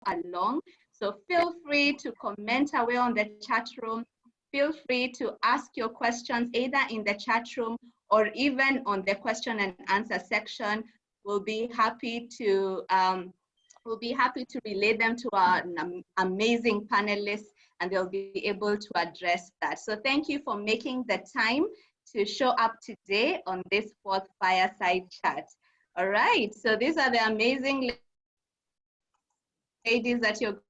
along. So feel free to comment away on the chat room. Feel free to ask your questions either in the chat room or even on the question and answer section. We'll be happy to relay them to our amazing panelists, and they'll be able to address that. So thank you for making the time to show up today on this 4th Fireside Chat. All right, so these are the amazing ladies that you're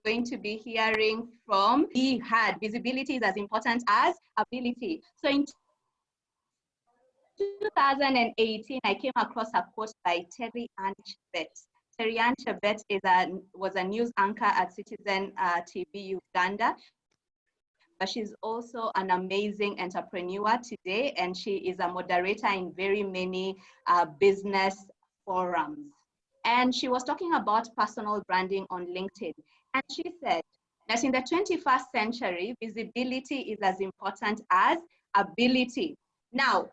going to be hearing from. We had visibility is as important as ability. So in 2018, I came across a quote by Terry Anchebet. Terry Anchebet was a news anchor at Citizen TV Uganda, but she's also an amazing entrepreneur today, and she is a moderator in very many business forums. And she was talking about personal branding on LinkedIn. And she said that in the 21st century, visibility is as important as ability. Now,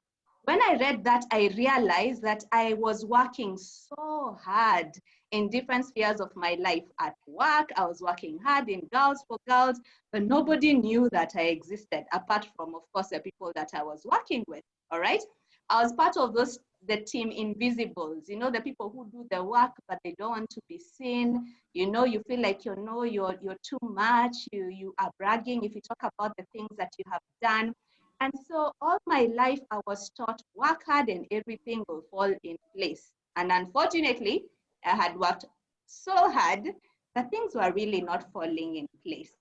when I read that, I realized that I was working so hard in different spheres of my life. At work, I was working hard in Girls for Girls, but nobody knew that I existed, apart from, of course, the people that I was working with, all right? I was part of the team Invisibles, you know, the people who do the work, but they don't want to be seen. You know, you feel like, you know, you're too much, you are bragging if you talk about the things that you have done. And so all my life, I was taught, work hard and everything will fall in place. And unfortunately, I had worked so hard that things were really not falling in place.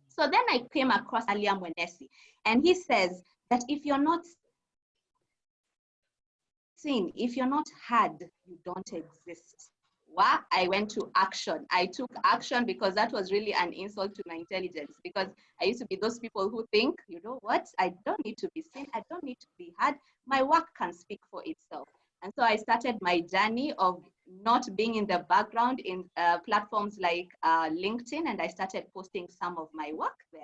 So then I came across Alia Mwenesi, and he says that if you're not seen, if you're not heard, you don't exist. Well, I went to action. I took action because that was really an insult to my intelligence, because I used to be those people who think, you know what, I don't need to be seen, I don't need to be heard, my work can speak for itself. And so I started my journey of not being in the background in platforms like LinkedIn, and I started posting some of my work there,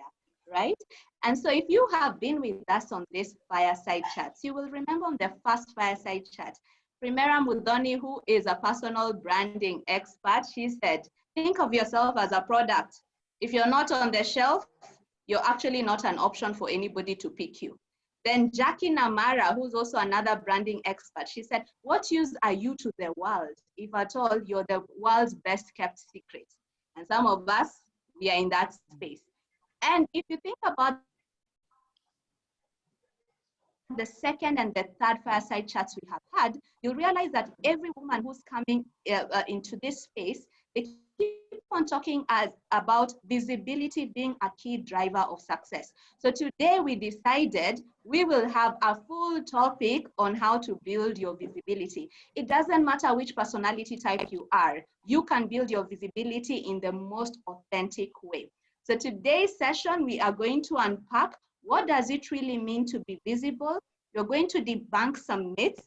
right? And so if you have been with us on this Fireside Chats, you will remember on the first Fireside Chat, Primera Mudhoni, who is a personal branding expert, she said, think of yourself as a product. If you're not on the shelf, you're actually not an option for anybody to pick you. Then Jackie Namara, who's also another branding expert, she said, what use are you to the world? If at all, you're the world's best kept secret. And some of us, we are in that space. And if you think about the second and the third Fireside Chats we have had, you'll realize that every woman who's coming into this space, they keep on talking about visibility being a key driver of success. So today we decided we will have a full topic on how to build your visibility. It doesn't matter which personality type you are, you can build your visibility in the most authentic way. So today's session, we are going to unpack what does it really mean to be visible? We're going to debunk some myths.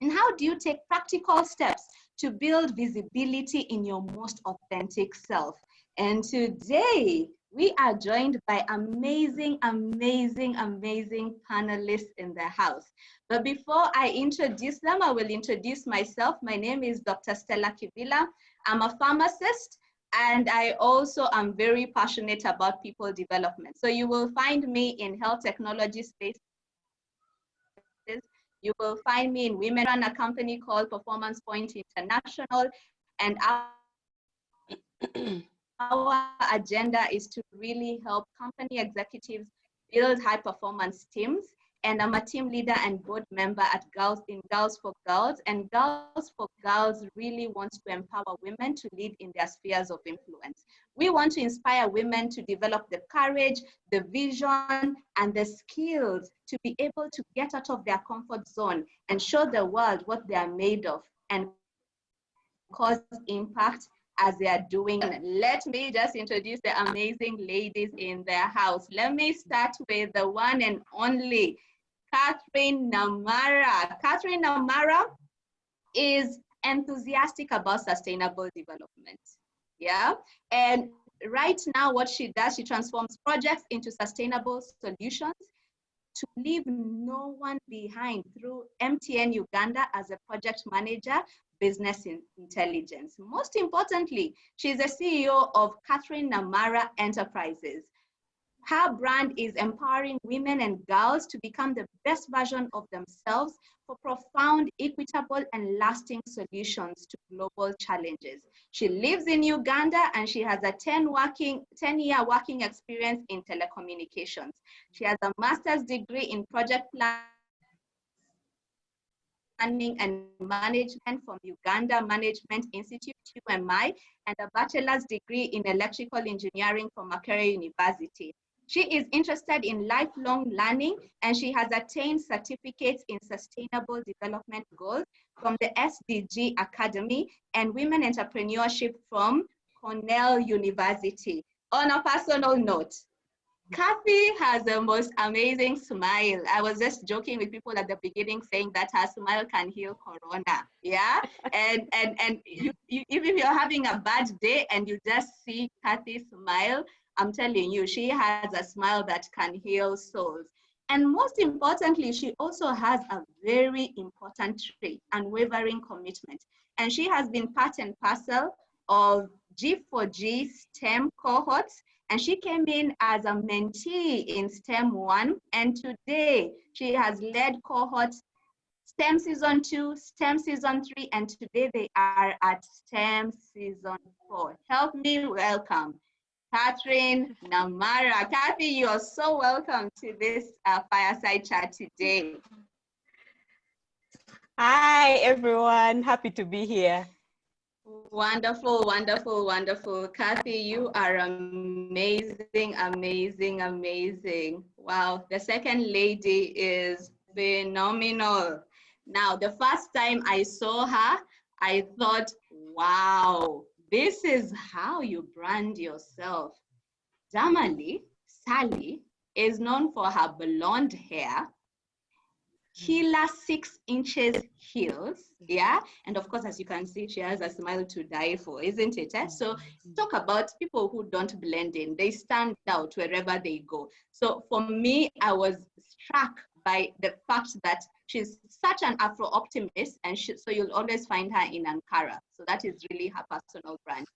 And how do you take practical steps to build visibility in your most authentic self? And today, we are joined by amazing, amazing, amazing panelists in the house. But before I introduce them, I will introduce myself. My name is Dr. Stella Kivila. I'm a pharmacist, and I also am very passionate about people development. So you will find me in health technology spaces. You will find me in Women Run, a company called Performance Point International. And our agenda is to really help company executives build high performance teams. And I'm a team leader and board member at Girls for Girls. And Girls for Girls really wants to empower women to lead in their spheres of influence. We want to inspire women to develop the courage, the vision, and the skills to be able to get out of their comfort zone and show the world what they are made of and cause impact as they are doing. Let me just introduce the amazing ladies in their house. Let me start with the one and only Catherine Namara. Catherine Namara is enthusiastic about sustainable development. Yeah, and right now what she does, she transforms projects into sustainable solutions. to leave no one behind through MTN Uganda as a project manager, business intelligence. Most importantly, she's the CEO of Catherine Namara Enterprises. Her brand is empowering women and girls to become the best version of themselves for profound, equitable, and lasting solutions to global challenges. She lives in Uganda and she has a 10-year working experience in telecommunications. She has a master's degree in project planning and management from Uganda Management Institute, UMI, and a bachelor's degree in electrical engineering from Makerere University. She is interested in lifelong learning and she has attained certificates in sustainable development goals from the SDG Academy and women entrepreneurship from Cornell University. On a personal note, Kathy has the most amazing smile. I was just joking with people at the beginning saying that her smile can heal corona. Yeah. And even if you're having a bad day and you just see Kathy smile, I'm telling you, she has a smile that can heal souls. And most importantly, she also has a very important trait, unwavering commitment. And she has been part and parcel of G4G STEM cohorts, and she came in as a mentee in STEM 1, and today she has led cohorts STEM Season 2, STEM Season 3, and today they are at STEM Season 4. Help me welcome Catherine Namara. Kathy, you're so welcome to this Fireside Chat today. Hi, everyone. Happy to be here. Wonderful, wonderful, wonderful. Kathy, you are amazing, amazing, amazing. Wow, the second lady is phenomenal. Now, the first time I saw her, I thought, wow, this is how you brand yourself. Damali Sally is known for her blonde hair, killer 6 inches heels, yeah, and of course, as you can see, she has a smile to die for, isn't it? So talk about people who don't blend in. They stand out wherever they go. So for me, I was struck by the fact that she's such an Afro optimist, and so you'll always find her in Ankara. So that is really her personal brand.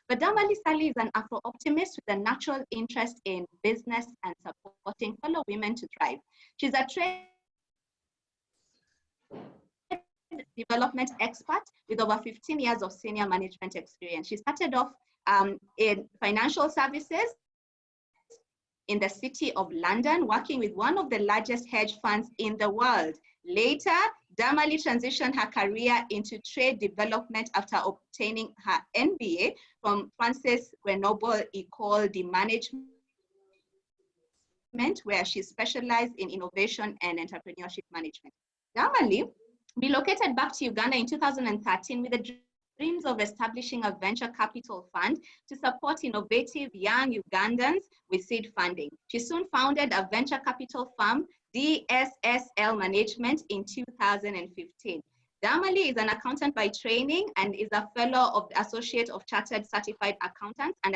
But Damali Sally is an Afro optimist with a natural interest in business and supporting fellow women to thrive. She's a trade development expert with over 15 years of senior management experience. She started off in financial services in the city of London, working with one of the largest hedge funds in the world. Later, Damali transitioned her career into trade development after obtaining her MBA from Francis Grenoble École de Management, where she specialized in innovation and entrepreneurship management. Damali relocated back to Uganda in 2013 with the dreams of establishing a venture capital fund to support innovative young Ugandans with seed funding. She soon founded a venture capital firm, DSSL Management, in 2015. Damali is an accountant by training and is a fellow of the Associate of Chartered Certified Accountants, and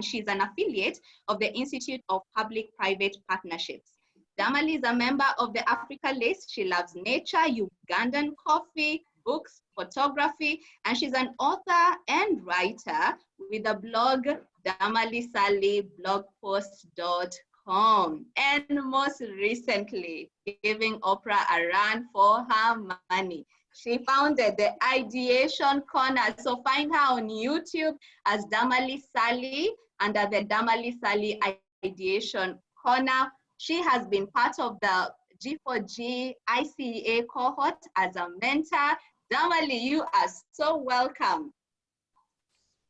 she's an affiliate of the Institute of Public-Private Partnerships. Damali is a member of the Africa List. She loves nature, Ugandan coffee, books, photography, and she's an author and writer with a blog, damalisallyblogpost.com. And most recently, giving Oprah a run for her money. She founded the Ideation Corner. So find her on YouTube as Damali Sally under the Damali Sally Ideation Corner. She has been part of the G4G ICEA cohort as a mentor. Damali, you are so welcome.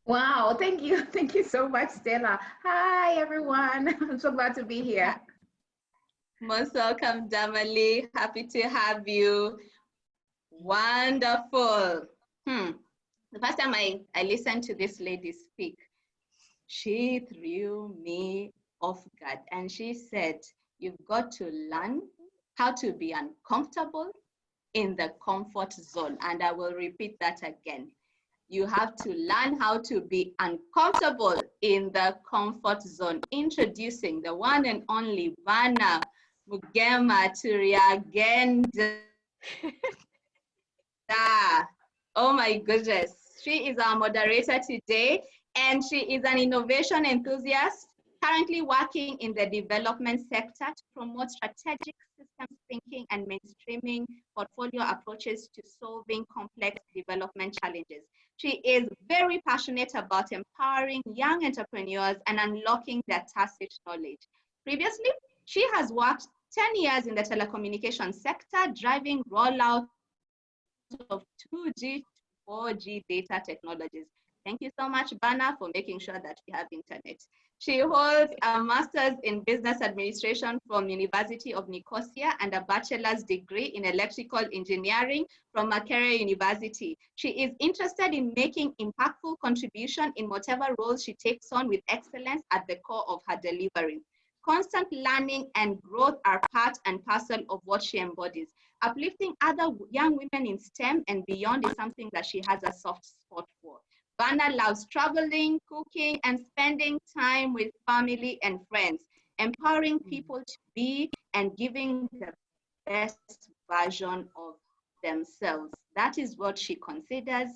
Wow, thank you. Thank you so much, Stella. Hi, everyone. I'm so glad to be here. Most welcome, Damali. Happy to have you. Wonderful. The first time I listened to this lady speak, she threw me off guard, and she said, you've got to learn how to be uncomfortable in the comfort zone. And I will repeat that again. You have to learn how to be uncomfortable in the comfort zone. Introducing the one and only Vanna. Mugema Turiagenda. Oh my goodness. She is our moderator today, and she is an innovation enthusiast, currently working in the development sector to promote strategic systems thinking and mainstreaming portfolio approaches to solving complex development challenges. She is very passionate about empowering young entrepreneurs and unlocking their tacit knowledge. Previously, she has worked 10 years in the telecommunications sector, driving rollout of 2G, 4G data technologies. Thank you so much, Bana, for making sure that we have internet. She holds a master's in business administration from University of Nicosia and a bachelor's degree in electrical engineering from Makerere University. She is interested in making impactful contribution in whatever roles she takes on, with excellence at the core of her delivery. Constant learning and growth are part and parcel of what she embodies. Uplifting other young women in STEM and beyond is something that she has a soft spot for. Vanna loves traveling, cooking, and spending time with family and friends, empowering people to be and giving the best version of themselves. That is what she considers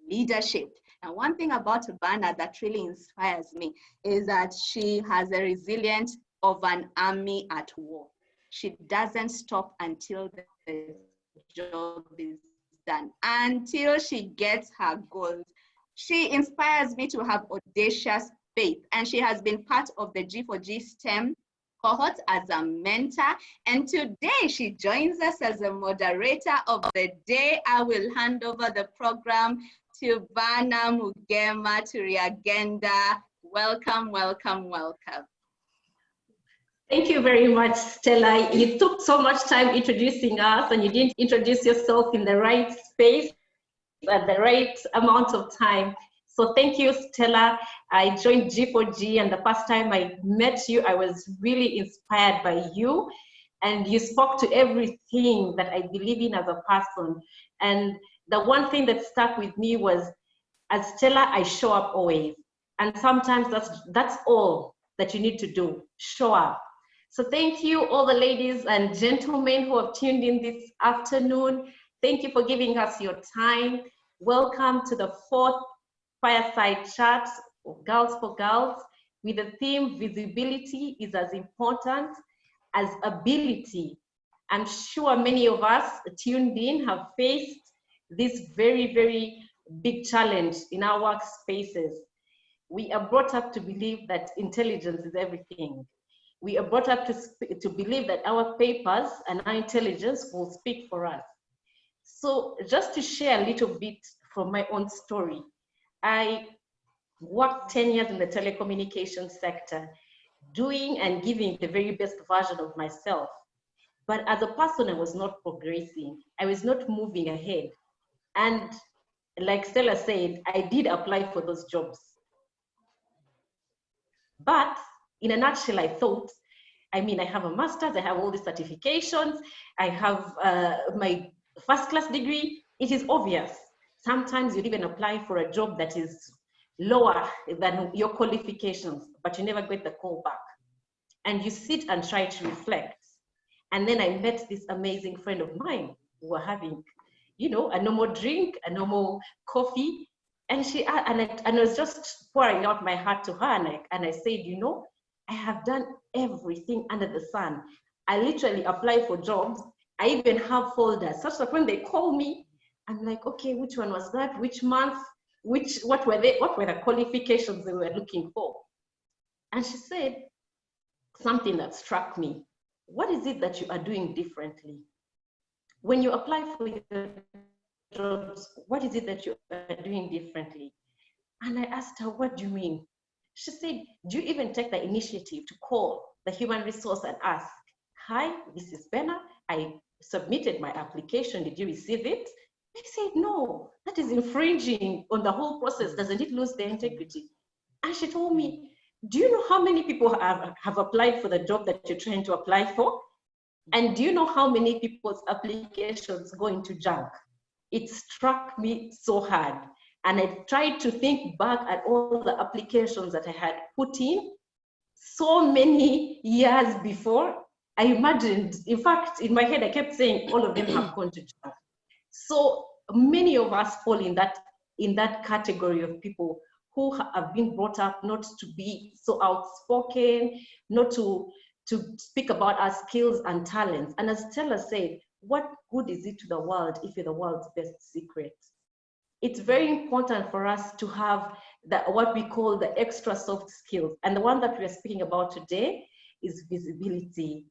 leadership. And one thing about Vanna that really inspires me is that she has a resilience of an army at war. She doesn't stop until the job is done, until she gets her goals. She inspires me to have audacious faith, and she has been part of the G4G STEM cohort as a mentor. And today she joins us as a moderator of the day. I will hand over the program to Bana Mugema Turiagenda. Welcome, welcome, welcome. Thank you very much, Stella. You took so much time introducing us, and you didn't introduce yourself in the right space at the right amount of time. So thank you, Stella. I joined G4G, and the first time I met you, I was really inspired by you, and you spoke to everything that I believe in as a person. And the one thing that stuck with me was, as Stella, I show up always. And sometimes that's all that you need to do, show up. So thank you, all the ladies and gentlemen who have tuned in this afternoon. Thank you for giving us your time. Welcome to the 4th Fireside Chat of Girls for Girls, with the theme, visibility is as important as ability. I'm sure many of us tuned in have faced this very, very big challenge in our workspaces. We are brought up to believe that intelligence is everything. We are brought up to believe that our papers and our intelligence will speak for us. So just to share a little bit from my own story, I worked 10 years in the telecommunications sector, doing and giving the very best version of myself. But as a person, I was not progressing. I was not moving ahead. And like Stella said, I did apply for those jobs. But in a nutshell, I thought, I mean, I have a master's, I have all these certifications, I have my first-class degree. It is obvious. Sometimes you'd even apply for a job that is lower than your qualifications, but you never get the call back. And you sit and try to reflect. And then I met this amazing friend of mine who were having, you know, a normal drink, a normal coffee. And I was just pouring out my heart to her, and I said, you know, I have done everything under the sun. I literally apply for jobs. I even have folders, such that when they call me, I'm like, okay, which one was that? Which month? What were the qualifications they were looking for? And she said something that struck me. What is it that you are doing differently? When you apply for your jobs, what is it that you are doing differently? And I asked her, what do you mean? She said, do you even take the initiative to call the human resource and ask, hi, this is Benna. I submitted my application. Did you receive it? I said, no, that is infringing on the whole process. Doesn't it lose their integrity? And she told me, do you know how many people have applied for the job that you're trying to apply for? And do you know how many people's applications go into junk? It struck me so hard. And I tried to think back at all the applications that I had put in so many years before. I imagined, in fact, in my head, I kept saying all of them have gone to jail. So many of us fall in that category of people who have been brought up not to be so outspoken, not to speak about our skills and talents. And as Stella said, what good is it to the world if you're the world's best secret? It's very important for us to have what we call the extra soft skills. And the one that we're speaking about today is visibility.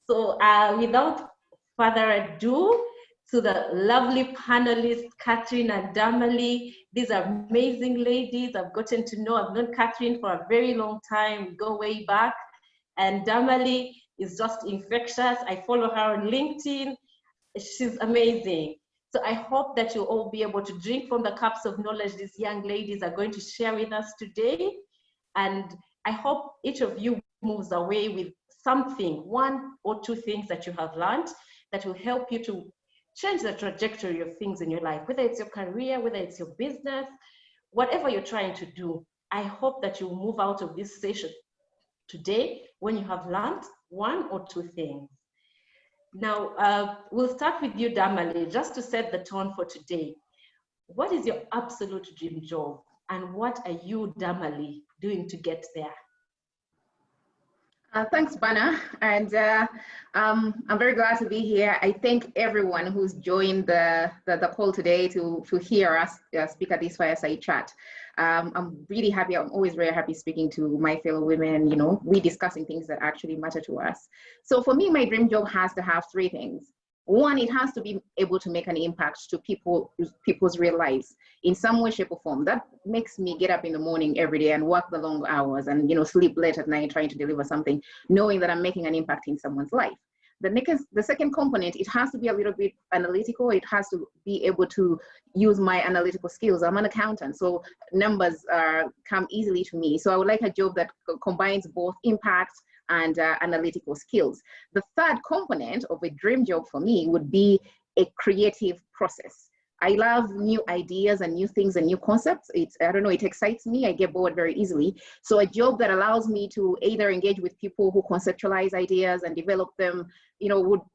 So without further ado, to the lovely panelists, Catherine and Damali. These are amazing ladies. I've gotten to know, I've known Catherine for a very long time. We go way back. And Damali is just infectious. I follow her on LinkedIn. She's amazing. So I hope that you'll all be able to drink from the cups of knowledge these young ladies are going to share with us today. And I hope each of you moves away with something, one or two things that you have learned that will help you to change the trajectory of things in your life, whether it's your career, whether it's your business, whatever you're trying to do. I hope that you move out of this session today when you have learned one or two things. Now, we'll start with you, Damali, just to set the tone for today. What is your absolute dream job? And what are you, Damali, doing to get there? Thanks, Bana, and I'm very glad to be here. I thank everyone who's joined the call today to hear us speak at this Fireside Chat. I'm really happy. I'm always very happy speaking to my fellow women. You know, we discussing things that actually matter to us. So for me, my dream job has to have three things. One, it has to be able to make an impact to people's real lives in some way, shape, or form. That makes me get up in the morning every day and work the long hours and, you know, sleep late at night trying to deliver something, knowing that I'm making an impact in someone's life. The second component, it has to be a little bit analytical. It has to be able to use my analytical skills. I'm an accountant, so numbers come easily to me. So I would like a job that combines both impact and analytical skills. The third component of a dream job for me would be a creative process. I love new ideas and new things and new concepts. I don't know, it excites me. I get bored very easily. So a job that allows me to either engage with people who conceptualize ideas and develop them, you know,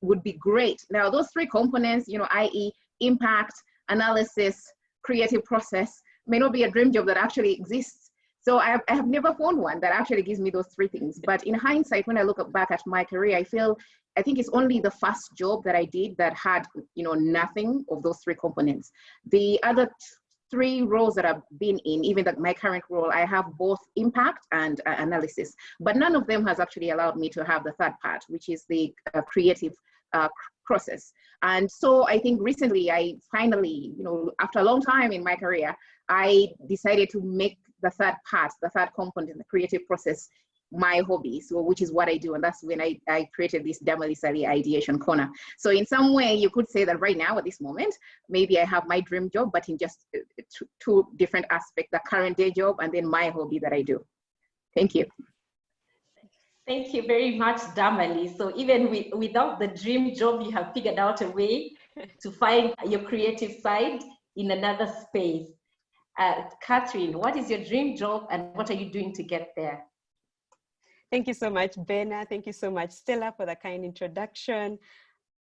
would be great. Now, those three components, you know, i.e. impact, analysis, creative process, may not be a dream job that actually exists. So I have never found one that actually gives me those three things. But in hindsight, when I look back at my career, I think it's only the first job that I did that had, you know, nothing of those three components. The other three roles that I've been in, even my current role, I have both impact and analysis, but none of them has actually allowed me to have the third part, which is the creative process. And so I think recently I finally, you know, after a long time in my career, I decided to make the third part, the third component, the creative process, my hobby, so which is what I do. And that's when I created this Damali Sally Ideation Corner. So in some way, you could say that right now at this moment, maybe I have my dream job, but in just two different aspects, the current day job and then my hobby that I do. Thank you. Thank you very much, Damali. So even without the dream job, you have figured out a way to find your creative side in another space. Catherine, what is your dream job and what are you doing to get there? Thank you so much, Bena. Thank you so much, Stella, for the kind introduction.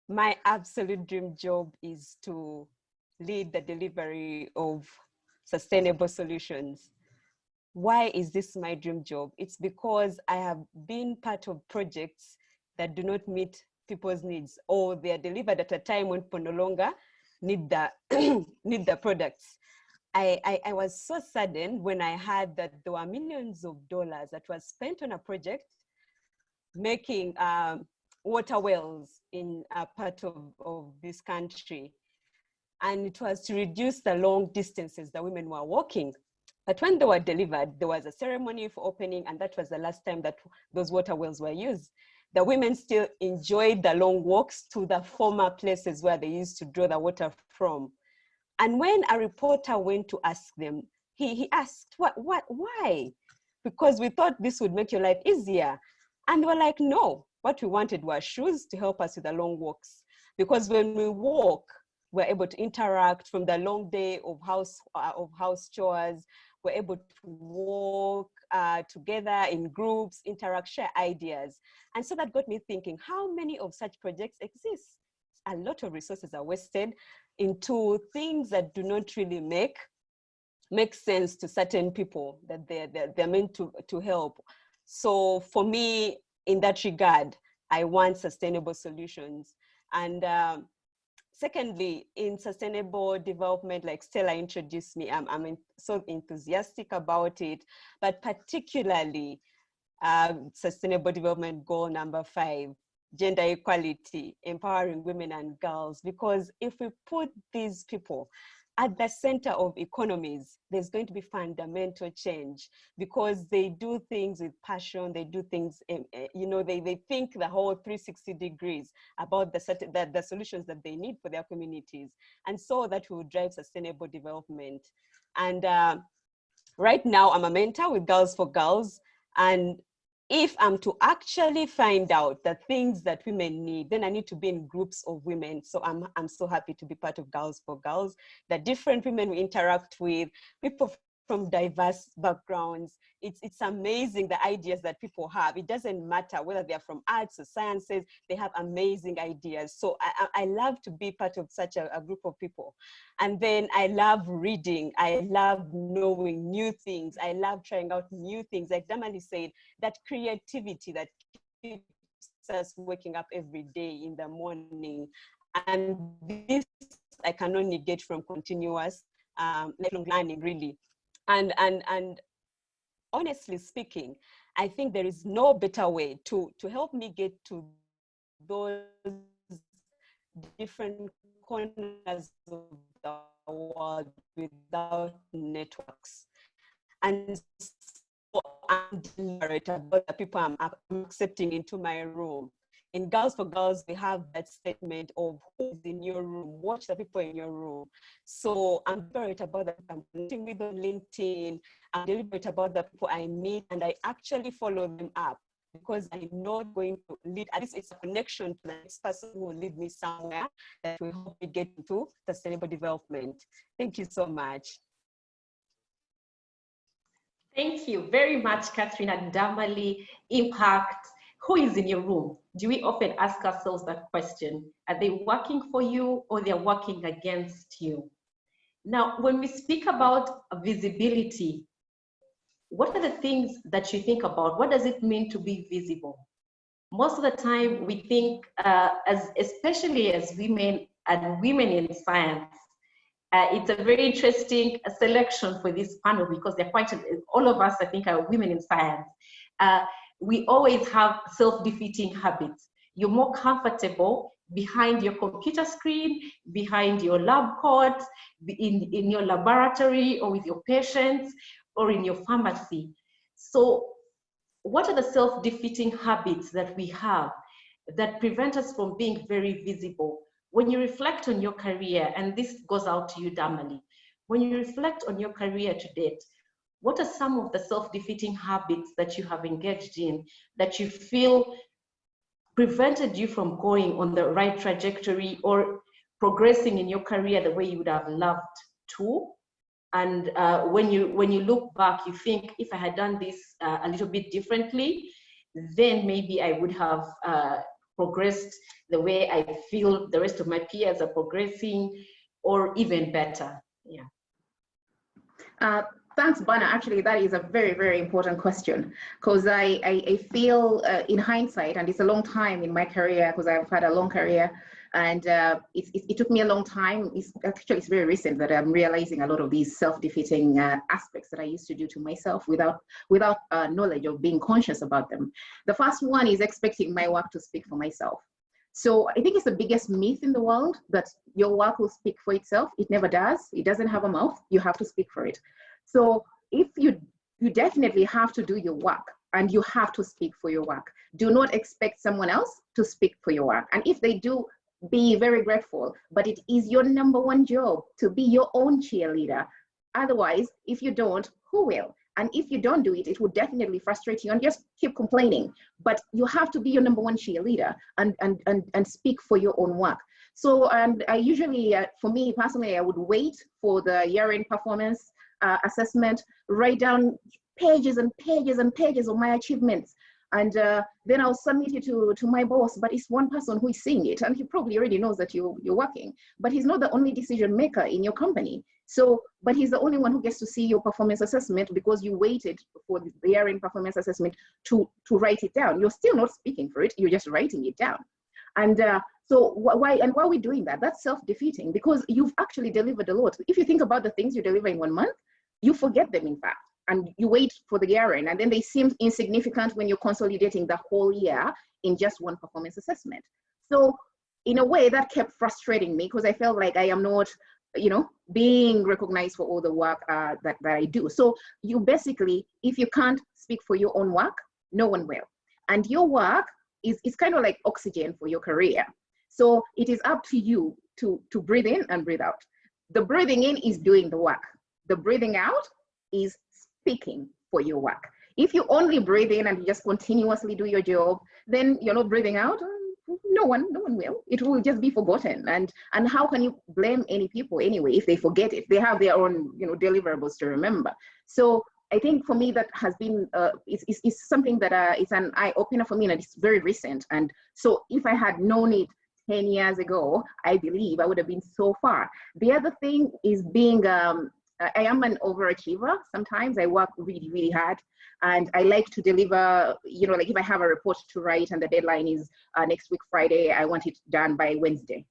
My absolute dream job is to lead the delivery of sustainable solutions. Why is this my dream job? It's because I have been part of projects that do not meet people's needs, or they are delivered at a time when people no longer need the, need the products. I was so saddened when I heard that there were millions of dollars that was spent on a project making water wells in a part of this country. And it was to reduce the long distances that women were walking. But when they were delivered, there was a ceremony for opening, and that was the last time that those water wells were used. The women still enjoyed the long walks to the former places where they used to draw the water from. And when a reporter went to ask them, he asked, why? Because we thought this would make your life easier. And they were like, no, what we wanted were shoes to help us with the long walks. Because when we walk, we're able to interact from the long day of house chores. we're able to work together in groups, interact, share ideas. And so that got me thinking, how many of such projects exist? A lot of resources are wasted into things that do not really make sense to certain people that they're meant to help. So for me, in that regard, I want sustainable solutions. And secondly, in sustainable development, like Stella introduced me, I'm so enthusiastic about it, but particularly sustainable development goal number 5, gender equality, empowering women and girls. Because if we put these people at the center of economies, there's going to be fundamental change, because they do things with passion. They do things, they think the whole 360 degrees about the solutions that they need for their communities. And so that will drive sustainable development. And right now I'm a mentor with Girls for Girls. And if I'm to actually find out the things that women need, then I need to be in groups of women. So I'm so happy to be part of Girls for Girls. The different women we interact with, people from diverse backgrounds. It's amazing the ideas that people have. It doesn't matter whether they're from arts or sciences, they have amazing ideas. So I love to be part of such a group of people. And then I love reading. I love knowing new things. I love trying out new things. Like Damali said, that creativity that keeps us waking up every day in the morning. And this I cannot negate from continuous lifelong learning, really. And honestly speaking, I think there is no better way to help me get to those different corners of the world without networks. And so I'm deliberate about the people I'm accepting into my room. In Girls for Girls, we have that statement of who's in your room, watch the people in your room. So I'm deliberate about that. I'm connecting with on LinkedIn. I'm deliberate about the people I meet, and I actually follow them up, because I know going to lead, at least it's a connection to the next person who will lead me somewhere that will help me get into sustainable development. Thank you so much. Thank you very much, Catherine and Damali. Impact. Who is in your room? Do we often ask ourselves that question? Are they working for you, or they're working against you? Now, when we speak about visibility, what are the things that you think about? What does it mean to be visible? Most of the time we think, especially as women and women in science, it's a very interesting selection for this panel, because they're quite, all of us, I think, are women in science. We always have self-defeating habits. You're more comfortable behind your computer screen, behind your lab coat, in your laboratory, or with your patients, or in your pharmacy. So what are the self-defeating habits that we have that prevent us from being very visible? When you reflect on your career, and this goes out to you, Damali, when you reflect on your career to date, what are some of the self-defeating habits that you have engaged in that you feel prevented you from going on the right trajectory or progressing in your career the way you would have loved to? And when you look back, you think, if I had done this a little bit differently, then maybe I would have progressed the way I feel the rest of my peers are progressing, or even better. Yeah. Thanks, Bana. Actually, that is a very, very important question, because I feel in hindsight, and it's a long time in my career, because I've had a long career, and it took me a long time. It's very recent that I'm realizing a lot of these self-defeating aspects that I used to do to myself without knowledge of being conscious about them. The first one is expecting my work to speak for myself. So I think it's the biggest myth in the world that your work will speak for itself. It never does. It doesn't have a mouth. You have to speak for it. So if you definitely have to do your work, and you have to speak for your work. Do not expect someone else to speak for your work. And if they do, be very grateful, but it is your #1 job to be your own cheerleader. Otherwise, if you don't, who will? And if you don't do it, it will definitely frustrate you and just keep complaining. But you have to be your #1 cheerleader and speak for your own work. So, and I usually, for me personally, I would wait for the year-end performance assessment, write down pages and pages and pages of my achievements. And then I'll submit it to my boss, but it's one person who is seeing it, and he probably already knows that you're working, but he's not the only decision maker in your company. So, but he's the only one who gets to see your performance assessment because you waited for the year-end performance assessment to write it down. You're still not speaking for it, you're just writing it down. And so why are we doing that? That's self-defeating because you've actually delivered a lot. If you think about the things you deliver in 1 month, you forget them in fact. And you wait for the year end, and then they seem insignificant when you're consolidating the whole year in just one performance assessment. So in a way that kept frustrating me because I felt like I am not, you know, being recognized for all the work that I do. So you basically, if you can't speak for your own work, no one will. And your work is kind of like oxygen for your career. So it is up to you to breathe in and breathe out. The breathing in is doing the work. The breathing out is speaking for your work. If you only breathe in and you just continuously do your job, then you're not breathing out. No one will. It will just be forgotten. And how can you blame any people anyway if they forget it? They have their own, you know, deliverables to remember. So I think for me that has been it's something that it's an eye opener for me, and it's very recent. And so if I had known it 10 years ago, I believe I would have been so far. The other thing is being I am an overachiever. Sometimes I work really, really hard, and I like to deliver, you know, like if I have a report to write and the deadline is next week, Friday, I want it done by Wednesday.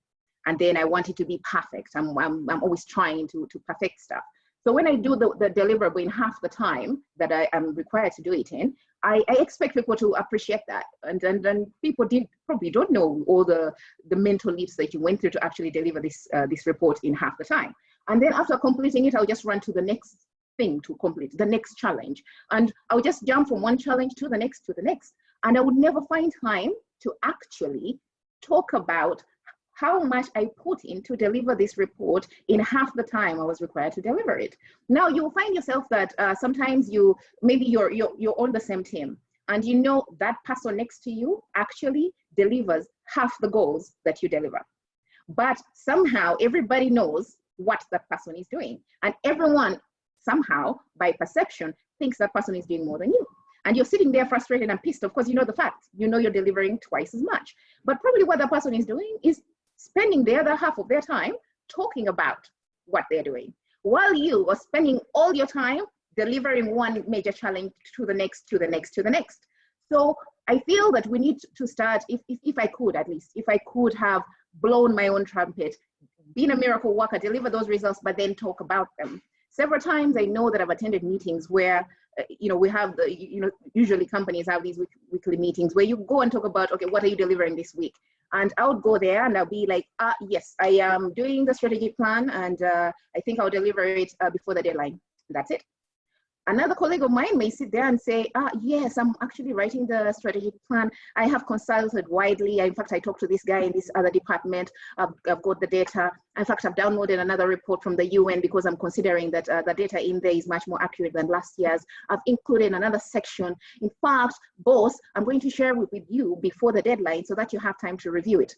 And then I want it to be perfect. I'm always trying to perfect stuff. So when I do the deliverable in half the time that I am required to do it in, I expect people to appreciate that. And then people probably don't know all the mental leaps that you went through to actually deliver this report in half the time. And then after completing it, I'll just run to the next thing to complete, the next challenge. And I'll just jump from one challenge to the next. And I would never find time to actually talk about how much I put in to deliver this report in half the time I was required to deliver it. Now you'll find yourself that sometimes maybe you're on the same team, and you know that person next to you actually delivers half the goals that you deliver. But somehow everybody knows what that person is doing, and everyone somehow by perception thinks that person is doing more than you. And you're sitting there frustrated and pissed. Of course, you know the facts. You know you're delivering twice as much. But probably what the person is doing is spending the other half of their time talking about what they're doing, while you are spending all your time delivering one major challenge to the next. So I feel that we need to start, if I could, at least, if I could have blown my own trumpet, been a miracle worker, deliver those results, but then talk about them. Several times I know that I've attended meetings where, we have usually companies have these weekly meetings where you go and talk about, okay, what are you delivering this week? And I would go there and I'll be like, yes, I am doing the strategic plan, and I think I'll deliver it before the deadline. That's it. Another colleague of mine may sit there and say, yes, I'm actually writing the strategic plan. I have consulted widely. In fact, I talked to this guy in this other department. I've got the data. In fact, I've downloaded another report from the UN because I'm considering that the data in there is much more accurate than last year's. I've included another section. In fact, boss, I'm going to share with you before the deadline so that you have time to review it.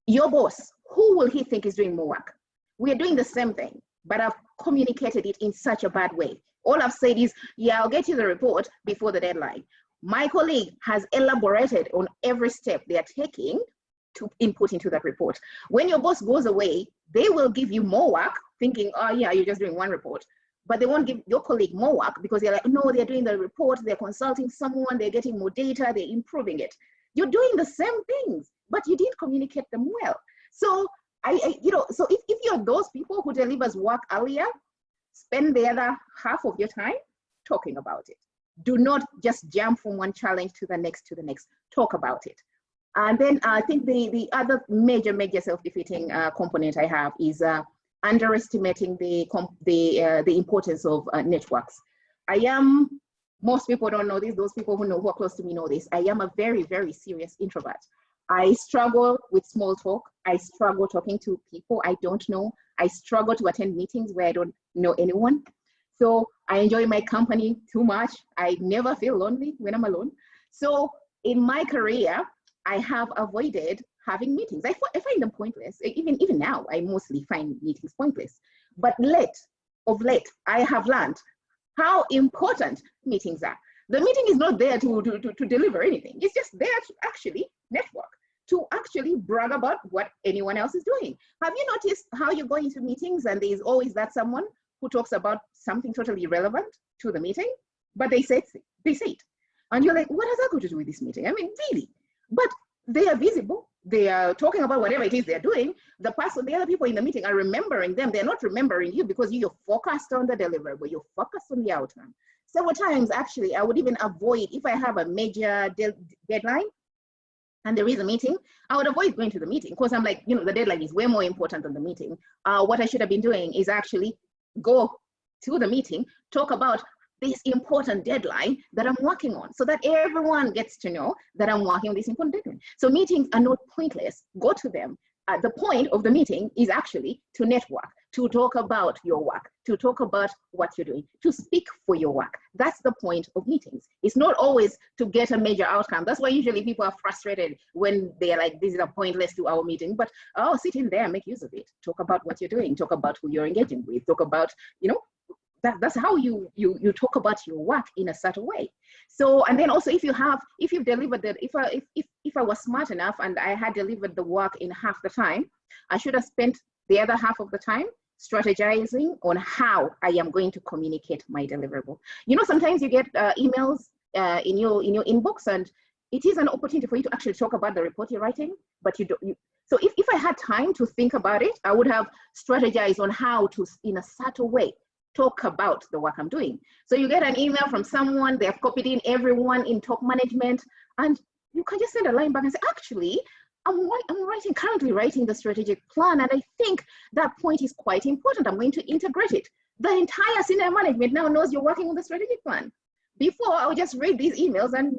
Your boss, who will he think is doing more work? We are doing the same thing, but I've communicated it in such a bad way. All I've said is, yeah, I'll get you the report before the deadline. My colleague has elaborated on every step they are taking to input into that report. When your boss goes away, they will give you more work thinking, oh yeah, you're just doing one report. But they won't give your colleague more work because they're like, no, they're doing the report, they're consulting someone, they're getting more data, they're improving it. You're doing the same things, but you didn't communicate them well. So so if you're those people who delivers work earlier, spend the other half of your time talking about it. Do not just jump from one challenge to the next. Talk about it. And then I think the other major self-defeating component I have is underestimating the importance of networks. Most people don't know this. Those people who are close to me know this. I am a very, very serious introvert. I struggle with small talk. I struggle talking to people I don't know. I struggle to attend meetings where I don't know anyone. So I enjoy my company too much. I never feel lonely when I'm alone. So in my career, I have avoided having meetings. I find them pointless. Even now, I mostly find meetings pointless. But let of late, I have learned how important meetings are. The meeting is not there to deliver anything. It's just there to actually network, to actually brag about what anyone else is doing. Have you noticed how you go into meetings and there's always that someone who talks about something totally irrelevant to the meeting, but they say it. And you're like, what has that got to do with this meeting? I mean, really? But they are visible. They are talking about whatever it is they're doing. The other people in the meeting are remembering them. They're not remembering you because you're focused on the deliverable. You're focused on the outcome. Several times, actually, I would even avoid, if I have a major deadline and there is a meeting, I would avoid going to the meeting because I'm like, the deadline is way more important than the meeting. What I should have been doing is actually go to the meeting, talk about this important deadline that I'm working on so that everyone gets to know that I'm working on this important deadline. So meetings are not pointless. Go to them. The point of the meeting is actually to network, to talk about your work, to talk about what you're doing, to speak for your work. That's the point of meetings. It's not always to get a major outcome. That's why usually people are frustrated when they're like, this is a pointless 2-hour meeting, but sit in there, make use of it. Talk about what you're doing, talk about who you're engaging with, talk about, that's how you talk about your work in a certain way. So, and then also if you've delivered that, if I was smart enough and I had delivered the work in half the time, I should have spent the other half of the time strategizing on how I am going to communicate my deliverable. Sometimes you get emails in your inbox, and it is an opportunity for you to actually talk about the report you're writing, but you don't. So if I had time to think about it, I would have strategized on how to, in a subtle way, talk about the work I'm doing. So you get an email from someone, they have copied in everyone in top management, and you can just send a line back and say, actually, I'm currently writing the strategic plan, and I think that point is quite important. I'm going to integrate it. The entire senior management now knows you're working on the strategic plan. Before, I would just read these emails and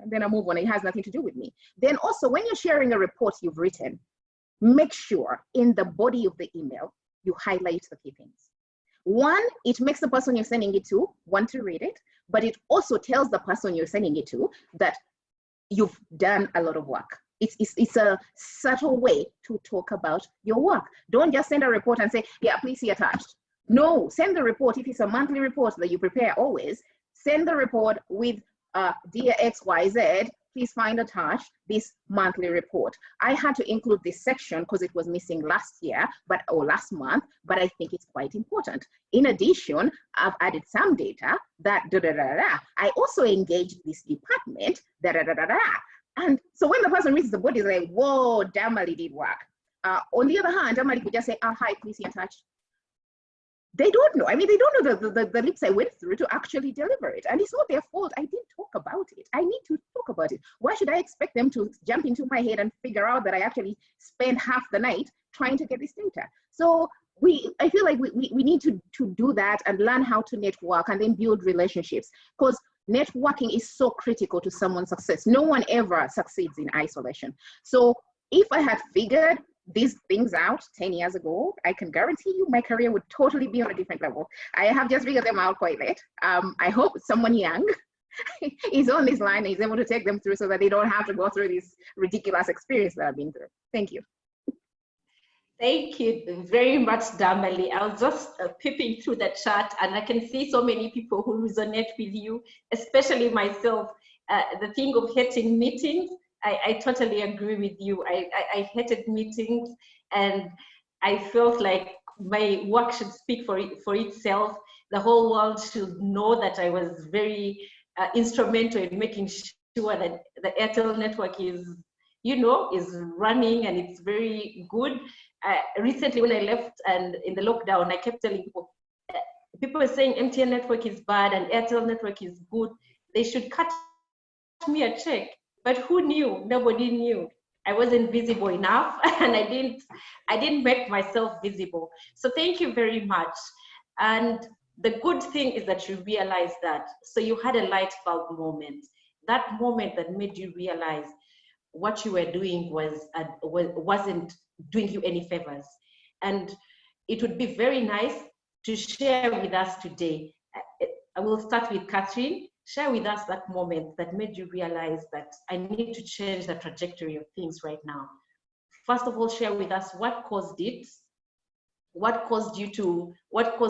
then I move on. It has nothing to do with me. Then also, when you're sharing a report you've written, make sure in the body of the email, you highlight the key things. One, it makes the person you're sending it to want to read it, but it also tells the person you're sending it to that you've done a lot of work. It's a subtle way to talk about your work. Don't just send a report and say, yeah, please see attached. No, send the report. If it's a monthly report that you prepare always, send the report with dear XYZ, please find attached this monthly report. I had to include this section because it was missing last year, or last month, but I think it's quite important. In addition, I've added some data that I also engaged this department, And so when the person reads the body, it's like, whoa, Damali did work. On the other hand, Damali could just say, hi, please see attached. They don't know. I mean, they don't know the leaps I went through to actually deliver it. And it's not their fault. I didn't talk about it. I need to talk about it. Why should I expect them to jump into my head and figure out that I actually spent half the night trying to get this data? So I feel like we need to do that and learn how to network and then build relationships, because networking is so critical to someone's success. No one ever succeeds in isolation. So if I had figured these things out 10 years ago, I can guarantee you my career would totally be on a different level. I have just figured them out quite late. I hope someone young is on this line and is able to take them through so that they don't have to go through this ridiculous experience that I've been through. Thank you. Thank you very much, Damali. I was just peeping through the chat and I can see so many people who resonate with you, especially myself. The thing of hating meetings, I totally agree with you. I hated meetings and I felt like my work should speak for itself. The whole world should know that I was very instrumental in making sure that the Airtel network is running and it's very good. Recently when I left and in the lockdown, I kept telling people are saying MTN network is bad and Airtel network is good. They should cut me a check. But who knew? Nobody knew. I wasn't visible enough and I didn't make myself visible. So thank you very much. And the good thing is that you realize that. So you had a light bulb moment. That moment that made you realize what you were doing wasn't doing you any favors. And it would be very nice to share with us today. I will start with Catherine. Share with us that moment that made you realize that I need to change the trajectory of things right now. First of all, share with us what caused it, what caused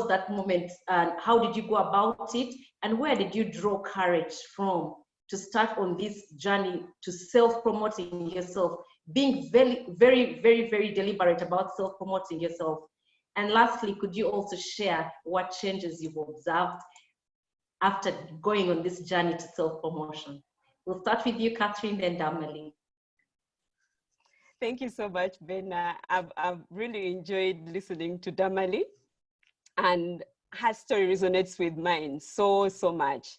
that moment, and how did you go about it, and where did you draw courage from to start on this journey to self-promoting yourself, being very, very, very, very deliberate about self-promoting yourself? And lastly, could you also share what changes you've observed after going on this journey to self-promotion? We'll start with you, Catherine, then Damali. Thank you so much, Bena. I've really enjoyed listening to Damali, and her story resonates with mine so much.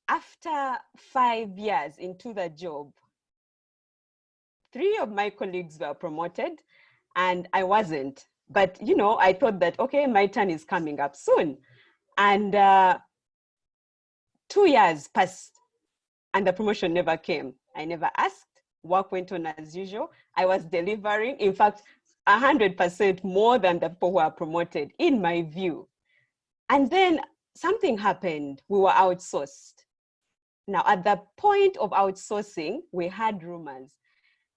After 5 years into the job, 3 of my colleagues were promoted and I wasn't. But, you know, I thought that, okay, my turn is coming up soon. And 2 years passed and the promotion never came. I never asked. Work went on as usual. I was delivering, in fact, 100% more than the people who are promoted, in my view. And then something happened. We were outsourced. Now, at the point of outsourcing, we had rumors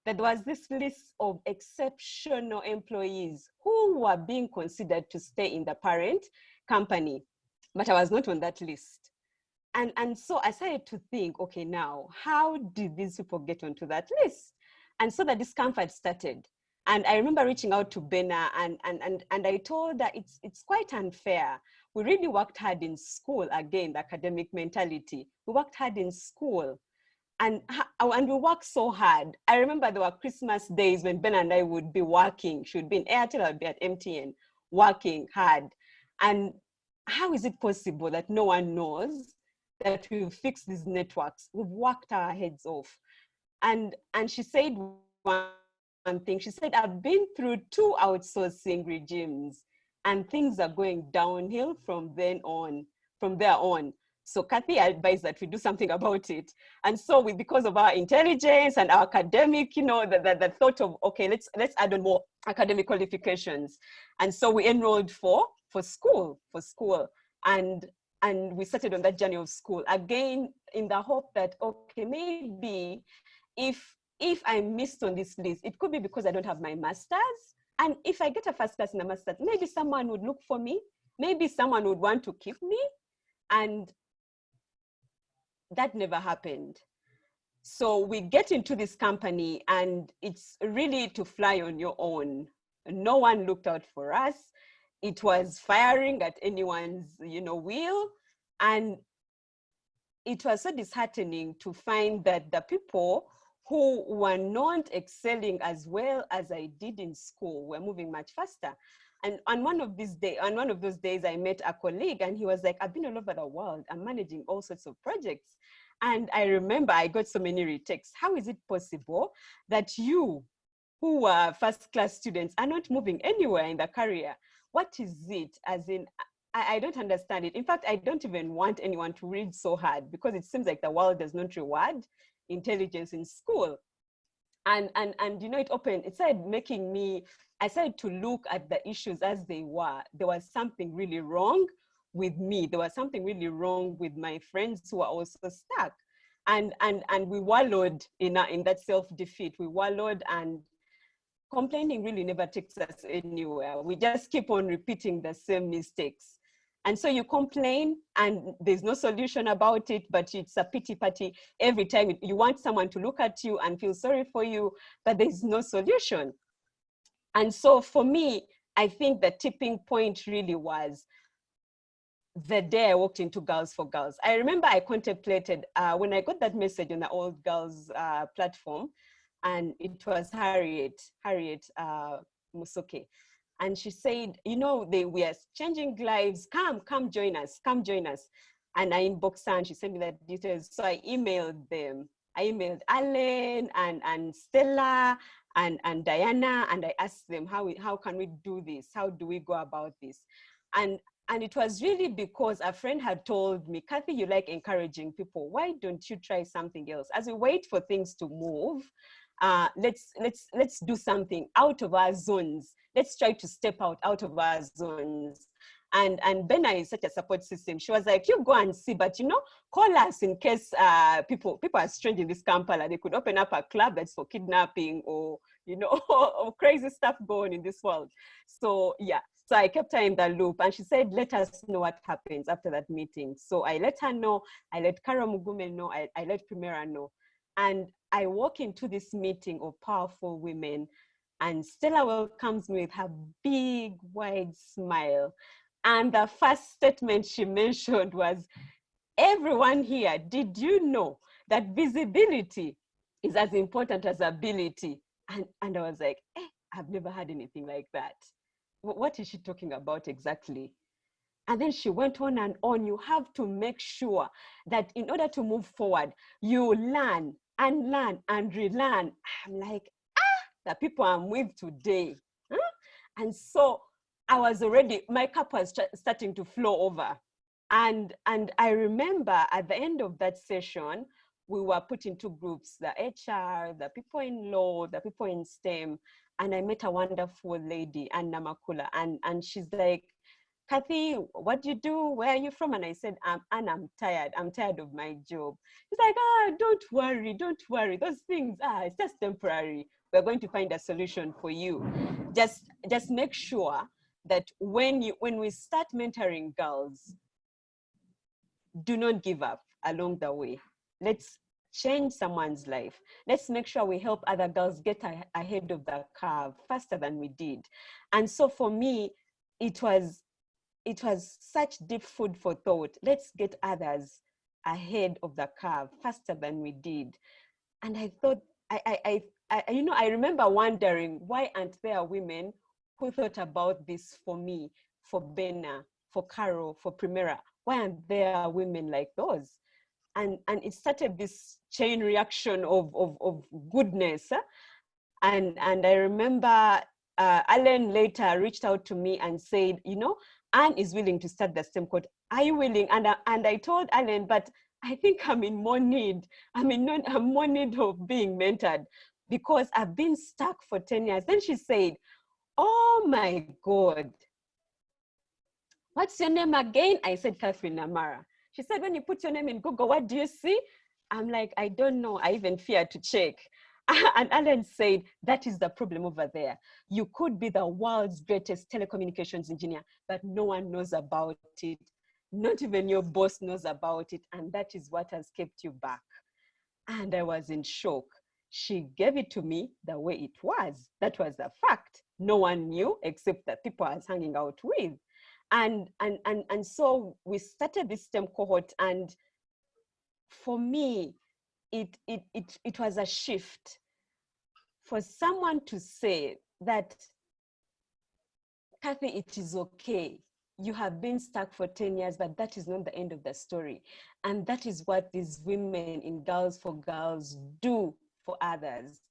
that there was this list of exceptional employees who were being considered to stay in the parent company, but I was not on that list. And so I started to think, okay, now, how did these people get onto that list? And so the discomfort started. And I remember reaching out to Bena and I told her it's quite unfair. We really worked hard in school, again, the academic mentality. We worked hard in school and we worked so hard. I remember there were Christmas days when Ben and I would be working. She would be in Airtel, I'd be at MTN, working hard. And how is it possible that no one knows that we've fixed these networks? We've worked our heads off. And she said one thing. She said, I've been through 2 outsourcing regimes and things are going downhill from there on. So Kathy advised that we do something about it. And so because of our intelligence and our academic, you know, the thought of, okay, let's add on more academic qualifications. And so we enrolled for school. And we started on that journey of school, again, in the hope that, okay, maybe if I'm missed on this list, it could be because I don't have my master's. And if I get a first class in a master's, maybe someone would look for me. Maybe someone would want to keep me. And that never happened. So we get into this company and it's really to fly on your own. No one looked out for us. It was firing at anyone's, you know, will. And it was so disheartening to find that the people who were not excelling as well as I did in school were moving much faster. And on one of those days, I met a colleague and he was like, I've been all over the world. I'm managing all sorts of projects. And I remember I got so many retexts. How is it possible that you, who are first-class students, are not moving anywhere in the career? What is it? As in, I don't understand it. In fact, I don't even want anyone to read so hard because it seems like the world does not reward intelligence in school. And you know, it started making me, I started to look at the issues as they were. There was something really wrong with me. There was something really wrong with my friends who were also stuck. And we wallowed in that self-defeat. We wallowed, and complaining really never takes us anywhere. We just keep on repeating the same mistakes. And so you complain and there's no solution about it, but it's a pity party every time. You want someone to look at you and feel sorry for you, but there's no solution. And so for me, I think the tipping point really was the day I walked into Girls for Girls. I remember I contemplated when I got that message on the Old Girls platform, and it was Harriet Musoke. And she said, you know, we are changing lives. Come join us. Come join us. And I inboxed her and she sent me the details. So I emailed them. I emailed Alan and Stella and Diana, and I asked them, how can we do this? How do we go about this? And it was really because a friend had told me, Kathy, you like encouraging people. Why don't you try something else? As we wait for things to move, let's do something out of our zones. Let's try to step out of our zones. And Bena is such a support system. She was like, you go and see, but you know, call us in case people are strange in this Kampala. They could open up a club that's for kidnapping or, you know, or crazy stuff going in this world. So yeah, So I kept her in the loop, and she said, let us know what happens after that meeting. So I let her know, I let Kara Mugume know, I let Primera know. And I walk into this meeting of powerful women, and Stella welcomes me with her big, wide smile. And the first statement she mentioned was, everyone here, did you know that visibility is as important as ability? And I was like, I've never had anything like that. What is she talking about exactly? And then she went on and on. You have to make sure that in order to move forward, you learn and learn and relearn. I'm like, the people I'm with today. Huh? And so I was already, my cup was starting to flow over. And I remember at the end of that session, we were put into groups, the HR, the people in law, the people in STEM, and I met a wonderful lady, Anna Makula, and she's like, Kathy, what do you do? Where are you from? And I said, I'm tired. I'm tired of my job. She's like, don't worry. Those things, it's just temporary. We're going to find a solution for you. Just make sure that when we start mentoring girls, do not give up along the way. Let's change someone's life. Let's make sure we help other girls get ahead of the curve faster than we did. And so for me, it was such deep food for thought. Let's get others ahead of the curve faster than we did. And I thought, I remember wondering, why aren't there women who thought about this for me, for Bena, for Carol, for Primera? Why aren't there women like those? And it started this chain reaction of goodness. And I remember Alan later reached out to me and said, Anne is willing to start the STEM code. Are you willing? And I told Alan, but I think I'm in more need. I'm more need of being mentored because I've been stuck for 10 years. Then she said, oh my God, what's your name again? I said, Catherine Namara. She said, when you put your name in Google, what do you see? I'm like, I don't know. I even fear to check. And Alan said, that is the problem over there. You could be the world's greatest telecommunications engineer, but no one knows about it. Not even your boss knows about it. And that is what has kept you back. And I was in shock. She gave it to me the way it was. That was the fact. No one knew except the people I was hanging out with. And so we started this STEM cohort. And for me, it was a shift for someone to say that, Kathy, it is okay. You have been stuck for 10 years, but that is not the end of the story. And that is what these women in Girls for Girls do for others.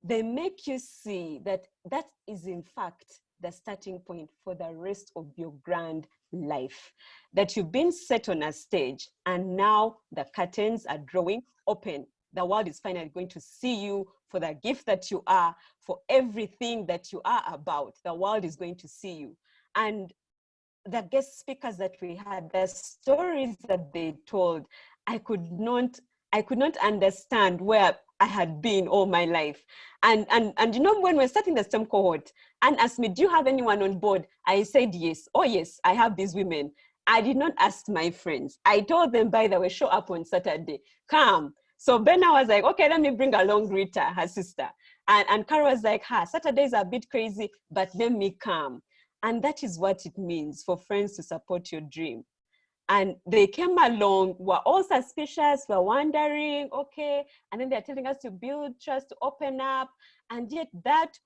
They make you see that that is in fact the starting point for the rest of your grand life. That you've been set on a stage and now the curtains are drawing open. The world is finally going to see you for the gift that you are, for everything that you are about. The world is going to see you. And the guest speakers that we had, the stories that they told, I could not understand where I had been all my life. And when we're starting the STEM cohort, and asked me, do you have anyone on board? I said, yes. Oh, yes, I have these women. I did not ask my friends. I told them, by the way, show up on Saturday, come. So Benna was like, okay, let me bring along Rita, her sister. And Carol was like, Saturdays are a bit crazy, but let me come. And that is what it means for friends to support your dream. And they came along, were all suspicious, were wondering, okay, and then they're telling us to build trust, to open up. And yet that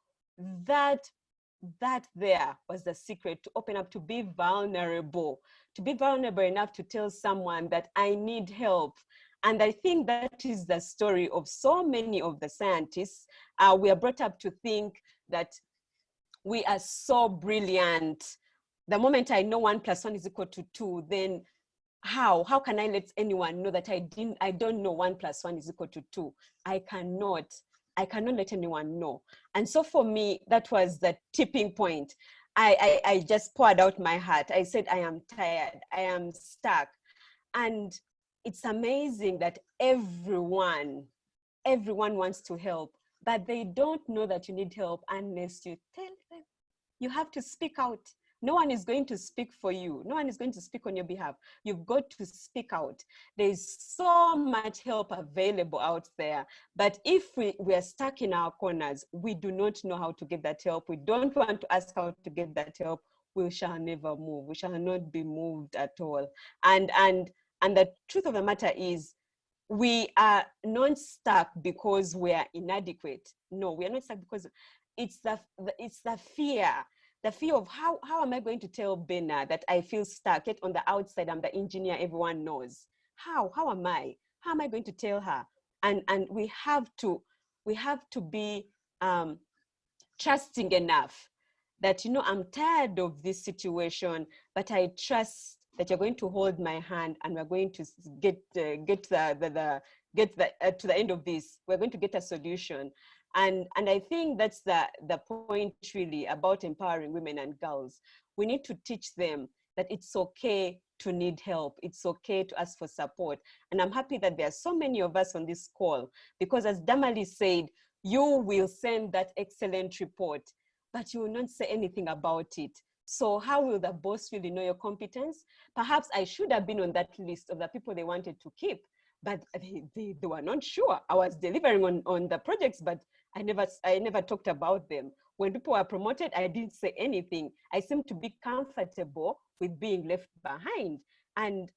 there was the secret, to open up, to be vulnerable enough to tell someone that I need help. And I think that is the story of so many of the scientists. We are brought up to think that we are so brilliant. The moment I know 1 + 1 = 2, then how can I let anyone know that I don't know 1 + 1 = 2? I cannot let anyone know. And so for me, that was the tipping point. I just poured out my heart. I said, I am tired, I am stuck. And it's amazing that everyone wants to help, but they don't know that you need help unless you tell them. You have to speak out. No one is going to speak for you. No one is going to speak on your behalf. You've got to speak out. There's so much help available out there. But if we are stuck in our corners, we do not know how to get that help. We don't want to ask how to get that help. We shall never move. We shall not be moved at all. And the truth of the matter is, we are not stuck because we are inadequate. No, we are not stuck because it's the fear. The fear of how am I going to tell Bena that I feel stuck? Yet on the outside, I'm the engineer everyone knows. How am I? How am I going to tell her? And we have to be trusting enough that, you know, I'm tired of this situation, but I trust that you're going to hold my hand and we're going to get to the end of this. We're going to get a solution. And I think that's the point really about empowering women and girls. We need to teach them that it's okay to need help. It's okay to ask for support. And I'm happy that there are so many of us on this call, because as Damali said, you will send that excellent report, but you will not say anything about it. So how will the boss really know your competence? Perhaps I should have been on that list of the people they wanted to keep, but they were not sure. I was delivering on the projects, but I never talked about them. When people were promoted, I didn't say anything. I seemed to be comfortable with being left behind. And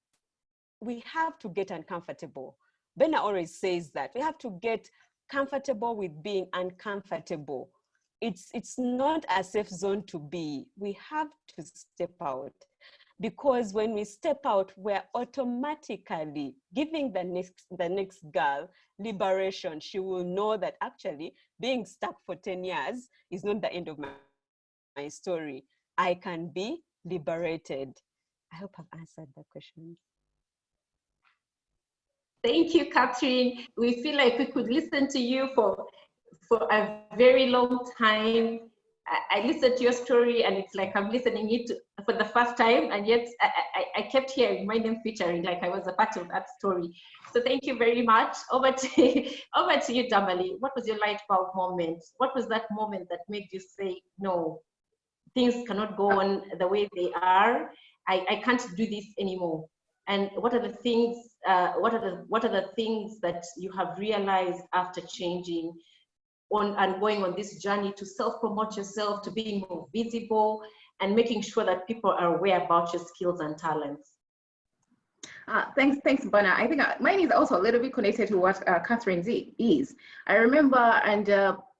we have to get uncomfortable. Bena always says that. We have to get comfortable with being uncomfortable. It's not a safe zone to be. We have to step out. Because when we step out, we're automatically giving the next girl liberation. She will know that actually being stuck for 10 years is not the end of my story. I can be liberated. I hope I've answered that question. Thank you, Catherine. We feel like we could listen to you for a very long time. I listened to your story and it's like I'm listening it for the first time, and yet I kept hearing my name featuring like I was a part of that story. So thank you very much. Over to you, Damali. What was your light bulb moment? What was that moment that made you say, no, things cannot go on the way they are. I can't do this anymore. And what are the things? What are the things that you have realized after changing on and going on this journey to self-promote yourself, to being more visible, and making sure that people are aware about your skills and talents? Thanks, Bana. I think mine is also a little bit connected to what Catherine's is. I remember, and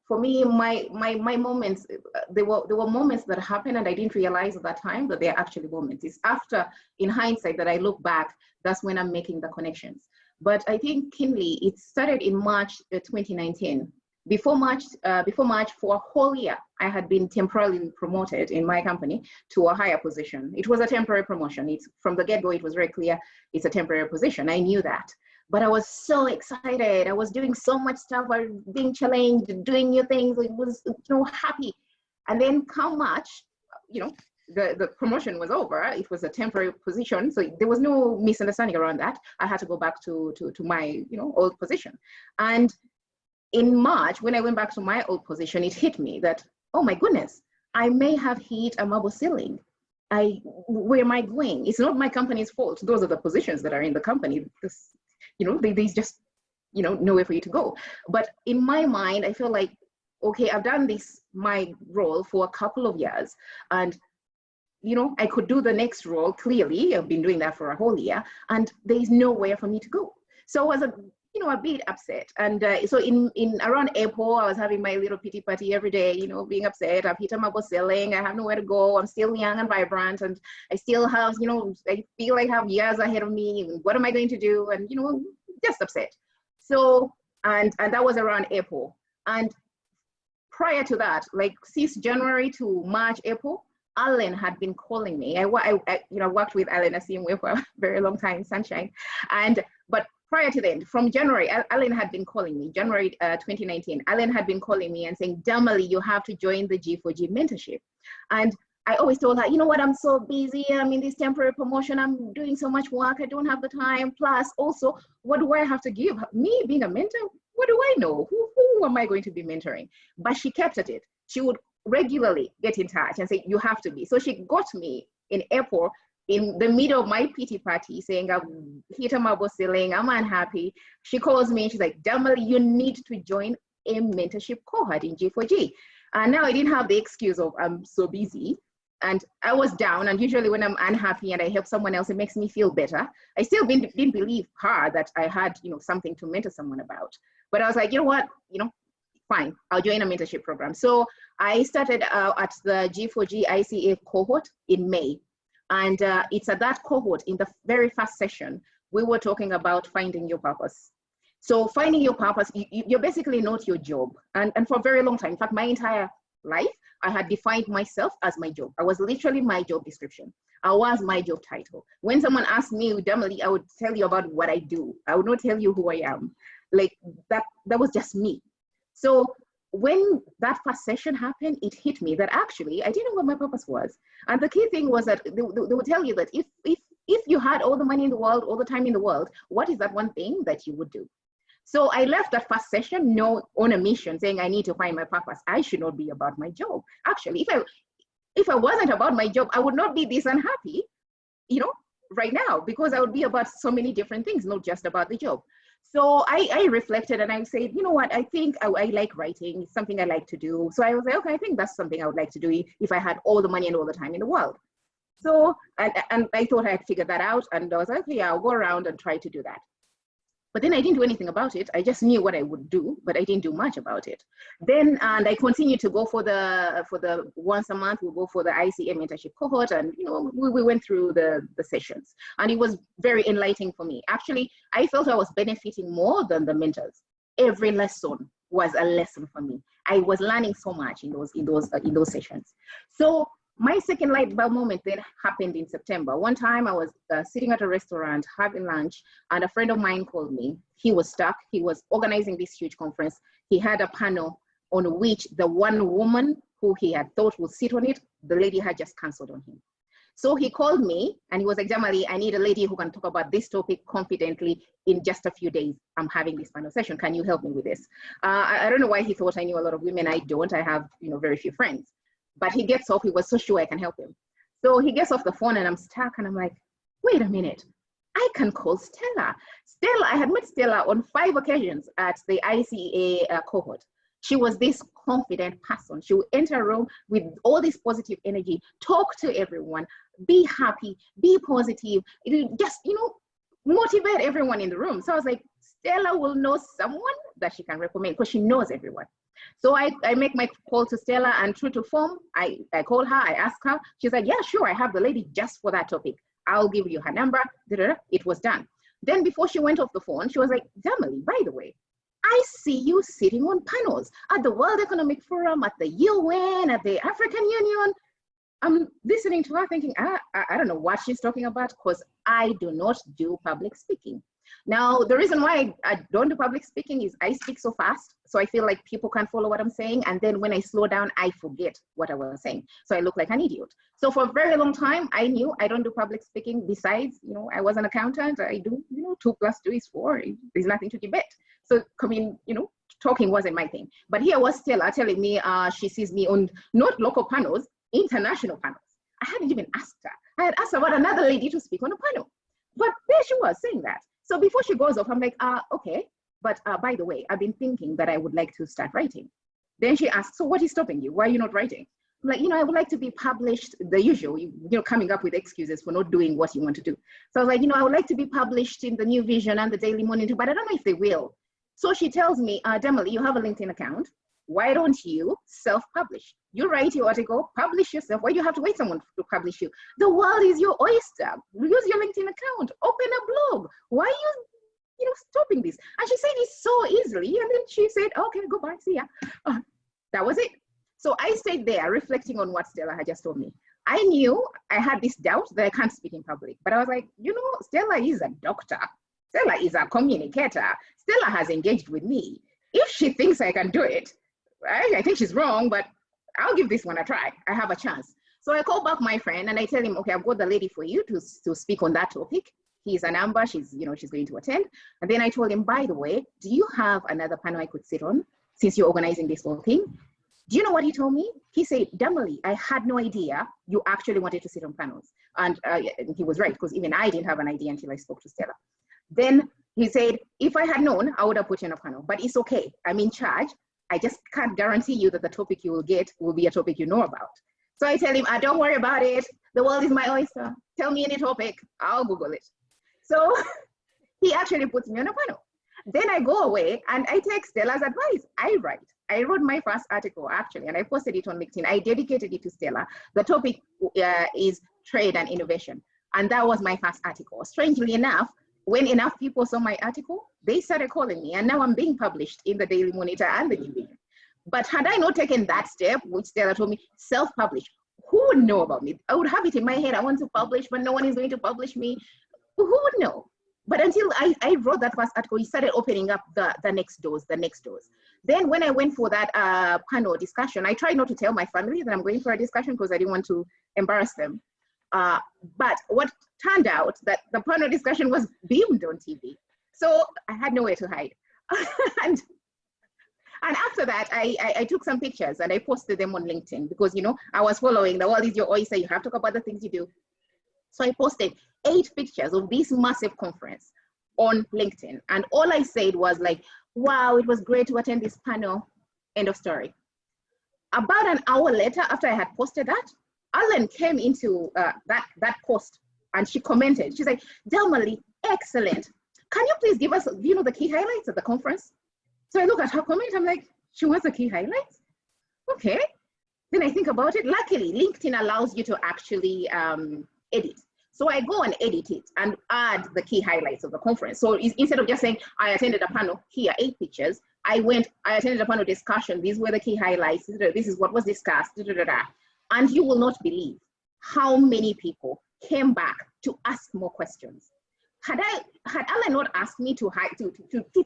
for me, my moments, there were moments that happened and I didn't realize at that time that they're actually moments. It's after, in hindsight, that I look back, that's when I'm making the connections. But I think keenly, it started in March 2019. Before March, for a whole year, I had been temporarily promoted in my company to a higher position. It was a temporary promotion. It's from the get-go, it was very clear it's a temporary position. I knew that. But I was so excited. I was doing so much stuff, I was being challenged, doing new things. I was, happy. And then come March, the promotion was over. It was a temporary position, so there was no misunderstanding around that. I had to go back to my old position. And in March, when I went back to my old position, it hit me that, oh my goodness, I may have hit a marble ceiling. Where am I going? It's not my company's fault. Those are the positions that are in the company. There's just, nowhere for you to go. But in my mind, I feel like, okay, I've done this, my role, for a couple of years. And, I could do the next role, clearly. I've been doing that for a whole year. And there's nowhere for me to go. So I was a bit upset. And so in around April, I was having my little pity party every day, being upset. I've hit a marble ceiling. I have nowhere to go. I'm still young and vibrant. And I still have, I feel like I have years ahead of me. What am I going to do? And, just upset. So, and that was around April. And prior to that, like since January to March, April, Alan had been calling me. I worked with Alan Asimwe for a very long time, Sunshine. But prior to then, from January, Alan had been calling me, January 2019, Alan had been calling me and saying, Damali, you have to join the G4G mentorship. And I always told her, you know what, I'm so busy, I'm in this temporary promotion, I'm doing so much work, I don't have the time. Plus, also, what do I have to give? Me being a mentor, what do I know? Who am I going to be mentoring? But she kept at it. She would regularly get in touch and say, you have to be. So she got me in April in the middle of my pity party saying, I've hit a marble ceiling, I'm unhappy. She calls me and she's like, Damali, you need to join a mentorship cohort in G4G. And now I didn't have the excuse of I'm so busy. And I was down, and usually when I'm unhappy and I help someone else, it makes me feel better. I still didn't believe her that I had, something to mentor someone about. But I was like, you know what, fine, I'll join a mentorship program. So I started at the G4G ICA cohort in May. And it's at that cohort, in the very first session, we were talking about finding your purpose. So finding your purpose, you're basically not your job. And for a very long time, in fact, my entire life, I had defined myself as my job. I was literally my job description. I was my job title. When someone asked me, Damali, I would tell you about what I do. I would not tell you who I am. Like that was just me. So when that first session happened, it hit me that actually I didn't know what my purpose was. And the key thing was that they would tell you that if you had all the money in the world, all the time in the world, what is that one thing that you would do? So I left that first session on a mission saying I need to find my purpose. I should not be about my job. Actually, if I wasn't about my job, I would not be this unhappy, right now, because I would be about so many different things, not just about the job. So I reflected and I said, you know what, I think I like writing. It's something I like to do. So I was like, okay, I think that's something I would like to do if I had all the money and all the time in the world. So, and I thought I had figured that out. And I was like, okay, yeah, I'll go around and try to do that. But then I didn't do anything about it. I just knew what I would do, but I didn't do much about it. Then, and I continued to go for the once a month, we'll go for the ICA mentorship cohort, and we went through the sessions, and it was very enlightening for me. Actually, I felt I was benefiting more than the mentors. Every lesson was a lesson for me. I was learning so much in those sessions. So my second light bulb moment then happened in September. One time I was sitting at a restaurant having lunch, and a friend of mine called me. He was stuck. He was organizing this huge conference. He had a panel on which the one woman who he had thought would sit on it, the lady had just canceled on him. So he called me and he was like, Damali, I need a lady who can talk about this topic confidently in just a few days. I'm having this panel session. Can you help me with this? I don't know why he thought I knew a lot of women. I don't. I have very few friends. But he gets off, he was so sure I can help him. So he gets off the phone and I'm stuck and I'm like, wait a minute, I can call Stella. I had met Stella on 5 occasions at the ICA cohort. She was this confident person. She would enter a room with all this positive energy, talk to everyone, be happy, be positive, just, motivate everyone in the room. So I was like, Stella will know someone that she can recommend because she knows everyone. So I make my call to Stella, and true to form, I call her, I ask her. She's like, yeah, sure, I have the lady just for that topic. I'll give you her number. It was done. Then before she went off the phone, she was like, Damali, by the way, I see you sitting on panels at the World Economic Forum, at the UN, at the African Union. I'm listening to her thinking, I don't know what she's talking about because I do not do public speaking. Now, the reason why I don't do public speaking is I speak so fast. So I feel like people can't follow what I'm saying. And then when I slow down, I forget what I was saying. So I look like an idiot. So for a very long time, I knew I don't do public speaking. Besides, I was an accountant. I do, 2 + 2 is 4. There's nothing to debate. So, talking wasn't my thing. But here was Stella telling me she sees me on not local panels, international panels. I hadn't even asked her. I had asked about another lady to speak on a panel. But there she was saying that. So before she goes off, I'm like, okay, but by the way, I've been thinking that I would like to start writing. Then she asked, so what is stopping you? Why are you not writing? I'm like, I would like to be published, the usual, coming up with excuses for not doing what you want to do. So I was like, I would like to be published in the New Vision and the Daily Monitor, but I don't know if they will. So she tells me, Damali, you have a LinkedIn account. Why don't you self-publish? You write your article, publish yourself. Why do you have to wait someone to publish you? The world is your oyster. Use your LinkedIn account. Open a blog. Why are you, stopping this? And she said it so easily. And then she said, okay, goodbye, see ya. That was it. So I stayed there reflecting on what Stella had just told me. I knew I had this doubt that I can't speak in public. But I was like, Stella is a doctor. Stella is a communicator. Stella has engaged with me. If she thinks I can do it, I think she's wrong, but I'll give this one a try. I have a chance. So I call back my friend and I tell him, okay, I've got the lady for you to speak on that topic. Here's a number. She's going to attend. And then I told him, by the way, do you have another panel I could sit on since you're organizing this whole thing? Do you know what he told me? He said, Damali, I had no idea you actually wanted to sit on panels. And he was right, because even I didn't have an idea until I spoke to Stella. Then he said, if I had known, I would have put you on a panel, but it's okay. I'm in charge. I just can't guarantee you that the topic you will get will be a topic you know about. So I tell him, don't worry about it. The world is my oyster. Tell me any topic, I'll Google it. So he actually puts me on a panel. Then I go away and I take Stella's advice. I wrote my first article actually, and I posted it on LinkedIn. I dedicated it to Stella. The topic is trade and innovation. And that was my first article. Strangely enough, when enough people saw my article, they started calling me, and now I'm being published in the Daily Monitor and the New Vision. But had I not taken that step, which Stella told me, self-publish, who would know about me? I would have it in my head, I want to publish, but no one is going to publish me. Who would know? But until I wrote that first article, he started opening up the next doors. Then when I went for that panel discussion, I tried not to tell my family that I'm going for a discussion because I didn't want to embarrass them. But what turned out that the panel discussion was beamed on TV. So I had nowhere to hide. and after that, I took some pictures and I posted them on LinkedIn because, you know, I was following the world is your oyster. You have to talk about the things you do. So I posted 8 pictures of this massive conference on LinkedIn. And all I said was like, wow, it was great to attend this panel, end of story. About an hour later, after I had posted that, Alan came into that post and she commented. She's like, Damali, excellent. Can you please give us, you know, the key highlights of the conference? So I look at her comment, I'm like, she wants the key highlights? Okay. Then I think about it. Luckily, LinkedIn allows you to actually edit. So I go and edit it and add the key highlights of the conference. So instead of just saying, I attended a panel, here, 8 pictures, I attended a panel discussion, these were the key highlights, this is what was discussed, and you will not believe how many people came back to ask more questions. Had Alan not asked me to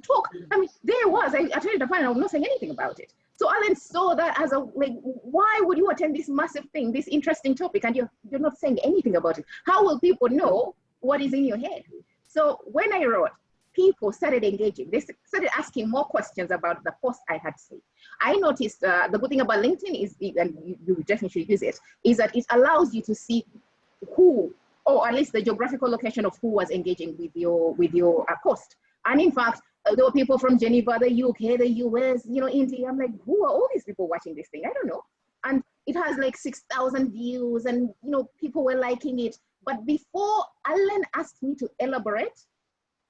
talk, I mean, there was, I attended a panel, I was not saying anything about it. So Alan saw that as a, like, why would you attend this massive thing, this interesting topic, and you're not saying anything about it? How will people know what is in your head? So when I wrote, people started engaging. They started asking more questions about the post I had said. I noticed the good thing about LinkedIn is, and you definitely should use it, is that it allows you to see who, or at least the geographical location of who was engaging with your post. And in fact, there were people from Geneva, the UK, the US, you know, India. I'm like, who are all these people watching this thing? I don't know. And it has like 6,000 views and, you know, people were liking it. But before Alan asked me to elaborate,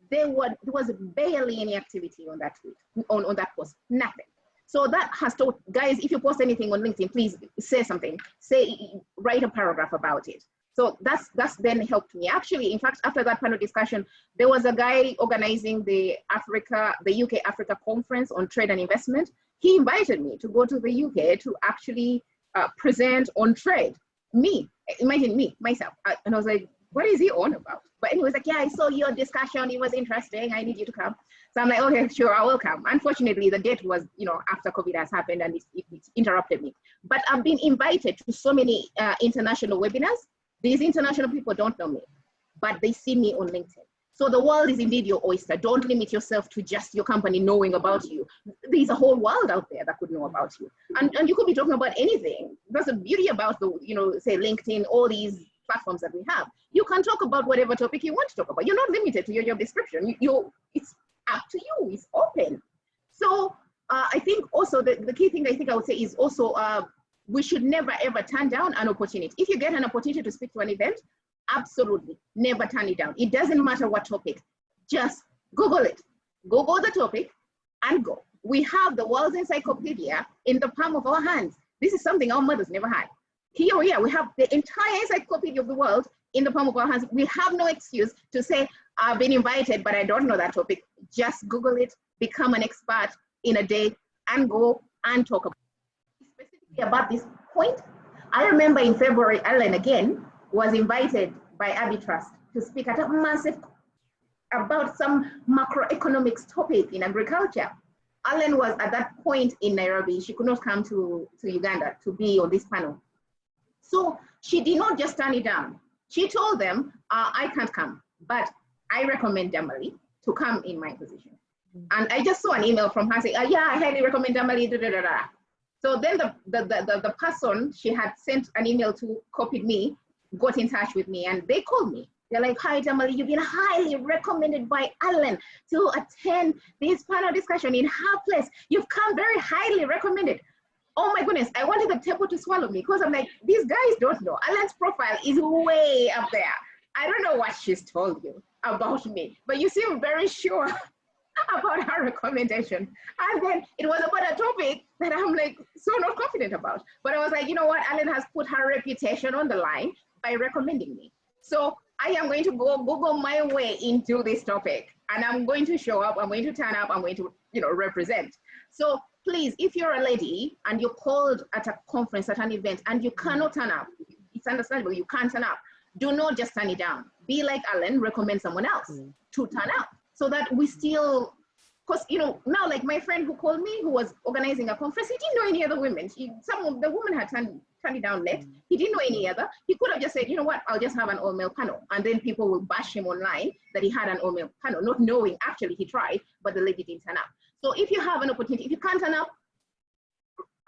there was barely any activity on that tweet, on that post, nothing. So that has taught, guys, if you post anything on LinkedIn, please say something, write a paragraph about it. So that's then helped me. Actually, in fact, after that panel discussion, there was a guy organizing the UK Africa conference on trade and investment. He invited me to go to the UK to actually present on trade. Imagine myself. And I was like, what is he on about? But anyway, like, yeah, I saw your discussion. It was interesting. I need you to come. So I'm like, okay, sure, I will come. Unfortunately, the date was, you know, after COVID has happened and it interrupted me. But I've been invited to so many international webinars. These international people don't know me, but they see me on LinkedIn. So the world is indeed your oyster. Don't limit yourself to just your company knowing about you. There's a whole world out there that could know about you. And you could be talking about anything. That's the beauty about the, you know, say LinkedIn, all these platforms that we have. You can talk about whatever topic you want to talk about. You're not limited to your job description. It's up to you, it's open. So I think also the key thing I would say is also, we should never ever turn down an opportunity. If you get an opportunity to speak to an event, absolutely never turn it down. It doesn't matter what topic, just Google it. Google the topic and go. We have the world's encyclopedia in the palm of our hands. This is something our mothers never had. Here we are, we have the entire encyclopedia of the world in the palm of our hands. We have no excuse to say, I've been invited, but I don't know that topic. Just Google it, become an expert in a day, and go and talk about it. Specifically about this point, I remember in February, Alan again was invited by Abbey Trust to speak at a massive, about some macroeconomics topic in agriculture. Alan was at that point in Nairobi. She could not come to Uganda to be on this panel. So she did not just turn it down. She told them, I can't come, but I recommend Damali to come in my position. And I just saw an email from her saying, yeah, I highly recommend Damali, da, da, da, da. So then the person she had sent an email to, copied me, got in touch with me, and they called me. They're like, hi, Damali, you've been highly recommended by Alan to attend this panel discussion in her place. You've come very highly recommended. Oh my goodness, I wanted the table to swallow me because I'm like, these guys don't know. Alan's profile is way up there. I don't know what she's told you about me, but you seem very sure about her recommendation. And then it was about a topic that I'm like so not confident about. But I was like, you know what? Alan has put her reputation on the line by recommending me. So I am going to go Google my way into this topic, and I'm going to show up, I'm going to turn up, I'm going to, represent. So please, if you're a lady and you're called at a conference, at an event, and you cannot turn up, it's understandable, you can't turn up. Do not just turn it down. Be like Alan, recommend someone else to turn up so that we still, because, now like my friend who called me, who was organizing a conference, he didn't know any other women. Some of the women had turned it down late. He didn't know any other. He could have just said, you know what, I'll just have an all-male panel. And then people will bash him online that he had an all-male panel, not knowing actually he tried, but the lady didn't turn up. So if you have an opportunity, if you can't turn up,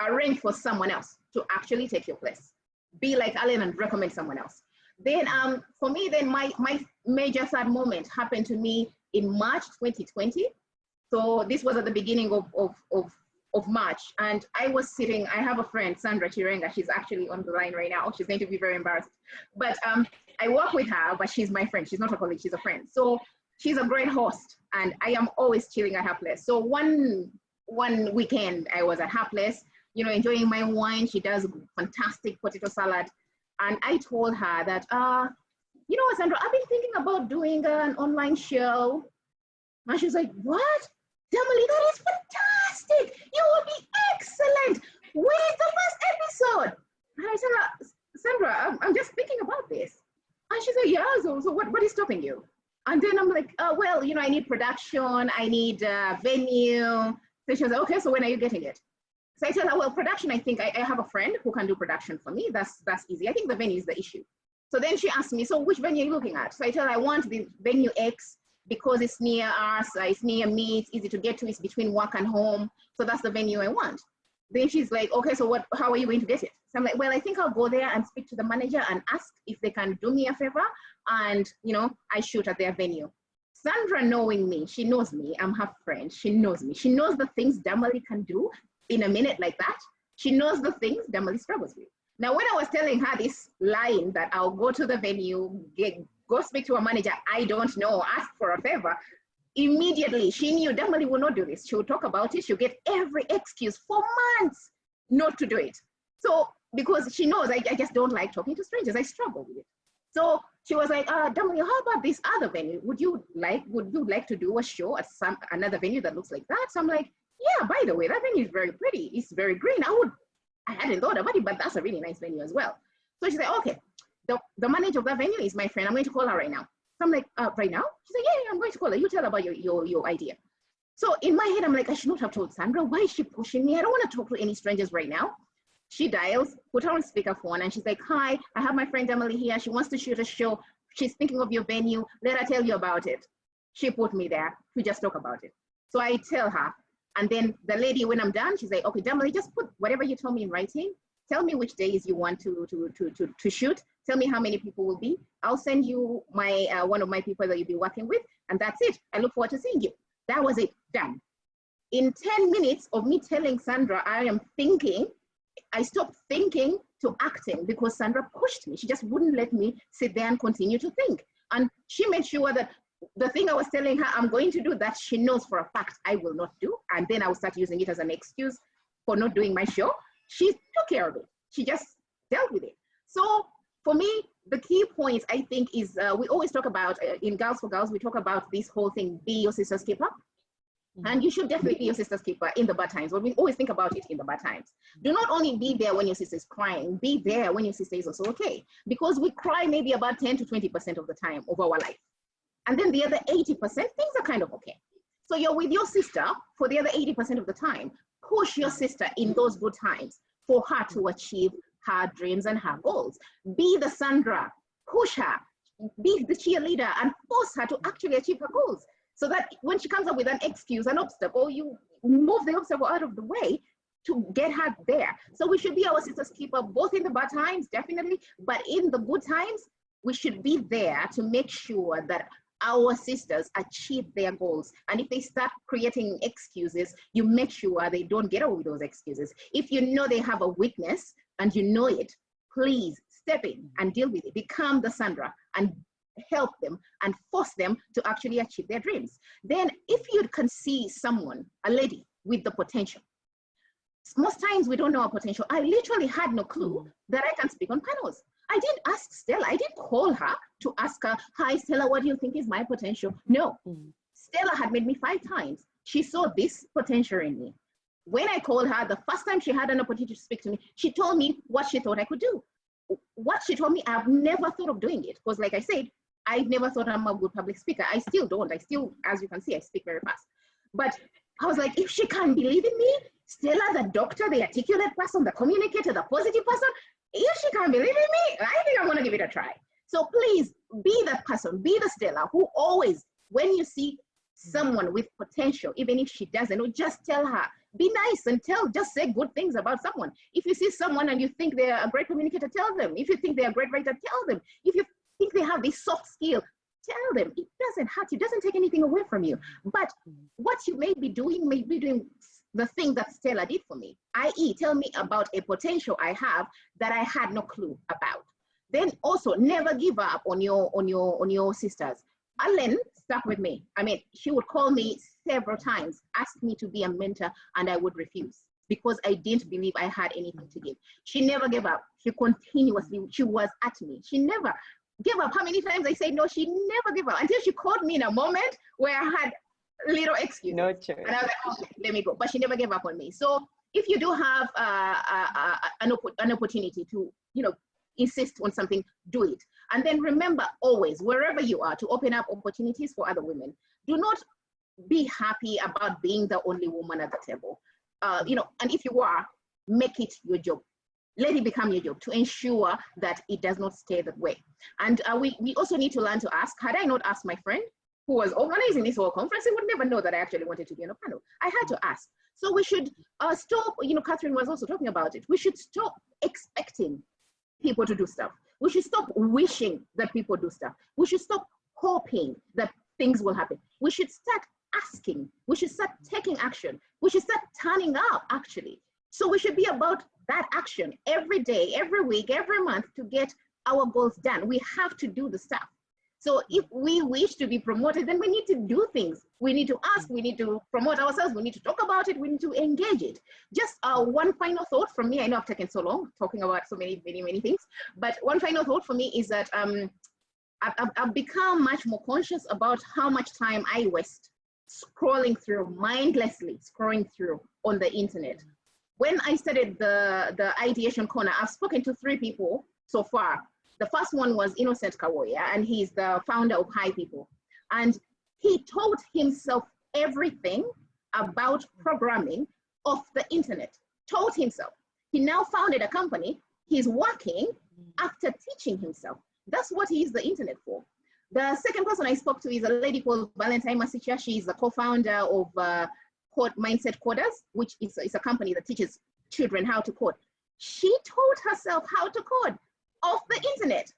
arrange for someone else to actually take your place. Be like Alan and recommend someone else. Then for me, then my major sad moment happened to me in March 2020. So this was at the beginning of March, and I was sitting, I have a friend, Sandra Chirenga, she's actually on the line right now. She's going to be very embarrassed. But I work with her, but she's my friend. She's not a colleague, she's a friend. So she's a great host, and I am always chilling at her place. So one weekend, I was at her place, enjoying my wine. She does fantastic potato salad. And I told her that, you know what, Sandra, I've been thinking about doing an online show. And she's like, what? Damali, that is fantastic. You will be excellent. When is the first episode? And I said, Sandra, I'm just thinking about this. And she's like, yeah, so what is stopping you? And then I'm like, well, I need production. I need venue. So she was like, okay, so when are you getting it? So I said, well, production, I think I have a friend who can do production for me. That's easy. I think the venue is the issue. So then she asked me, so which venue are you looking at? So I told her I want the venue X because it's near us, it's near me, it's easy to get to, it's between work and home. So that's the venue I want. Then she's like, okay, so how are you going to get it? So I'm like, well, I think I'll go there and speak to the manager and ask if they can do me a favor. And, I shoot at their venue. Sandra, knowing me, she knows me, I'm her friend, she knows me. She knows the things Damali can do in a minute like that. She knows the things Damali struggles with. Now, when I was telling her this line that I'll go to the venue, go speak to a manager I don't know, ask for a favor, immediately she knew Damali will not do this. She'll talk about it. She'll get every excuse for months not to do it. So, because she knows I just don't like talking to strangers. I struggle with it. So she was like, Damali, how about this other venue? Would you like to do a show at another venue that looks like that? So I'm like, yeah, by the way, that venue is very pretty. It's very green. I hadn't thought about it, but that's a really nice venue as well. So she said, okay, the manager of that venue is my friend. I'm going to call her right now. So I'm like, right now? She said, yeah, I'm going to call her. You tell her about your idea. So in my head, I'm like, I should not have told Sandra. Why is she pushing me? I don't want to talk to any strangers right now. She dials, put her on speakerphone, and she's like, hi, I have my friend Emily here. She wants to shoot a show. She's thinking of your venue. Let her tell you about it. She put me there to just talk about it. So I tell her, and then the lady, when I'm done, she's like, okay, Emily, just put whatever you told me in writing. Tell me which days you want to shoot. Tell me how many people will be. I'll send you my one of my people that you'll be working with, and that's it. I look forward to seeing you. That was it, done. In 10 minutes of me telling Sandra I am thinking, I stopped thinking to acting because Sandra pushed me. She just wouldn't let me sit there and continue to think. And she made sure that the thing I was telling her I'm going to do, that she knows for a fact I will not do. And then I will start using it as an excuse for not doing my show. She took care of it. She just dealt with it. So for me, the key points I think is we always talk about in Girls for Girls, we talk about this whole thing, be your sister's keeper. And you should definitely be your sister's keeper in the bad times, but we always think about it in the bad times. Do not only be there when your sister is crying, be there when your sister is also okay. Because we cry maybe about 10 to 20% of the time of our life. And then the other 80%, things are kind of okay. So you're with your sister for the other 80% of the time. Push your sister in those good times for her to achieve her dreams and her goals. Be the Sandra, push her, be the cheerleader and force her to actually achieve her goals. So that when she comes up with an excuse, an obstacle, you move the obstacle out of the way to get her there. So we should be our sister's keeper, both in the bad times, definitely, but in the good times, we should be there to make sure that our sisters achieve their goals. And if they start creating excuses, you make sure they don't get away with those excuses. If you know they have a weakness and you know it, please step in and deal with it. Become the Sandra and help them and force them to actually achieve their dreams. Then if you can see someone, a lady with the potential, most times we don't know our potential. I literally had no clue that I can speak on panels. I didn't ask Stella, I didn't call her to ask her, hi Stella, what do you think is my potential? No, Stella had made me 5 times. She saw this potential in me. When I called her, the first time she had an opportunity to speak to me, she told me what she thought I could do. What she told me, I've never thought of doing it. Because like I said, I've never thought I'm a good public speaker. I still don't. I still, as you can see, I speak very fast. But I was like, if she can't believe in me, Stella, the doctor, the articulate person, the communicator, the positive person, if she can't believe in me, I think I'm gonna give it a try. So please be that person, be the Stella who always, when you see someone with potential, even if she doesn't, just tell her, be nice and just say good things about someone. If you see someone and you think they're a great communicator, tell them. If you think they're a great writer, tell them. If you think they have this soft skill, tell them. It doesn't hurt you, it doesn't take anything away from you. But what you may be doing the thing that Stella did for me, i.e. tell me about a potential I have that I had no clue about. Then also never give up on your sisters. Ellen stuck with me. I mean, she would call me several times, ask me to be a mentor, and I would refuse because I didn't believe I had anything to give. She never gave up. She continuously, she was at me. She never gave up. How many times I said no, she never gave up until she called me in a moment where I had little excuse. No choice. And I was like, okay, let me go. But she never gave up on me. So if you do have an opportunity to, insist on something, do it. And then remember always, wherever you are, to open up opportunities for other women. Do not be happy about being the only woman at the table. And if you are, make it your job. Let it become your job to ensure that it does not stay that way. And we also need to learn to ask. Had I not asked my friend who was organizing this whole conference, he would never know that I actually wanted to be on a panel. I had to ask. So we should stop, Catherine was also talking about it. We should stop expecting people to do stuff. We should stop wishing that people do stuff. We should stop hoping that things will happen. We should start asking. We should start taking action. We should start turning up, actually. So we should be about that action every day, every week, every month to get our goals done. We have to do the stuff. So if we wish to be promoted, then we need to do things. We need to ask, we need to promote ourselves, we need to talk about it, we need to engage it. Just one final thought from me. I know I've taken so long talking about so many things, but one final thought for me is that I've become much more conscious about how much time I waste mindlessly scrolling through on the internet. When I started the Ideation Corner, I've spoken to 3 people so far. The first one was Innocent Kawoya, and he's the founder of High People. And he taught himself everything about programming off the internet, taught himself. He now founded a company. He's working after teaching himself. That's what he used the internet for. The second person I spoke to is a lady called Valentine Masicha. She's the co-founder of Mindset Coders, which is a company that teaches children how to code. She taught herself how to code off the internet.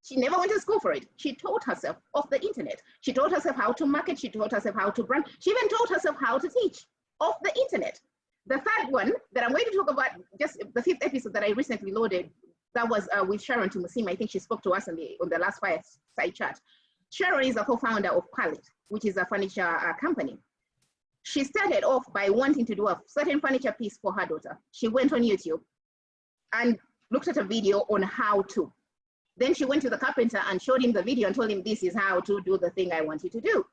She never went to school for it. She taught herself off the internet. She taught herself how to market. She taught herself how to brand. She even taught herself how to teach off the internet. The third one that I'm going to talk about, just the 5th episode that I recently loaded, that was with Sharon Tumusima. I think she spoke to us on the last Fireside chat. Sharon is a co-founder of Palette, which is a furniture company. She started off by wanting to do a certain furniture piece for her daughter. She went on YouTube and looked at a video on how to. Then she went to the carpenter and showed him the video and told him, this is how to do the thing I want you to do.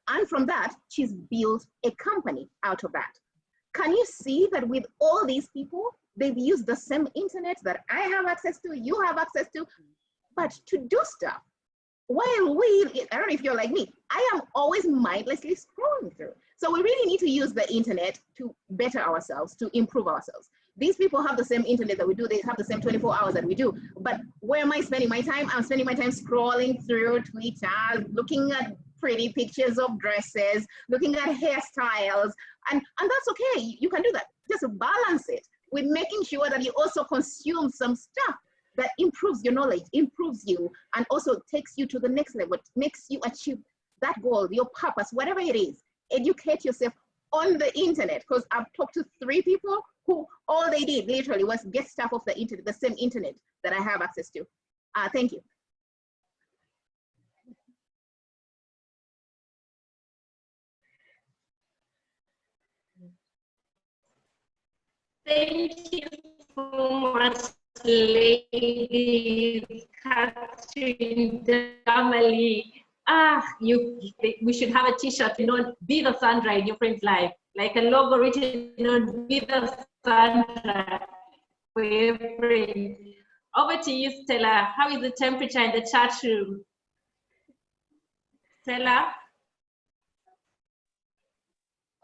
And from that, she's built a company out of that. Can you see that with all these people, they've used the same internet that I have access to, you have access to, but to do stuff. While I don't know if you're like me, I am always mindlessly scrolling through. So we really need to use the internet to better ourselves, to improve ourselves. These people have the same internet that we do. They have the same 24 hours that we do. But where am I spending my time? I'm spending my time scrolling through Twitter, looking at pretty pictures of dresses, looking at hairstyles. And that's okay. You can do that. just balance it with making sure that you also consume some stuff that improves your knowledge, improves you, and also takes you to the next level, makes you achieve that goal, your purpose, whatever it is. Educate yourself on the internet, because I've talked to 3 people who all they did literally was get stuff off the internet, the same internet that I have access to. Thank you. Thank you so much, ladies, Catherine, Damali. We should have a t-shirt, you know, be the Sandra in your friend's life, like a logo written on be the Sandra for your friend. Over to you, Stella. How is the temperature in the chat room? Stella?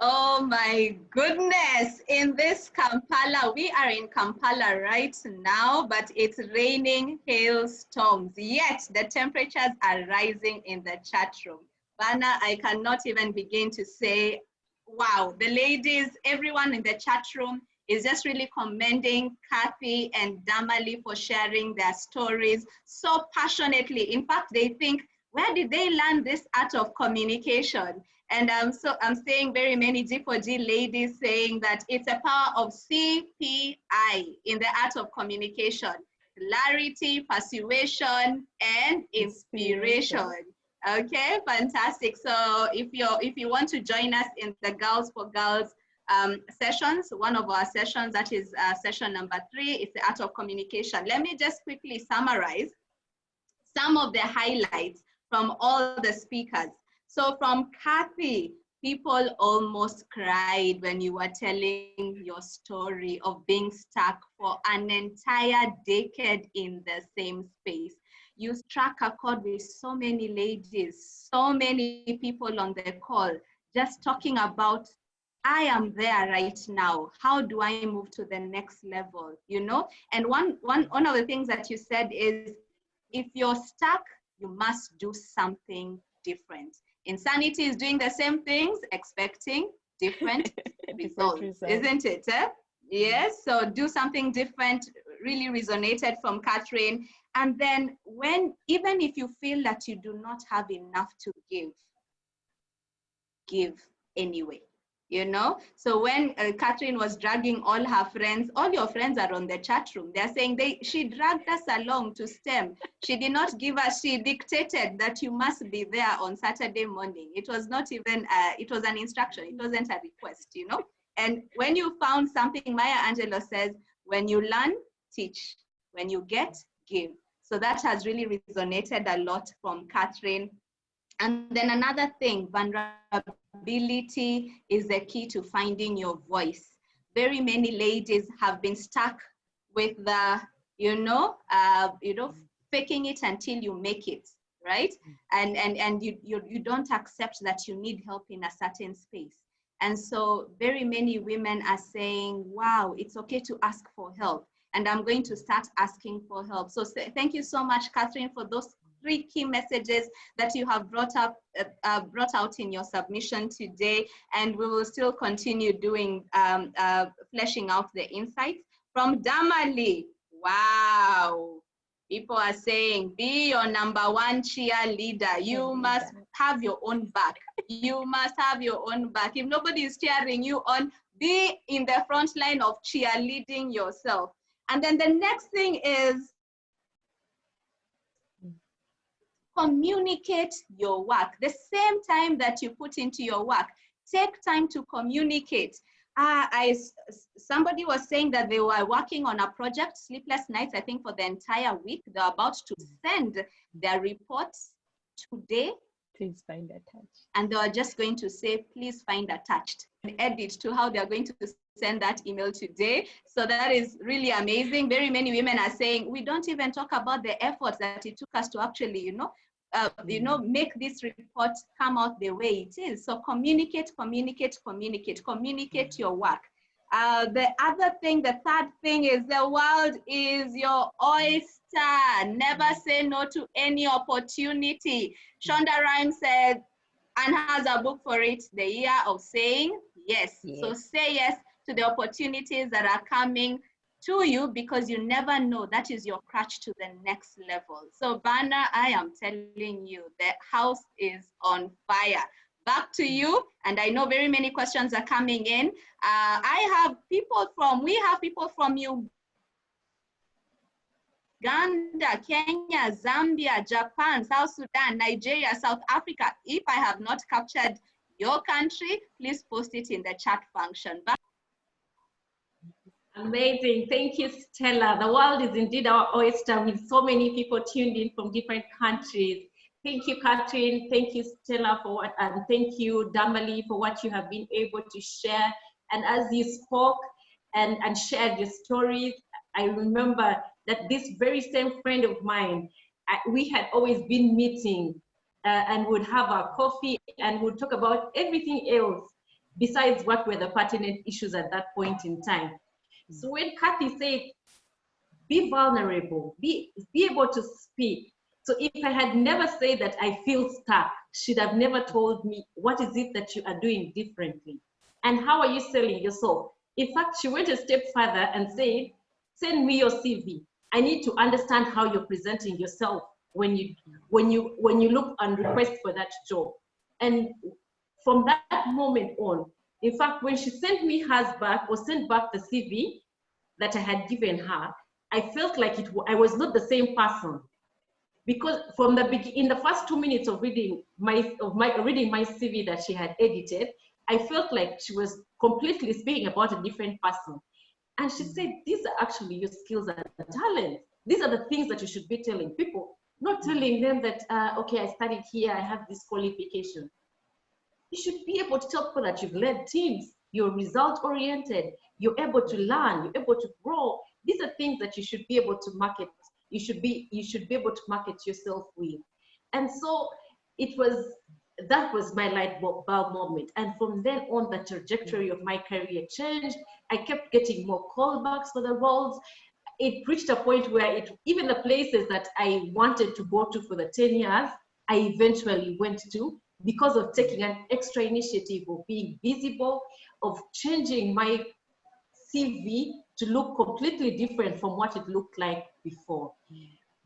Oh my goodness, in this Kampala, we are in Kampala right now, but it's raining hailstorms, yet the temperatures are rising in the chat room. Bana, I cannot even begin to say, wow, the ladies, everyone in the chat room is just really commending Kathy and Damali for sharing their stories so passionately. In fact, they think, where did they learn this art of communication? And so I'm seeing very many G4G ladies saying that it's a power of CPI in the art of communication: clarity, persuasion, and inspiration. Okay, fantastic. So if you want to join us in the Girls for Girls sessions, one of our sessions, that is session number 3, it's the art of communication. Let me just quickly summarize some of the highlights from all the speakers. So from Kathy, people almost cried when you were telling your story of being stuck for an entire decade in the same space. You struck a chord with so many ladies, so many people on the call, just talking about, I am there right now. How do I move to the next level? You know, and one of the things that you said is, if you're stuck, you must do something different. Insanity is doing the same things, expecting different results, isn't it? Yes, so do something different really resonated from Catherine. And then even if you feel that you do not have enough to give anyway. You know, so when Catherine was dragging all her friends, all your friends are on the chat room. They're saying she dragged us along to STEM. She did not give us, she dictated that you must be there on Saturday morning. It was not even, it was an instruction. It wasn't a request, you know. And when you found something, Maya Angelou says, when you learn, teach. When you get, give. So that has really resonated a lot from Catherine. And then another thing, vulnerability is the key to finding your voice. Very many ladies have been stuck with the, faking it until you make it, right? And you don't accept that you need help in a certain space. And so very many women are saying, wow, it's okay to ask for help. And I'm going to start asking for help. So thank you so much, Catherine, for those 3 key messages that you have brought out in your submission today, and we will still continue doing fleshing out the insights. From Damali, wow, people are saying, be your #1 cheerleader. You must have your own back. You must have your own back. If nobody is cheering you on, be in the front line of cheerleading yourself. And then the next thing is, communicate your work. The same time that you put into your work, take time to communicate. Somebody was saying that they were working on a project, sleepless nights, I think, for the entire week. They're about to send their reports today. Please find attached. And they are just going to say, please find attached, and edit to how they're going to send that email today. So that is really amazing. Very many women are saying, we don't even talk about the efforts that it took us to actually, make this report come out the way it is. So communicate your work. The other thing, the third thing is, the world is your oyster. Never say no to any opportunity. Shonda Rhimes said, and has a book for it, The Year of Saying Yes. So say yes to the opportunities that are coming to you, because you never know, that is your crutch to the next level. So Bana, I am telling you, the house is on fire. Back to you, and I know very many questions are coming in. We have people from Uganda, Kenya, Zambia, Japan, South Sudan, Nigeria, South Africa. If I have not captured your country, please post it in the chat function. Amazing. Thank you, Stella. The world is indeed our oyster with so many people tuned in from different countries. Thank you, Catherine. Thank you, Stella, for what, and thank you, Damali, for what you have been able to share. And as you spoke and shared your stories, I remember that this very same friend of mine, we had always been meeting and would have our coffee and would talk about everything else besides what were the pertinent issues at that point in time. So when Kathy said, be vulnerable, be able to speak. So if I had never said that I feel stuck, she'd have never told me, what is it that you are doing differently? And how are you selling yourself? In fact, she went a step further and said, send me your CV. I need to understand how you're presenting yourself when you look and request for that job. And from that moment on, in fact, when she sent me hers back or sent back the CV that I had given her, I felt like I was not the same person. Because from in the first 2 minutes of reading my CV that she had edited, I felt like she was completely speaking about a different person. And she said, these are actually your skills and talents. These are the things that you should be telling people, not telling them that, okay, I studied here, I have this qualification. You should be able to tell people that you've led teams, you're result-oriented, you're able to learn, you're able to grow. These are things that you should be able to market. You should be able to market yourself with. And so that was my light bulb moment. And from then on, the trajectory of my career changed. I kept getting more callbacks for the roles. It reached a point where even the places that I wanted to go to for the 10 years, I eventually went to, because of taking an extra initiative of being visible, of changing my CV to look completely different from what it looked like before.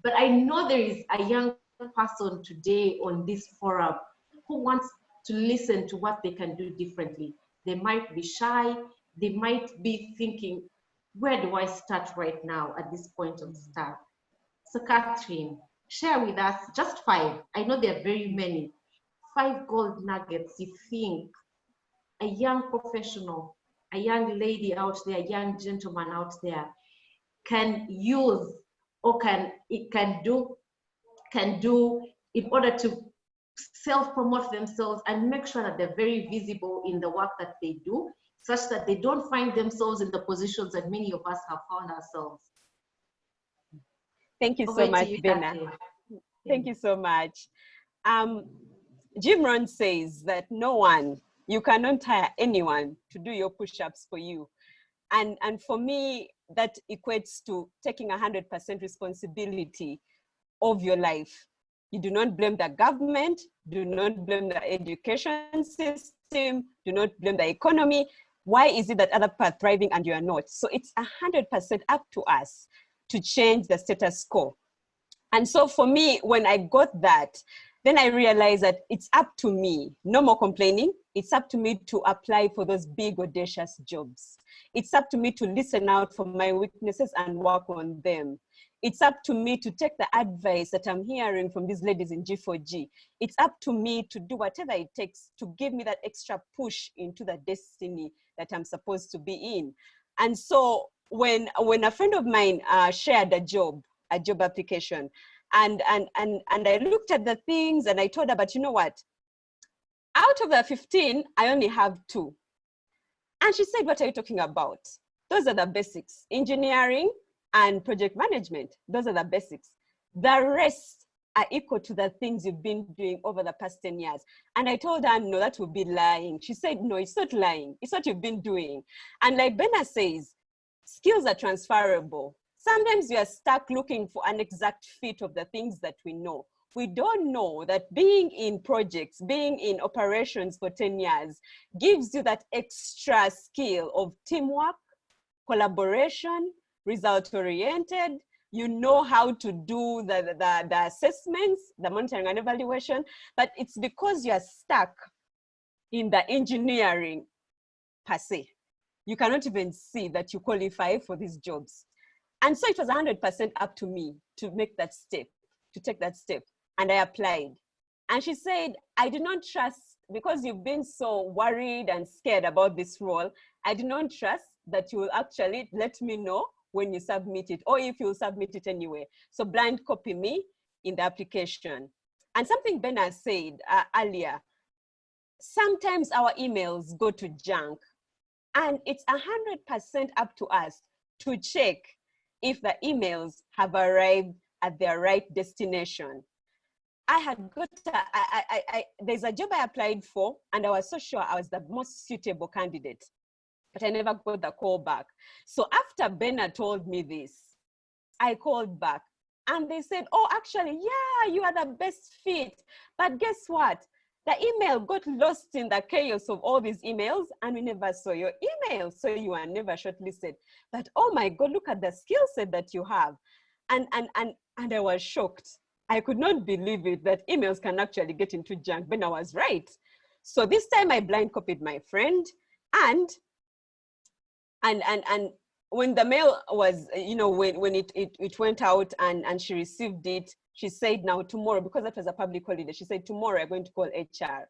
But I know there is a young person today on this forum who wants to listen to what they can do differently. They might be shy, they might be thinking, where do I start right now at this point of start? So Catherine, share with us just 5, I know there are very many, 5 gold nuggets you think a young professional, a young lady out there, a young gentleman out there can use or can do in order to self-promote themselves and make sure that they're very visible in the work that they do, such that they don't find themselves in the positions that many of us have found ourselves. Thank you so much, Bena. Thank you so much. Jim Rohn says that you cannot hire anyone to do your push-ups for you. And for me, that equates to taking 100% responsibility of your life. You do not blame the government, do not blame the education system, do not blame the economy. Why is it that other people are thriving and you are not? So it's 100% up to us to change the status quo. And so for me, when I got that, then I realized that it's up to me, no more complaining. It's up to me to apply for those big, audacious jobs. It's up to me to listen out for my weaknesses and work on them. It's up to me to take the advice that I'm hearing from these ladies in G4G. It's up to me to do whatever it takes to give me that extra push into the destiny that I'm supposed to be in. And so when a friend of mine shared a job application, and I looked at the things and I told her, but you know what? Out of the 15, I only have 2. And she said, what are you talking about? Those are the basics. Engineering and project management, those are the basics. The rest are equal to the things you've been doing over the past 10 years. And I told her, no, that would be lying. She said, no, it's not lying. It's what you've been doing. And like Bena says, skills are transferable. Sometimes we are stuck looking for an exact fit of the things that we know. we don't know that being in projects, being in operations for 10 years gives you that extra skill of teamwork, collaboration, result-oriented. You know how to do the assessments, the monitoring and evaluation, but it's because you're stuck in the engineering per se. You cannot even see that you qualify for these jobs. And so it was 100% up to me to make that step, to take that step. And I applied. And she said, I do not trust, because you've been so worried and scared about this role, I do not trust that you will actually let me know when you submit it, or if you'll submit it anyway. So blind copy me in the application. And something Bena said earlier, sometimes our emails go to junk, and it's 100% up to us to check if the emails have arrived at their right destination. I had got, there's a job I applied for, and I was so sure I was the most suitable candidate, but I never got the call back. So after Bena told me this, I called back, and they said, oh, actually, yeah, you are the best fit. But guess what? The email got lost in the chaos of all these emails, and we never saw your email, so you are never shortlisted. But oh my God, look at the skill set that you have. And I was shocked. I could not believe it, that emails can actually get into junk, but I was right. So this time I blind copied my friend, and when the mail was, you know, when it went out and she received it, she said, now tomorrow, because that was a public holiday, she said, tomorrow I'm going to call HR.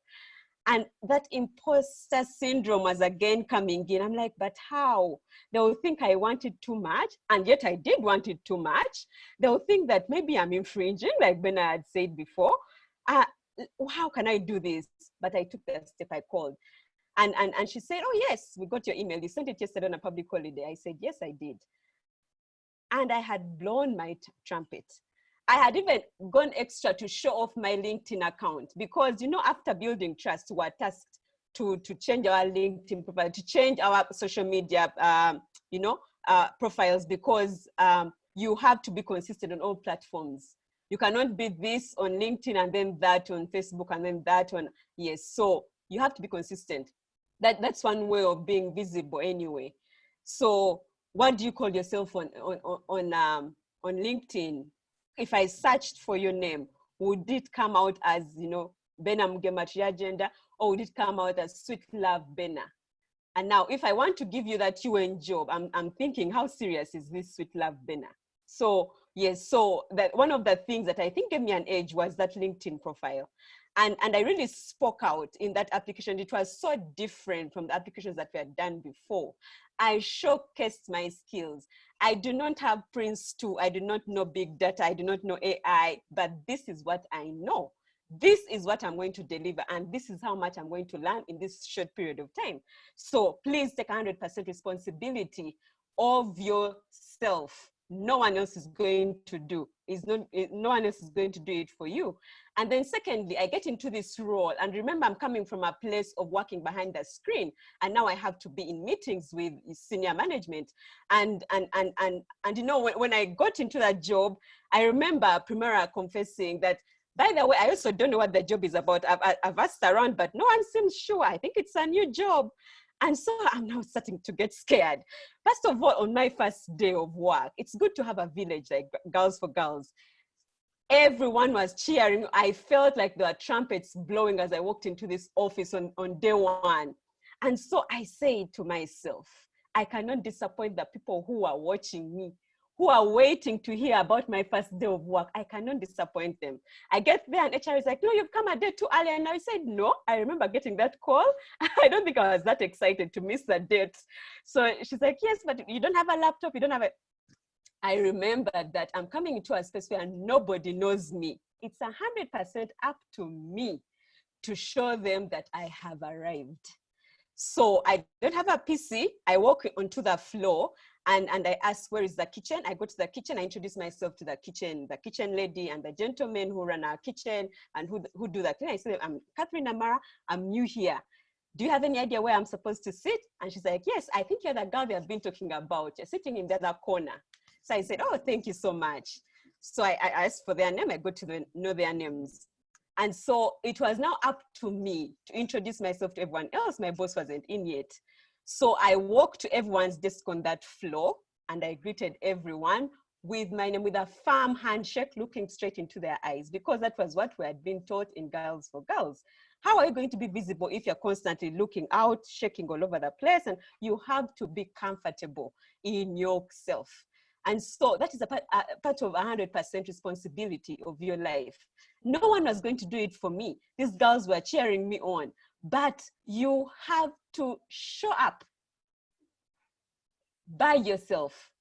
And that imposter syndrome was again coming in. I'm like, but how? They will think I wanted too much, and yet I did want it too much. They will think that maybe I'm infringing, like Bena had said before. How can I do this? But I took the step, I called. And she said, oh yes, we got your email. You sent it yesterday on a public holiday. I said, yes, I did. And I had blown my trumpet. I had even gone extra to show off my LinkedIn account, because, you know, after building trust, we were tasked to change our LinkedIn profile, to change our social media, profiles, because you have to be consistent on all platforms. You cannot be this on LinkedIn and then that on Facebook and then that on, yes. So you have to be consistent. That's one way of being visible anyway. So what do you call yourself on LinkedIn? If I searched for your name, would it come out as, you know, Bena Mgematria Gender, or would it come out as Sweet Love Bena? And now, if I want to give you that UN job, I'm thinking, how serious is this Sweet Love Bena? So yes, so that one of the things that I think gave me an edge was that LinkedIn profile. And I really spoke out in that application. It was so different from the applications that we had done before. I showcased my skills. I do not have Prince 2. I do not know big data. I do not know AI, but this is what I know. This is what I'm going to deliver, and this is how much I'm going to learn in this short period of time. So please take 100% responsibility of yourself. No one else is going to do. No one else is going to do it for you. And then secondly, I get into this role, and remember, I'm coming from a place of working behind the screen, and now I have to be in meetings with senior management. And you know, when I got into that job, I remember Primera confessing that, by the way, I also don't know what the job is about. I've asked around, but no one seems sure. I think it's a new job. And so I'm now starting to get scared. First of all, on my first day of work, it's good to have a village like Girls for Girls. Everyone was cheering. I felt like there were trumpets blowing as I walked into this office on day one. And so I say to myself, I cannot disappoint the people who are watching me, who are waiting to hear about my first day of work. I cannot disappoint them. I get there and HR is like, no, you've come a day too early. And I said, no, I remember getting that call. I don't think I was that excited to miss the date. So she's like, yes, but you don't have a laptop. You don't have a... I remember that I'm coming into a space where nobody knows me. It's 100% up to me to show them that I have arrived. So I don't have a PC. I walk onto the floor and I ask, where is the kitchen? I go to the kitchen. I introduce myself to the kitchen lady and the gentleman who run our kitchen and who do that. And I say, I'm Catherine Amara. I'm new here. Do you have any idea where I'm supposed to sit? And she's like, yes, I think you're the girl they have been talking about. You're sitting in the other corner. So I said, oh, thank you so much. So I asked for their name. I got to know their names. And so it was now up to me to introduce myself to everyone else. My boss wasn't in yet. So I walked to everyone's desk on that floor and I greeted everyone with my name, with a firm handshake, looking straight into their eyes, because that was what we had been taught in Girls for Girls. How are you going to be visible if you're constantly looking out, shaking all over the place? And you have to be comfortable in yourself. And so that is a part of 100% responsibility of your life. No one was going to do it for me. These girls were cheering me on, but you have to show up by yourself.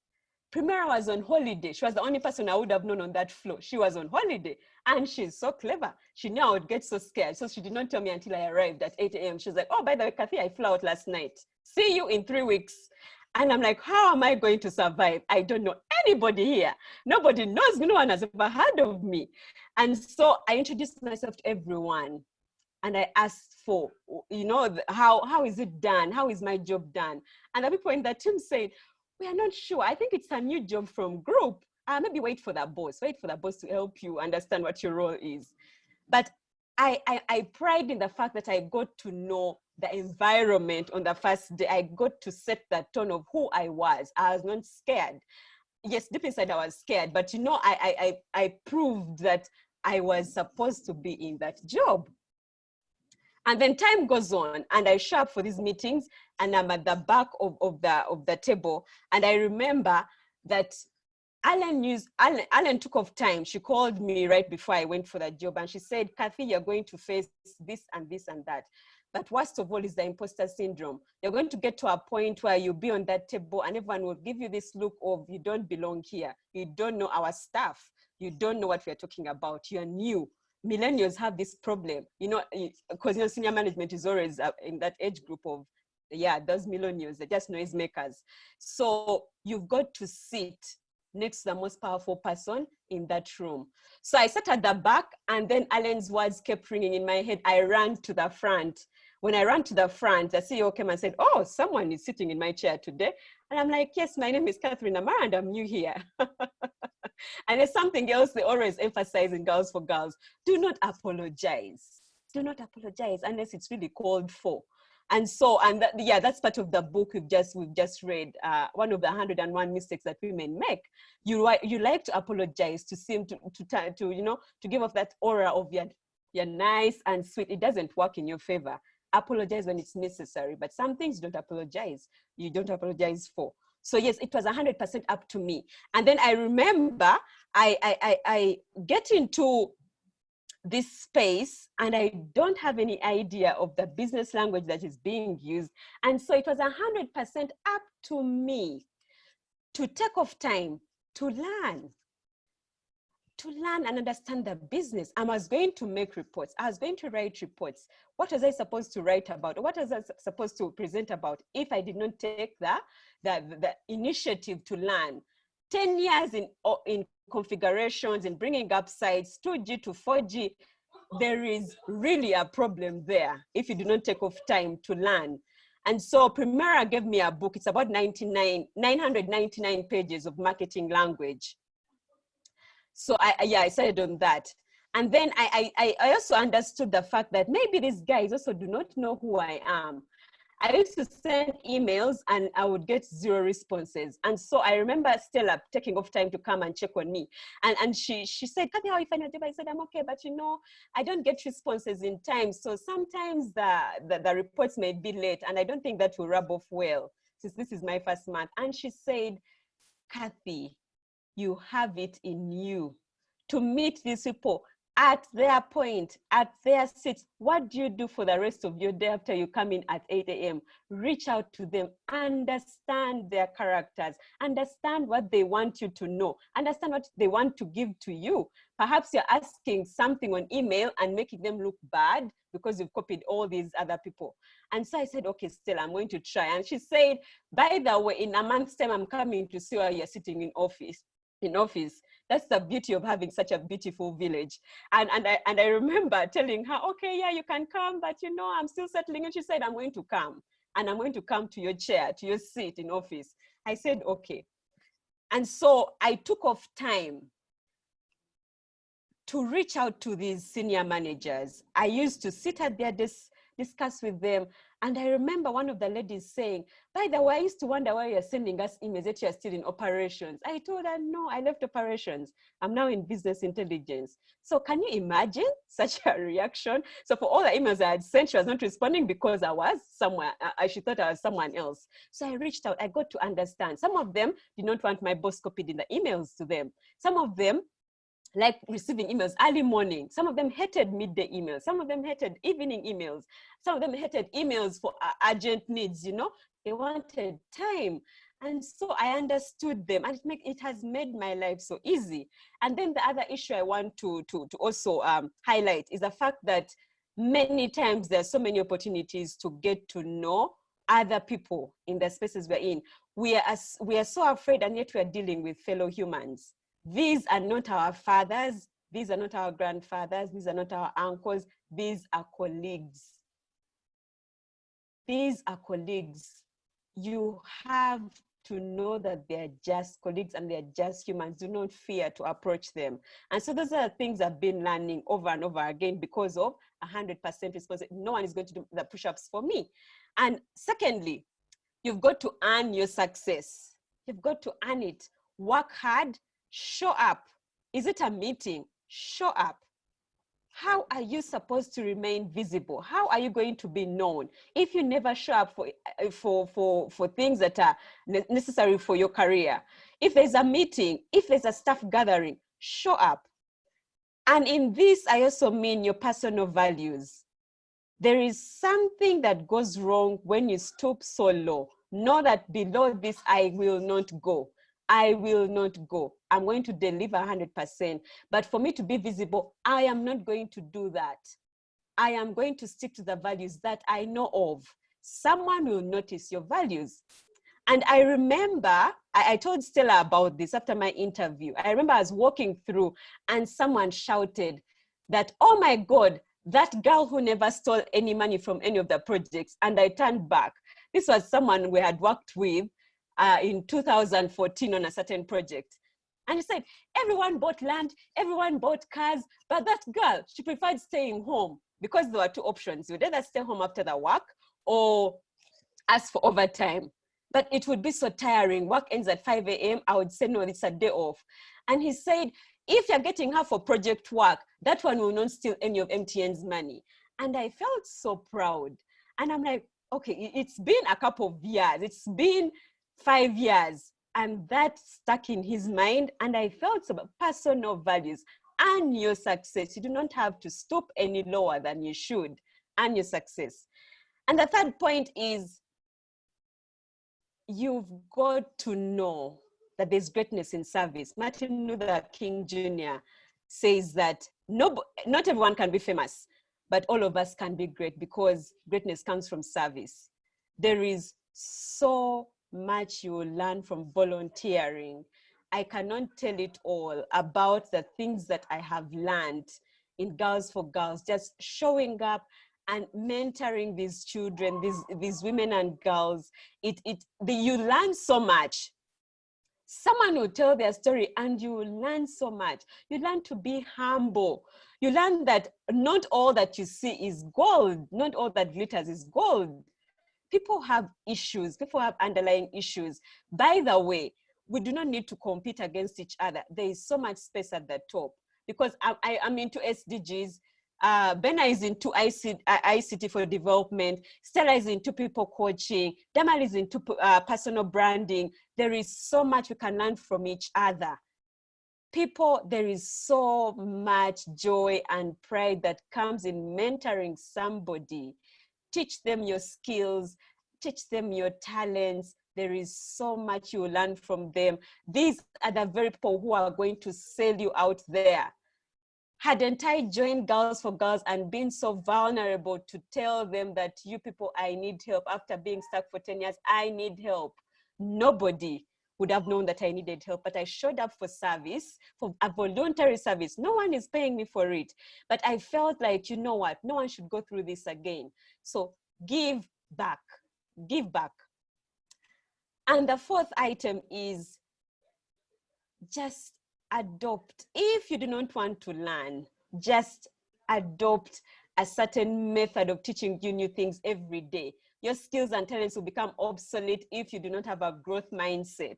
Primera was on holiday. She was the only person I would have known on that floor. She was on holiday and she's so clever. She knew I would get so scared. So she did not tell me until I arrived at 8 a.m. She was like, oh, by the way, Kathy, I flew out last night. See you in 3 weeks. And I'm like, how am I going to survive? I don't know anybody here. Nobody knows. No one has ever heard of me. And so I introduced myself to everyone. And I asked for, you know, how is it done? How is my job done? And the people in the team said, we are not sure. I think it's a new job from group. Maybe wait for the boss to help you understand what your role is. But I pride in the fact that I got to know the environment on the first day. I got to set the tone of who I was. I was not scared. Yes, deep inside I was scared, but you know, I proved that I was supposed to be in that job. And then time goes on and I show up for these meetings and I'm at the back of the table. And I remember that Alan took off time. She called me right before I went for the job and she said, Kathy, you're going to face this and this and that. But worst of all is the imposter syndrome. You're going to get to a point where you'll be on that table and everyone will give you this look of, you don't belong here. You don't know our stuff. You don't know what we're talking about. You're new. Millennials have this problem, you know, because, you know, senior management is always in that age group of, yeah, those millennials, they're just noisemakers. So you've got to sit next to the most powerful person in that room. So I sat at the back and then Alan's words kept ringing in my head. I ran to the front. When I ran to the front, the CEO came and said, oh, someone is sitting in my chair today. And I'm like, yes, my name is Catherine Amara and I'm new here. And there's something else they always emphasize in Girls for Girls. Do not apologize. Do not apologize unless it's really called for. And so, yeah, that's part of the book we've just read. One of the 101 mistakes that women make. You like to apologize to seem to you know, to give off that aura of you're nice and sweet. It doesn't work in your favor. Apologize when it's necessary, but some things don't apologize. You don't apologize for. So yes, it was 100% up to me. And then I remember I get into this space and I don't have any idea of the business language that is being used. And so it was 100% up to me to take off time to learn and understand the business. I was going to make reports. I was going to write reports. What was I supposed to write about? What was I supposed to present about if I did not take the initiative to learn? 10 years in configurations, in bringing up sites, 2G to 4G, there is really a problem there if you do not take off time to learn. And so Primera gave me a book. It's about 999 pages of marketing language. So I started on that. And then I also understood the fact that maybe these guys also do not know who I am. I used to send emails and I would get 0 responses. And so I remember Stella taking off time to come and check on me. And she said, Kathy, how are you finding your job? I said, I'm okay, but you know, I don't get responses in time. So sometimes the reports may be late and I don't think that will rub off well since this is my first month. And she said, Kathy, you have it in you to meet these people at their point, at their seats. What do you do for the rest of your day after you come in at 8 a.m.? Reach out to them, understand their characters, understand what they want you to know, understand what they want to give to you. Perhaps you're asking something on email and making them look bad because you've copied all these other people. And so I said, okay, Stella, I'm going to try. And she said, by the way, in a month's time, I'm coming to see where you're sitting in office. That's the beauty of having such a beautiful village. And I remember telling her, okay, yeah, you can come, but you know, I'm still settling. And she said, I'm going to come. And I'm going to come to your chair, to your seat in office. I said, okay. And so I took off time to reach out to these senior managers. I used to sit at their desk, discuss with them. And I remember one of the ladies saying, by the way, I used to wonder why you're sending us emails that you're still in operations. I told her, no, I left operations. I'm now in business intelligence. So can you imagine such a reaction? So for all the emails I had sent, she was not responding because I was somewhere. She thought I was someone else. So I reached out, I got to understand. Some of them did not want my boss copied in the emails to them. Some of them like receiving emails early morning. Some of them hated midday emails. Some of them hated evening emails. Some of them hated emails for urgent needs, you know. They wanted time. And so I understood them, and it has made my life so easy. And then the other issue I want to also highlight is the fact that many times there are so many opportunities to get to know other people in the spaces we're in. We are so afraid, and yet we are dealing with fellow humans. These are not our fathers. These are not our grandfathers. These are not our uncles. These are colleagues. These are colleagues. You have to know that they're just colleagues and they're just humans. Do not fear to approach them. And so those are the things I've been learning over and over again because of 100% responsibility. No one is going to do the push-ups for me. And secondly, you've got to earn your success. You've got to earn it. Work hard. Show up. Is it a meeting? Show up. How are you supposed to remain visible? How are you going to be known if you never show up for things that are necessary for your career? If there's a meeting, if there's a staff gathering, show up. And in this, I also mean your personal values. There is something that goes wrong when you stoop so low. Know that below this, I will not go. I will not go. I'm going to deliver 100%. But for me to be visible, I am not going to do that. I am going to stick to the values that I know of. Someone will notice your values. And I remember, I told Stella about this after my interview. I remember I was walking through and someone shouted that, oh my God, that girl who never stole any money from any of the projects. And I turned back. This was someone we had worked with in 2014 on a certain project. And he said, everyone bought land, everyone bought cars, but that girl, she preferred staying home because there were two options. You would either stay home after the work or ask for overtime. But it would be so tiring. Work ends at 5 a.m. I would say, no, it's a day off. And he said, if you're getting her for project work, that one will not steal any of MTN's money. And I felt so proud. And I'm like, okay, it's been a couple of years. It's been 5 years, and that stuck in his mind. And I felt about personal values and your success. You do not have to stoop any lower than you should, and your success. And the third point is you've got to know that there's greatness in service. Martin Luther King Jr. says that not everyone can be famous, but all of us can be great because greatness comes from service. There is so much you will learn from volunteering. I cannot tell it all about the things that I have learned in Girls for Girls, just showing up and mentoring these children, these women and girls. You learn so much. Someone will tell their story and you will learn so much. You learn to be humble. You learn that not all that you see is gold. Not all that glitters is gold. People have issues. People have underlying issues. By the way, we do not need to compete against each other. There is so much space at the top because I'm into SDGs. Bena is into ICT for development. Stella is into people coaching. Damal is into personal branding. There is so much we can learn from each other. People, there is so much joy and pride that comes in mentoring somebody. Teach them your skills, teach them your talents. There is so much you learn from them. These are the very people who are going to sell you out there. Hadn't I joined Girls for Girls and been so vulnerable to tell them that you people, I need help after being stuck for 10 years, I need help. Nobody would have known that I needed help, but I showed up for service, for a voluntary service. No one is paying me for it, but I felt like, you know what, no one should go through this again. So give back, give back. And the fourth item is just adopt. If you do not want to learn, just adopt a certain method of teaching you new things every day. Your skills and talents will become obsolete if you do not have a growth mindset.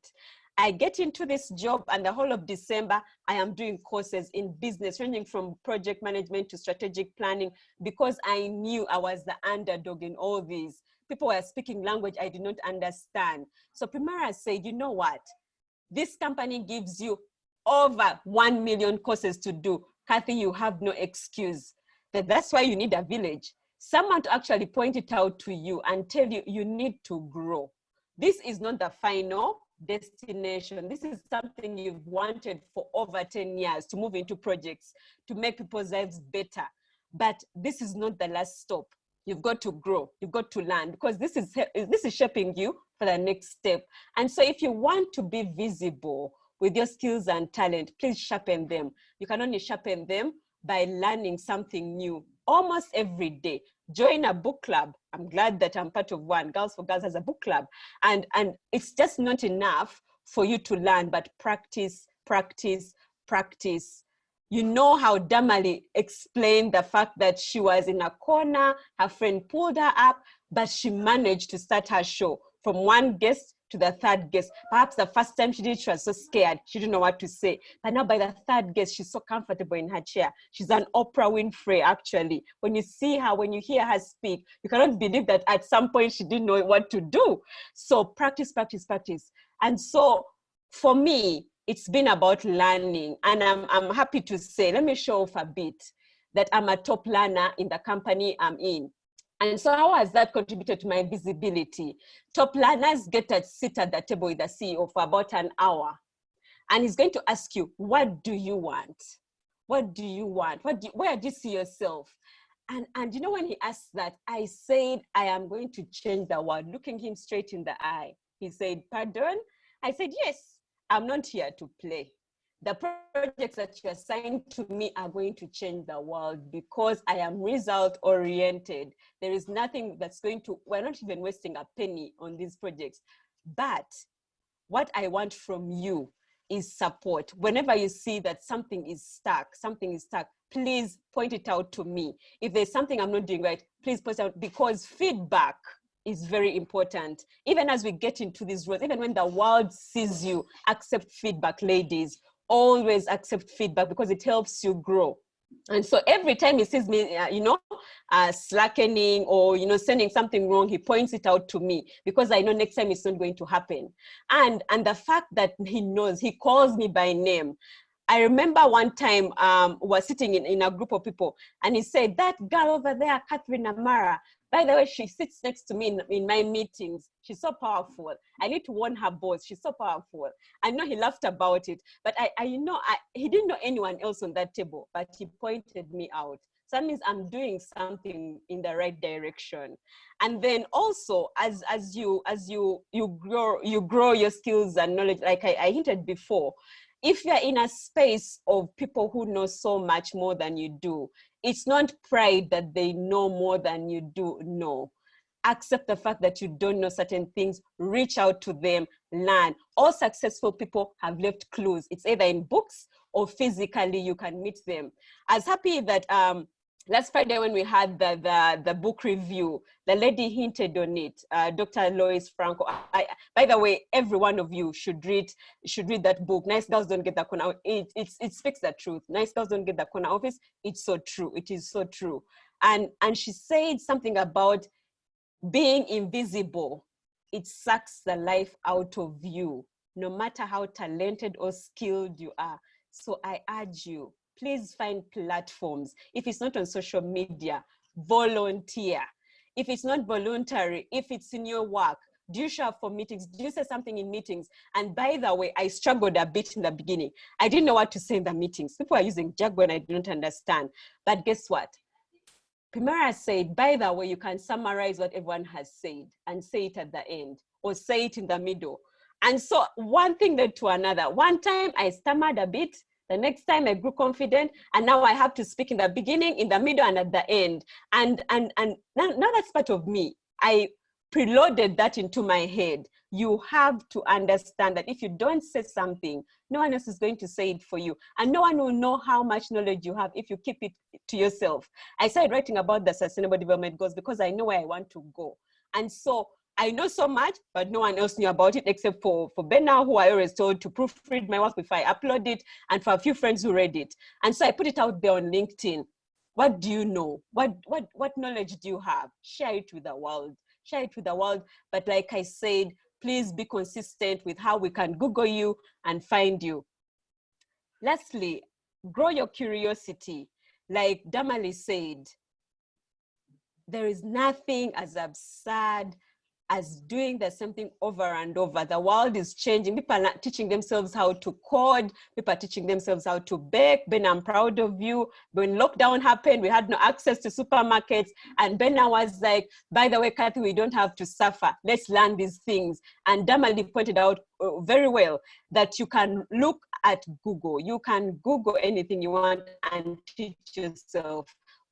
I get into this job, and the whole of December, I am doing courses in business, ranging from project management to strategic planning, because I knew I was the underdog in all these. People were speaking language I did not understand. So Primera said, you know what? This company gives you over 1 million courses to do. Kathy, you have no excuse. That's why you need a village. Someone to actually point it out to you and tell you, you need to grow. This is not the final destination. This is something you've wanted for over 10 years, to move into projects, to make people's lives better. But this is not the last stop. You've got to grow, you've got to learn, because this is shaping you for the next step. And so if you want to be visible with your skills and talent, please sharpen them. You can only sharpen them by learning something new almost every day. Join a book club. I'm glad that I'm part of one. Girls for Girls has a book club. And it's just not enough for you to learn, but practice, practice, practice. You know how Damali explained the fact that she was in a corner, her friend pulled her up, but she managed to start her show from one guest to the third guest. Perhaps the first time she did, she was so scared. She didn't know what to say. But now by the third guest, she's so comfortable in her chair. She's an Oprah Winfrey, actually. When you see her, when you hear her speak, you cannot believe that at some point she didn't know what to do. So practice, practice, practice. And so for me, it's been about learning. And I'm happy to say, let me show off a bit, that I'm a top learner in the company I'm in. And so how has that contributed to my visibility? Top learners get to sit at the table with the CEO for about an hour. And he's going to ask you, what do you want? What do you want? Where do you see yourself? And you know, when he asked that, I said, I am going to change the world, looking him straight in the eye. He said, pardon? I said, yes, I'm not here to play. The projects that you assigned to me are going to change the world, because I am result oriented. There is nothing that's going to, we're not even wasting a penny on these projects. But what I want from you is support. Whenever you see that something is stuck, please point it out to me. If there's something I'm not doing right, please point it out, because feedback is very important. Even as we get into these roles, even when the world sees you, accept feedback, ladies. Always accept feedback, because it helps you grow. And so every time he sees me, slackening or, sending something wrong, he points it out to me, because I know next time it's not going to happen. And the fact that he knows, he calls me by name. I remember one time was sitting in a group of people, and he said, that girl over there, Catherine Amara, by the way, she sits next to me in my meetings. She's so powerful. I need to warn her boss. She's so powerful. I know he laughed about it, but he didn't know anyone else on that table, but he pointed me out. So that means I'm doing something in the right direction. And then also, as you grow your skills and knowledge, like I hinted before, if you're in a space of people who know so much more than you do, it's not pride that they know more than you do. No. Accept the fact that you don't know certain things, reach out to them, learn. All successful people have left clues. It's either in books or physically you can meet them. I was happy that last Friday when we had the book review, the lady hinted on it, Dr. Lois Franco. By the way, every one of you should read that book. Nice Girls Don't Get the Corner. It speaks the truth. Nice Girls Don't Get the Corner Office. It's so true. It is so true. And she said something about being invisible. It sucks the life out of you, no matter how talented or skilled you are. So I urge you, please find platforms. If it's not on social media, volunteer. If it's not voluntary, if it's in your work, do you show up for meetings? Do you say something in meetings? And by the way, I struggled a bit in the beginning. I didn't know what to say in the meetings. People are using jargon I didn't understand. But guess what? Primera said, by the way, you can summarize what everyone has said and say it at the end or say it in the middle. And so one thing led to another. One time I stammered a bit. The next time I grew confident, and now I have to speak in the beginning, in the middle, and at the end. And now that's part of me. I preloaded that into my head. You have to understand that if you don't say something, no one else is going to say it for you. And no one will know how much knowledge you have if you keep it to yourself. I started writing about the Sustainable Development Goals because I know where I want to go. And so I know so much, but no one else knew about it except for Bena, who I always told to proofread my work before I upload it, and for a few friends who read it. And so I put it out there on LinkedIn. What do you know? What knowledge do you have? Share it with the world. Share it with the world. But like I said, please be consistent with how we can Google you and find you. Lastly, grow your curiosity. Like Damali said, there is nothing as absurd as doing the same thing over and over. The world is changing. People are not teaching themselves how to code. People are teaching themselves how to bake. Ben, I'm proud of you. When lockdown happened, we had no access to supermarkets. And Ben was like, by the way, Kathy, we don't have to suffer. Let's learn these things. And Damali pointed out very well that you can look at Google. You can Google anything you want and teach yourself.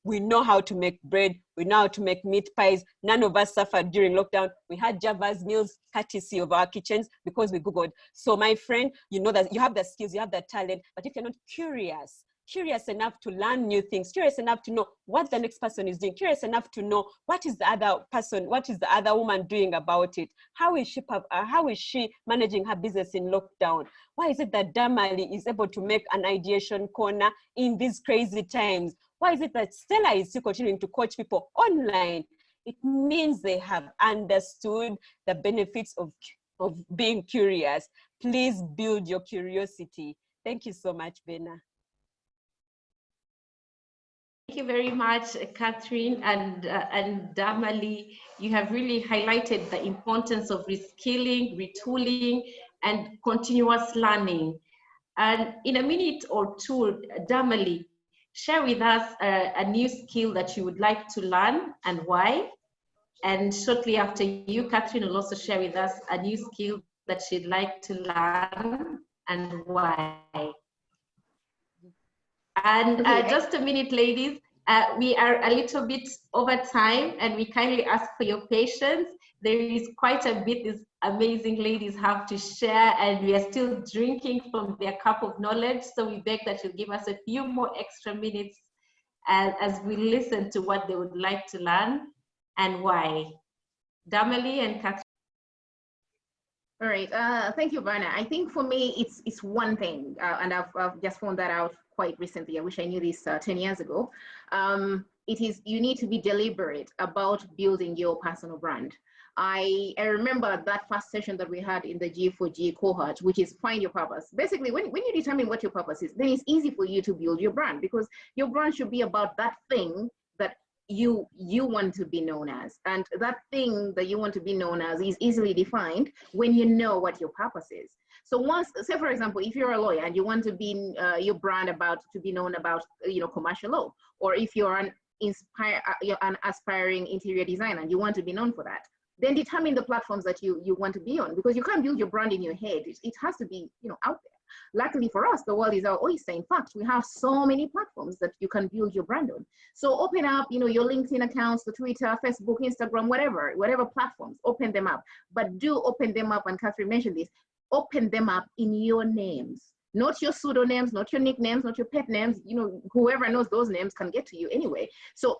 We know how to make bread. We know how to make meat pies. None of us suffered during lockdown. We had Java's meals courtesy of our kitchens because we Googled. So my friend, you know that you have the skills, you have the talent, but if you're not curious enough to learn new things, curious enough to know what the next person is doing, curious enough to know what is the other woman doing about it? How is she managing her business in lockdown? Why is it that Damali is able to make an ideation corner in these crazy times? Why is it that Stella is still continuing to coach people online? It means they have understood the benefits of being curious. Please build your curiosity. Thank you so much, Bena. Thank you very much, Catherine and Damali. You have really highlighted the importance of reskilling, retooling, and continuous learning. And in a minute or two, Damali, share with us a new skill that you would like to learn and why. And shortly after you, Catherine will also share with us a new skill that she'd like to learn and why. And just a minute, ladies, we are a little bit over time and we kindly ask for your patience. There is quite a bit these amazing ladies have to share and we are still drinking from their cup of knowledge. So we beg that you'll give us a few more extra minutes as we listen to what they would like to learn and why. Damali and Catherine. All right, thank you, Verna. I think for me, it's one thing, and I've just found that out quite recently. I wish I knew this 10 years ago. It is, you need to be deliberate about building your personal brand. I remember that first session that we had in the G4G cohort, which is find your purpose. Basically, when you determine what your purpose is, then it's easy for you to build your brand because your brand should be about that thing that you want to be known as. And that thing that you want to be known as is easily defined when you know what your purpose is. So once, say for example, if you're a lawyer and you want to be your brand to be known about, commercial law, or if you're an aspiring interior designer and you want to be known for that, then determine the platforms that you want to be on, because you can't build your brand in your head. It has to be, out there. Luckily for us, the world is our oyster. In fact, we have so many platforms that you can build your brand on. So open up, your LinkedIn accounts, the Twitter, Facebook, Instagram, whatever platforms, open them up. But do open them up, and Catherine mentioned this, open them up in your names. Not your pseudonyms, not your nicknames, not your pet names. Whoever knows those names can get to you anyway. So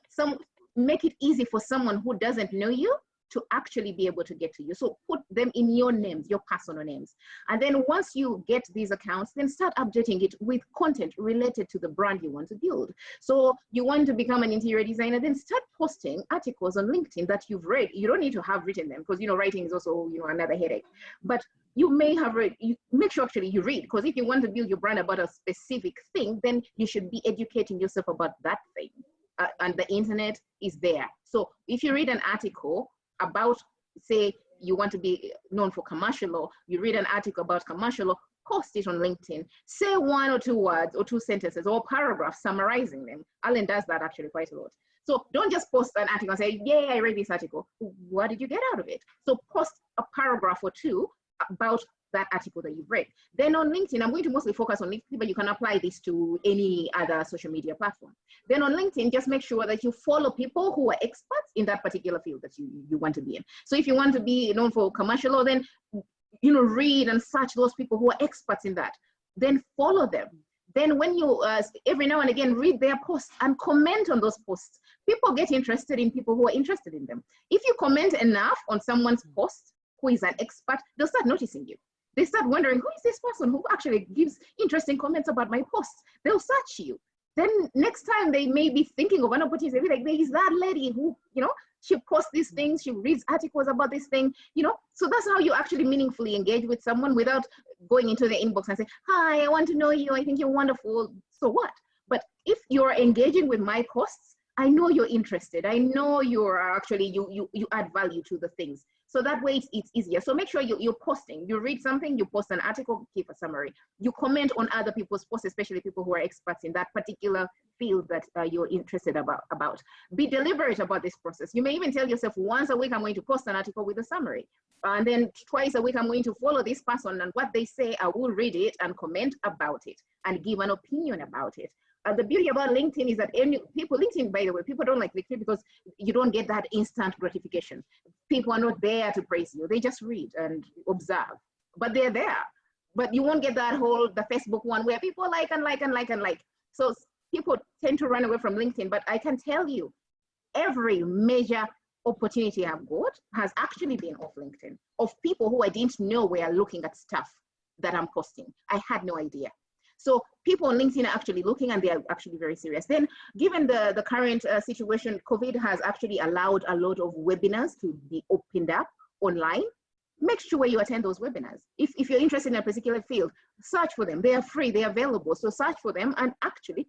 make it easy for someone who doesn't know you to actually be able to get to you. So put them in your names, your personal names. And then once you get these accounts, then start updating it with content related to the brand you want to build. So you want to become an interior designer, then start posting articles on LinkedIn that you've read. You don't need to have written them because, writing is also, another headache. But you may have read, you make sure actually you read, because if you want to build your brand about a specific thing, then you should be educating yourself about that thing. And the internet is there. So if you read an article about, say, you want to be known for commercial law, you read an article about commercial law, post it on LinkedIn, say 1 or 2 words or 2 sentences or paragraphs summarizing them. Alan does that actually quite a lot. So don't just post an article and say, yeah, I read this article. What did you get out of it? So post a paragraph or 2 about that article that you've read. Then on LinkedIn, I'm going to mostly focus on LinkedIn, but you can apply this to any other social media platform. Then on LinkedIn, just make sure that you follow people who are experts in that particular field that you want to be in. So if you want to be known for commercial law, then read and search those people who are experts in that. Then follow them. Then when you every now and again read their posts and comment on those posts, people get interested in people who are interested in them. If you comment enough on someone's post who is an expert, they'll start noticing you. They start wondering, who is this person who actually gives interesting comments about my posts? They'll search you. Then next time they may be thinking of an opportunity, they'll be like, there is that lady who, she posts these things, she reads articles about this thing, So that's how you actually meaningfully engage with someone without going into the inbox and say, hi, I want to know you, I think you're wonderful, so what? But if you're engaging with my posts, I know you're interested. I know you're actually, you add value to the things. So that way it's easier. So make sure you're posting. You read something, you post an article, keep a summary. You comment on other people's posts, especially people who are experts in that particular field that you're interested about. Be deliberate about this process. You may even tell yourself, once a week I'm going to post an article with a summary. And then twice a week I'm going to follow this person, and what they say, I will read it and comment about it and give an opinion about it. The beauty about LinkedIn is that LinkedIn, by the way, people don't like LinkedIn because you don't get that instant gratification. People are not there to praise you. They just read and observe, but they're there. But you won't get that the Facebook one where people like and like and like and like. So people tend to run away from LinkedIn, but I can tell you, every major opportunity I've got has actually been off LinkedIn, of people who I didn't know were looking at stuff that I'm posting. I had no idea. So people on LinkedIn are actually looking, and they are actually very serious. Then given the current situation, COVID has actually allowed a lot of webinars to be opened up online. Make sure you attend those webinars. If you're interested in a particular field, search for them. They are free, they're available. So search for them and actually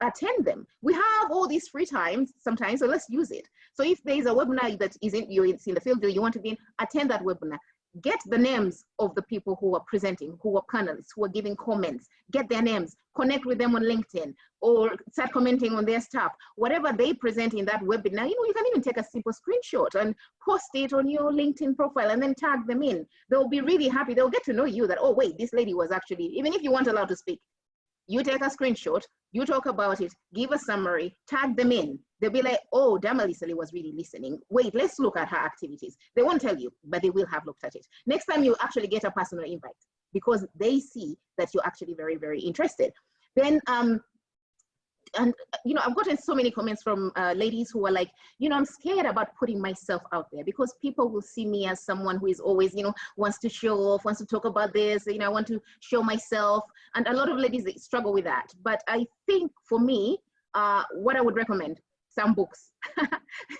attend them. We have all these free time sometimes, so let's use it. So if there is a webinar that you're in the field that you want to be in, attend that webinar. Get the names of the people who are presenting, who are panelists, who are giving comments. Get their names, connect with them on LinkedIn, or start commenting on their stuff. Whatever they present in that webinar, you can even take a simple screenshot and post it on your LinkedIn profile and then tag them in. They'll be really happy. They'll get to know you that, oh wait, this lady was actually, even if you weren't allowed to speak, you take a screenshot, you talk about it, give a summary, tag them in. They'll be like, oh, Damalisali was really listening. Wait, let's look at her activities. They won't tell you, but they will have looked at it. Next time you actually get a personal invite because they see that you're actually very, very interested. Then, I've gotten so many comments from ladies who are like, I'm scared about putting myself out there because people will see me as someone who is always, wants to show off, wants to talk about this, I want to show myself. And a lot of ladies struggle with that. But I think for me, what I would recommend, some books,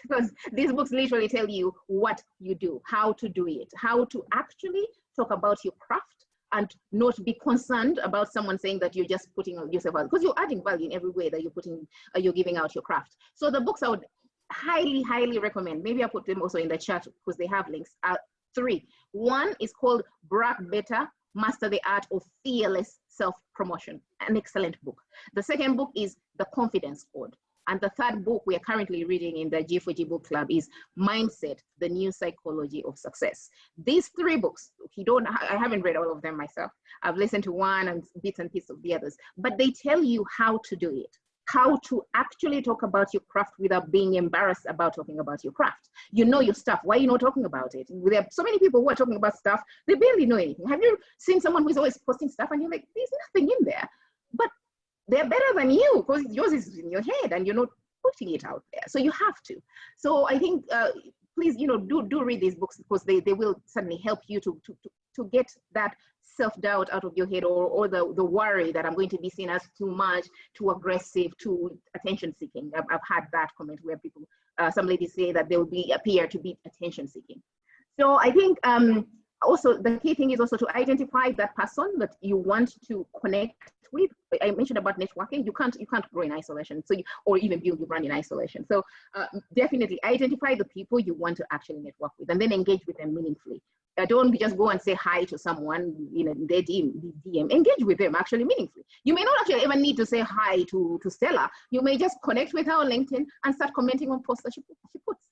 because these books literally tell you what you do, how to do it, how to actually talk about your craft and not be concerned about someone saying that you're just putting yourself out, because you're adding value in every way that you're giving out your craft. So the books I would highly, highly recommend, maybe I'll put them also in the chat because they have links, are 3. One is called Brag Better, Master the Art of Fearless Self-Promotion, an excellent book. The second book is The Confidence Code. And the third book we are currently reading in the G4G book club is Mindset, the New Psychology of Success. These 3 books, I haven't read all of them myself. I've listened to one and bits and pieces of the others, but they tell you how to do it, how to actually talk about your craft without being embarrassed about talking about your craft. You know your stuff. Why are you not talking about it? There are so many people who are talking about stuff, they barely know anything. Have you seen someone who's always posting stuff and you're like, there's nothing in there? But they're better than you because yours is in your head and you're not putting it out there. So you have to. So I think, please, do read these books because they will certainly help you to get that self-doubt out of your head, or the worry that I'm going to be seen as too much, too aggressive, too attention-seeking. I've had that comment where people, some ladies say that they will appear to be attention-seeking. So I think also the key thing is also to identify that person that you want to connect with. I mentioned about networking. You can't grow in isolation. So or even build your brand in isolation. So definitely identify the people you want to actually network with, and then engage with them meaningfully. Don't just go and say hi to someone in their DM. Engage with them actually meaningfully. You may not actually ever need to say hi to Stella. You may just connect with her on LinkedIn and start commenting on posts that she puts,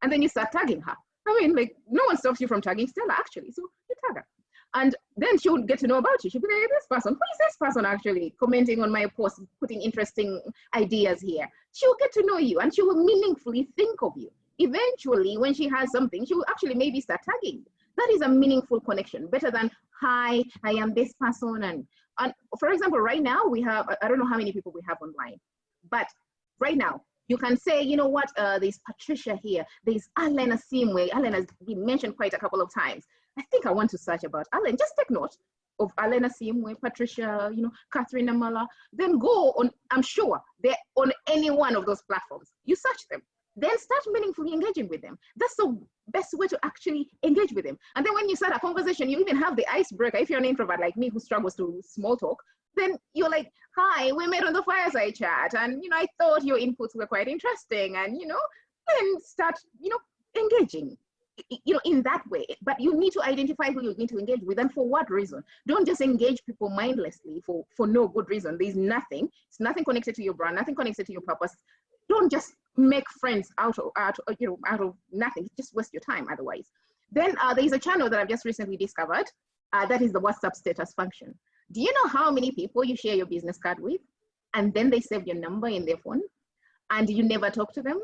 and then you start tagging her. I mean, like, no one stops you from tagging Stella actually, so you tag her. And then she would get to know about you. She'd be like, this person, who is this person actually commenting on my post, putting interesting ideas here? She will get to know you and she will meaningfully think of you. Eventually, when she has something, she will actually maybe start tagging you. That is a meaningful connection, better than, hi, I am this person. And for example, right now we have, I don't know how many people we have online, but right now, you can say, you know what, there's Patricia here, there's Alena Simwe. Alena has been mentioned quite a couple of times. I think I want to search about Alena. Just take note of Alena Simwe, Patricia, you know, Catherine Amala. Then go on, I'm sure they're on any one of those platforms. You search them. Then start meaningfully engaging with them. That's the best way to actually engage with them. And then when you start a conversation, you even have the icebreaker. If you're an introvert like me who struggles to small talk, then you're like, hi, we met on the Fireside chat. And, you know, I thought your inputs were quite interesting. And, you know, then start, you know, engaging, you know, in that way. But you need to identify who you need to engage with and for what reason. Don't just engage people mindlessly for no good reason. There's nothing. It's nothing connected to your brand, nothing connected to your purpose. Don't just make friends out of nothing. Just waste your time otherwise. Then there's a channel that I've just recently discovered. That is the WhatsApp status function. Do you know how many people you share your business card with and then they save your number in their phone and you never talk to them?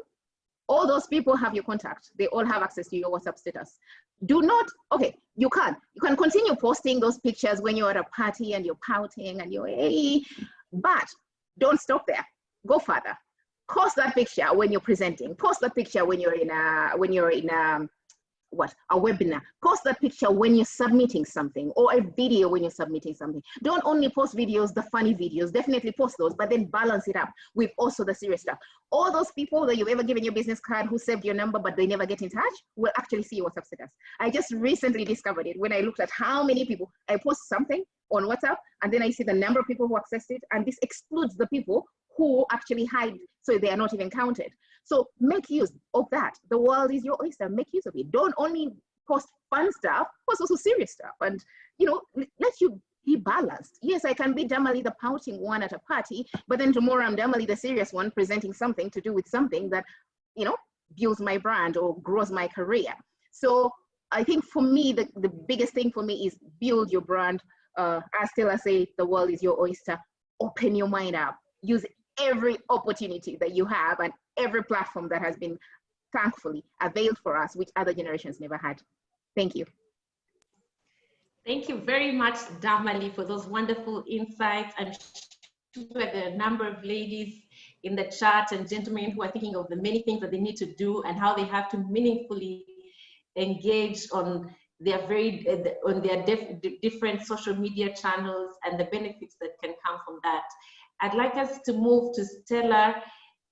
All those people have your contact. They all have access to your WhatsApp status. Do not, okay, you can continue posting those pictures when you're at a party and you're pouting and you're, hey, but don't stop there. Go further. Post that picture when you're presenting. Post that picture when you're in a webinar. Post that picture when you're submitting something, or a video when you're submitting something. Don't only post videos, the funny videos, definitely post those, but then balance it up with also the serious stuff. All those people that you've ever given your business card who saved your number, but they never get in touch, will actually see your WhatsApp status. I just recently discovered it when I looked at how many people, I post something on WhatsApp, and then I see the number of people who accessed it, and this excludes the people who actually hide, so they are not even counted. So make use of that. The world is your oyster. Make use of it. Don't only post fun stuff, post also serious stuff. And, you know, let you be balanced. Yes, I can be Damali the pouting one at a party, but then tomorrow I'm Damali the serious one presenting something to do with something that, you know, builds my brand or grows my career. So I think for me, the biggest thing for me is build your brand. As Stella say, the world is your oyster. Open your mind up. Use every opportunity that you have and every platform that has been thankfully availed for us, which other generations never had. Thank you. Thank you very much, Damali, for those wonderful insights. I'm sure there are a number of ladies in the chat and gentlemen who are thinking of the many things that they need to do and how they have to meaningfully engage on their different social media channels and the benefits that can come from that. I'd like us to move to Stella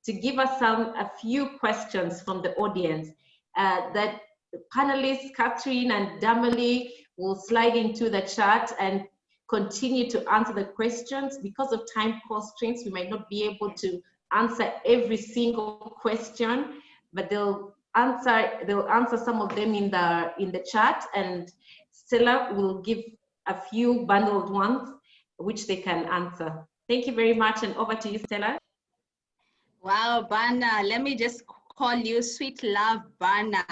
to give us a few questions from the audience that the panelists, Catherine and Damali, will slide into the chat and continue to answer the questions. Because of time constraints, we might not be able to answer every single question, but they'll answer some of them in the chat, and Stella will give a few bundled ones which they can answer. Thank you very much, and over to you, Stella. Wow, Bana, let me just call you Sweet Love Bana.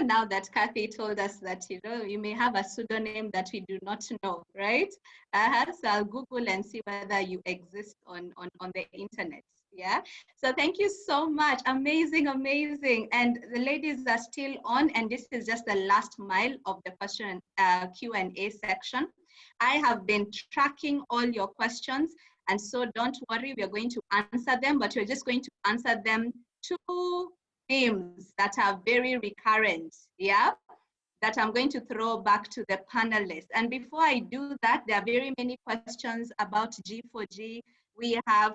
Now that Kathy told us that, you know, you may have a pseudonym that we do not know, right? So I'll Google and see whether you exist on the internet. Yeah, so thank you so much. Amazing, amazing. And the ladies are still on, and this is just the last mile of the question Q&A section. I have been tracking all your questions, and so don't worry, we are going to answer them, but we're just going to answer them two themes that are very recurrent, yeah, that I'm going to throw back to the panelists. And before I do that, there are very many questions about G4G. We have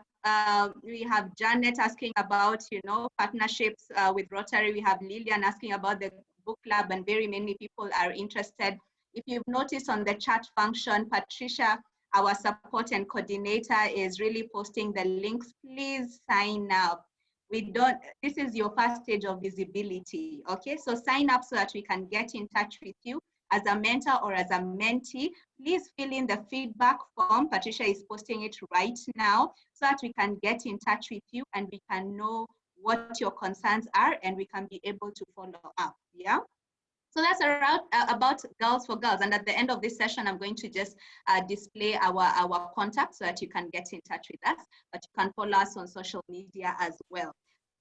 Janet asking about, you know, partnerships with Rotary. We have Lillian asking about the book club, and very many people are interested. If you've noticed on the chat function, Patricia, our support and coordinator, is really posting the links. Please sign up. This is your first stage of visibility, okay? So sign up so that we can get in touch with you as a mentor or as a mentee. Please fill in the feedback form. Patricia is posting it right now so that we can get in touch with you and we can know what your concerns are and we can be able to follow up, yeah? So that's around about Girls for Girls. And at the end of this session, I'm going to just display our contact so that you can get in touch with us, but you can follow us on social media as well.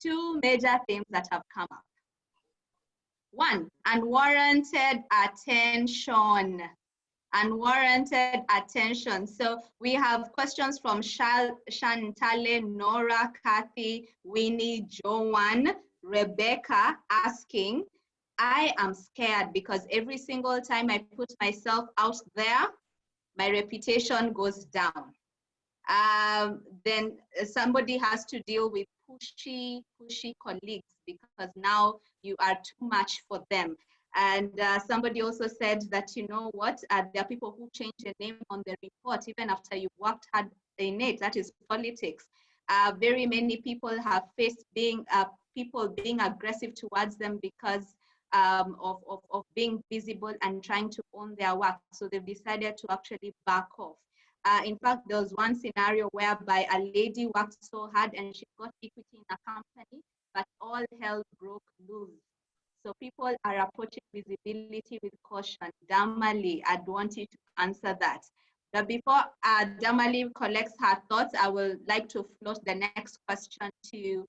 Two major themes that have come up. One, unwarranted attention. Unwarranted attention. So we have questions from Shantale, Nora, Kathy, Winnie, Joanne, Rebecca asking, I am scared because every single time I put myself out there, my reputation goes down. Then somebody has to deal with pushy colleagues because now you are too much for them. And somebody also said that, you know what, there are people who change their name on the report even after you've worked hard in it. That is politics. Very many people have faced people being aggressive towards them because of being visible and trying to own their work. So they've decided to actually back off. In fact, there was one scenario whereby a lady worked so hard and she got equity in a company, but all hell broke loose. So people are approaching visibility with caution. Damali, I'd want you to answer that. But before Damali collects her thoughts, I would like to float the next question to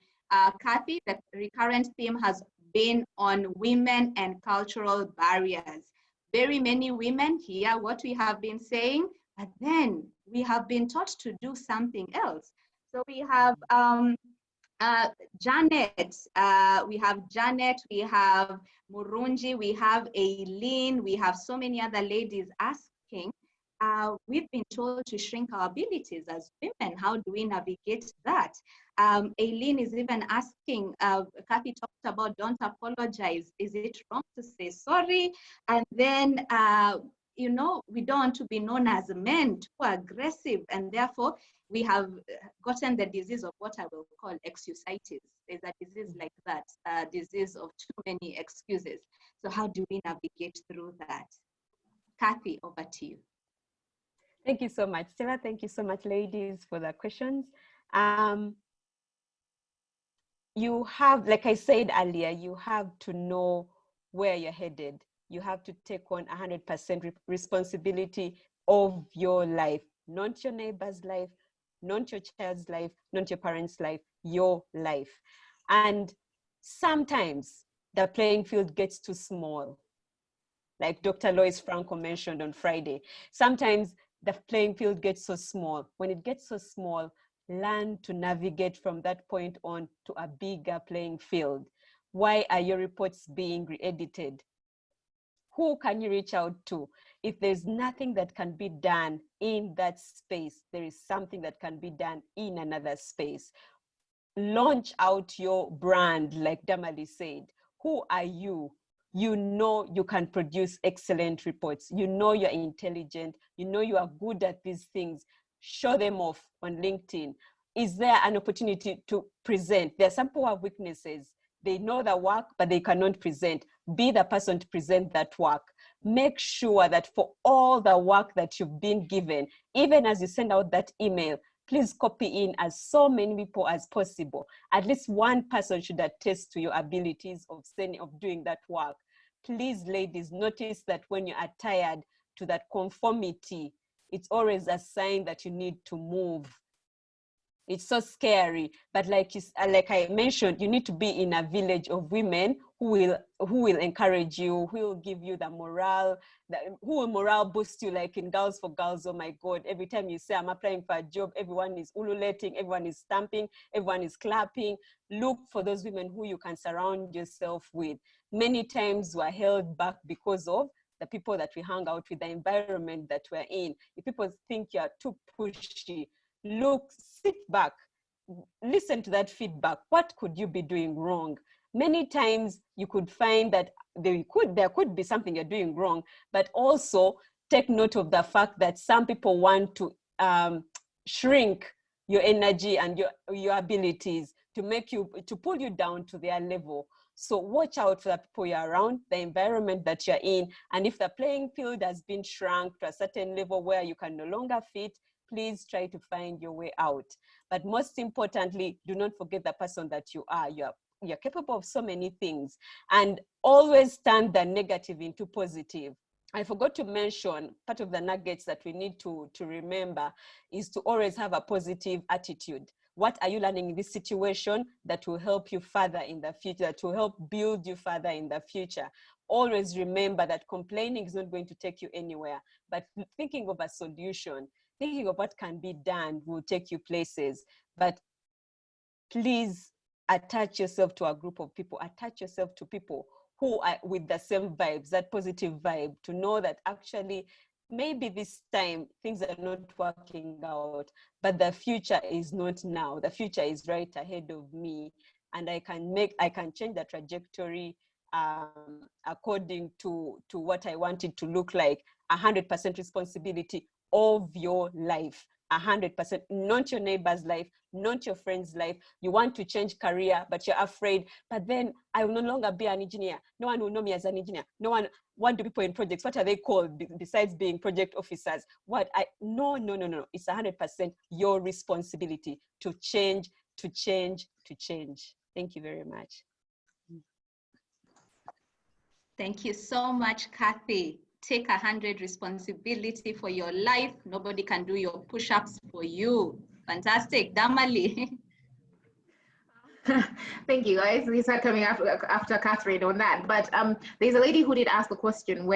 Kathy. The recurrent theme has been on women and cultural barriers. Very many women hear what we have been saying, but then we have been taught to do something else. So we have Janet, we have Murunji, we have Aileen, we have so many other ladies asking, we've been told to shrink our abilities as women. How do we navigate that? Aileen is even asking, Kathy talked about don't apologize. Is it wrong to say sorry? And then, you know, we don't want to be known as men, too aggressive, and therefore we have gotten the disease of what I will call excusitis. There's a disease like that, a disease of too many excuses. So how do we navigate through that? Kathy, over to you. Thank you so much, Stella. Thank you so much, ladies, for the questions. You have, like I said earlier, you have to know where you're headed. You have to take on 100% responsibility of your life, not your neighbor's life, not your child's life, not your parents' life, your life. And sometimes the playing field gets too small. Like Dr. Lois Franco mentioned on Friday, sometimes the playing field gets so small. When it gets so small, learn to navigate from that point on to a bigger playing field. Why are your reports being re-edited? Who can you reach out to? If there's nothing that can be done in that space, there is something that can be done in another space. Launch out your brand, like Damali said. Who are you? You know you can produce excellent reports. You know you're intelligent. You know you are good at these things. Show them off on LinkedIn. Is there an opportunity to present? There are some people who have weaknesses. They know the work, but they cannot present. Be the person to present that work. Make sure that for all the work that you've been given, even as you send out that email, please copy in as so many people as possible. At least one person should attest to your abilities of doing that work. Please, ladies, notice that when you are tired to that conformity, it's always a sign that you need to move. It's so scary, but like I mentioned, you need to be in a village of women who will encourage you, who will give you the morale, who will morale boost you, like in Girls for Girls. Oh my God, every time you say I'm applying for a job, everyone is ululating, everyone is stamping, everyone is clapping. Look for those women who you can surround yourself with. Many times we're held back because of the people that we hang out with, the environment that we're in. If people think you're too pushy, look, sit back, listen to that feedback. What could you be doing wrong? Many times you could find that there could be something you're doing wrong, but also take note of the fact that some people want to shrink your energy and your abilities to pull you down to their level. So watch out for the people you're around, the environment that you're in, and if the playing field has been shrunk to a certain level where you can no longer fit, please try to find your way out. But most importantly, do not forget the person that you are. You are you're capable of so many things, and always turn the negative into positive. I forgot to mention, part of the nuggets that we need to remember is to always have a positive attitude. What are you learning in this situation that will help you further in the future, that will help build you further in the future? Always remember that complaining is not going to take you anywhere, but thinking of a solution, thinking of what can be done will take you places. But please attach yourself to a group of people, attach yourself to people who are with the same vibes, that positive vibe, to know that actually maybe this time things are not working out, but the future is not now. The future is right ahead of me, and I can change the trajectory according to what I want it to look like. 100% responsibility of your life. 100%, not your neighbor's life, not your friend's life. You want to change career, but you're afraid, but then I will no longer be an engineer. No one will know me as an engineer. No one, what do people in projects, what are they called besides being project officers? No. It's 100% your responsibility to change. Thank you very much. Thank you so much, Kathy. Take 100% responsibility for your life. Nobody can do your push-ups for you. Fantastic. Damali. Thank you, guys. We start coming after Catherine on that. But there's a lady who did ask the question,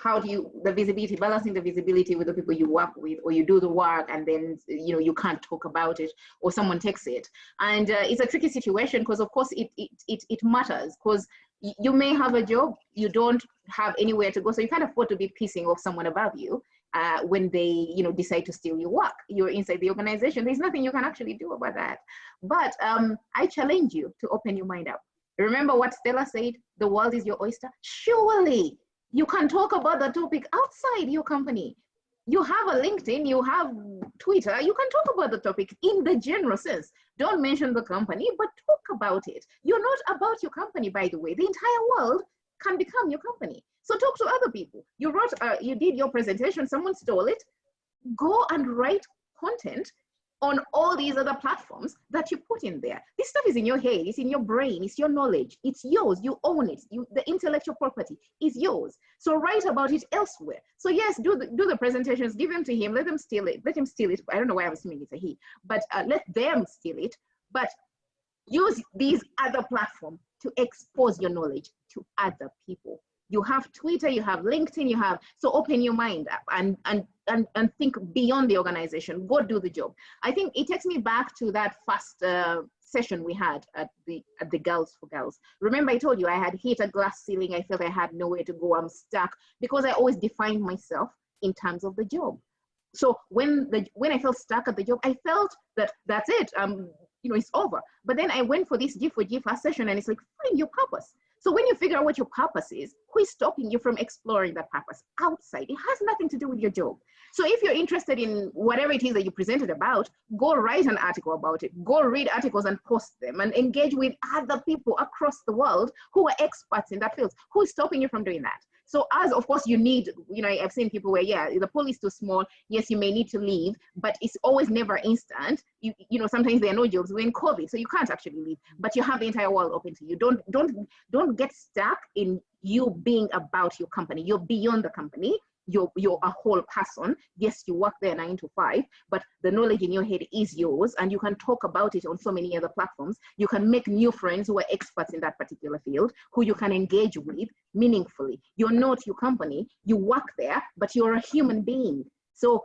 how do you, balancing the visibility with the people you work with, or you do the work and then, you can't talk about it, or someone takes it. And it's a tricky situation because, of course, it matters, because you may have a job, you don't have anywhere to go, so you can't afford to be pissing off someone above you when they, decide to steal your work. You're inside the organization. There's nothing you can actually do about that. But I challenge you to open your mind up. Remember what Stella said, the world is your oyster? Surely you can talk about the topic outside your company. You have a LinkedIn, you have Twitter, you can talk about the topic in the general sense. Don't mention the company, but talk about it. You're not about your company, by the way. The entire world can become your company. So talk to other people. You did your presentation, someone stole it. Go and write content on all these other platforms that you put in there. This stuff is in your head, it's in your brain, it's your knowledge, it's yours, you own it. The intellectual property is yours. So write about it elsewhere. So yes, do the presentations, give them to him, let him steal it. I don't know why I'm assuming it's a he, but let them steal it. But use these other platforms to expose your knowledge to other people. You have Twitter, you have LinkedIn, so open your mind up and think beyond the organization. Go do the job. I think it takes me back to that first session we had at the Girls for Girls. Remember I told you I had hit a glass ceiling. I felt I had nowhere to go. I'm stuck because I always defined myself in terms of the job. So when I felt stuck at the job, I felt that that's it. It's over. But then I went for this G4G first session, and it's like, find your purpose. So when you figure out what your purpose is, who is stopping you from exploring that purpose outside? It has nothing to do with your job. So if you're interested in whatever it is that you presented about, go write an article about it. Go read articles and post them and engage with other people across the world who are experts in that field. Who is stopping you from doing that? So as, of course, you need, I've seen people where, the pool is too small. Yes, you may need to leave, but it's always never instant. Sometimes there are no jobs. We're in COVID, so you can't actually leave, but you have the entire world open to you. Don't get stuck in you being about your company. You're beyond the company. You're a whole person. Yes, you work there 9 to 5, but the knowledge in your head is yours, and you can talk about it on so many other platforms. You can make new friends who are experts in that particular field, who you can engage with meaningfully. You're not your company. You work there, but you're a human being. So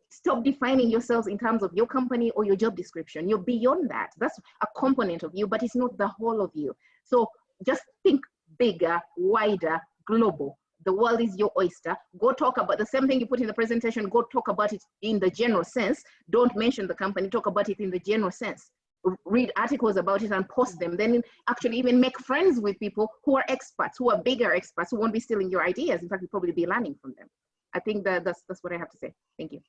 stop defining yourselves in terms of your company or your job description. You're beyond that. That's a component of you, but it's not the whole of you. So just think bigger, wider, global. The world is your oyster. Go talk about the same thing you put in the presentation. Go talk about it in the general sense. Don't mention the company. Talk about it in the general sense. Read articles about it and post them. Then actually even make friends with people who are experts, who are bigger experts, who won't be stealing your ideas. In fact, you'll probably be learning from them. I think that's what I have to say. Thank you.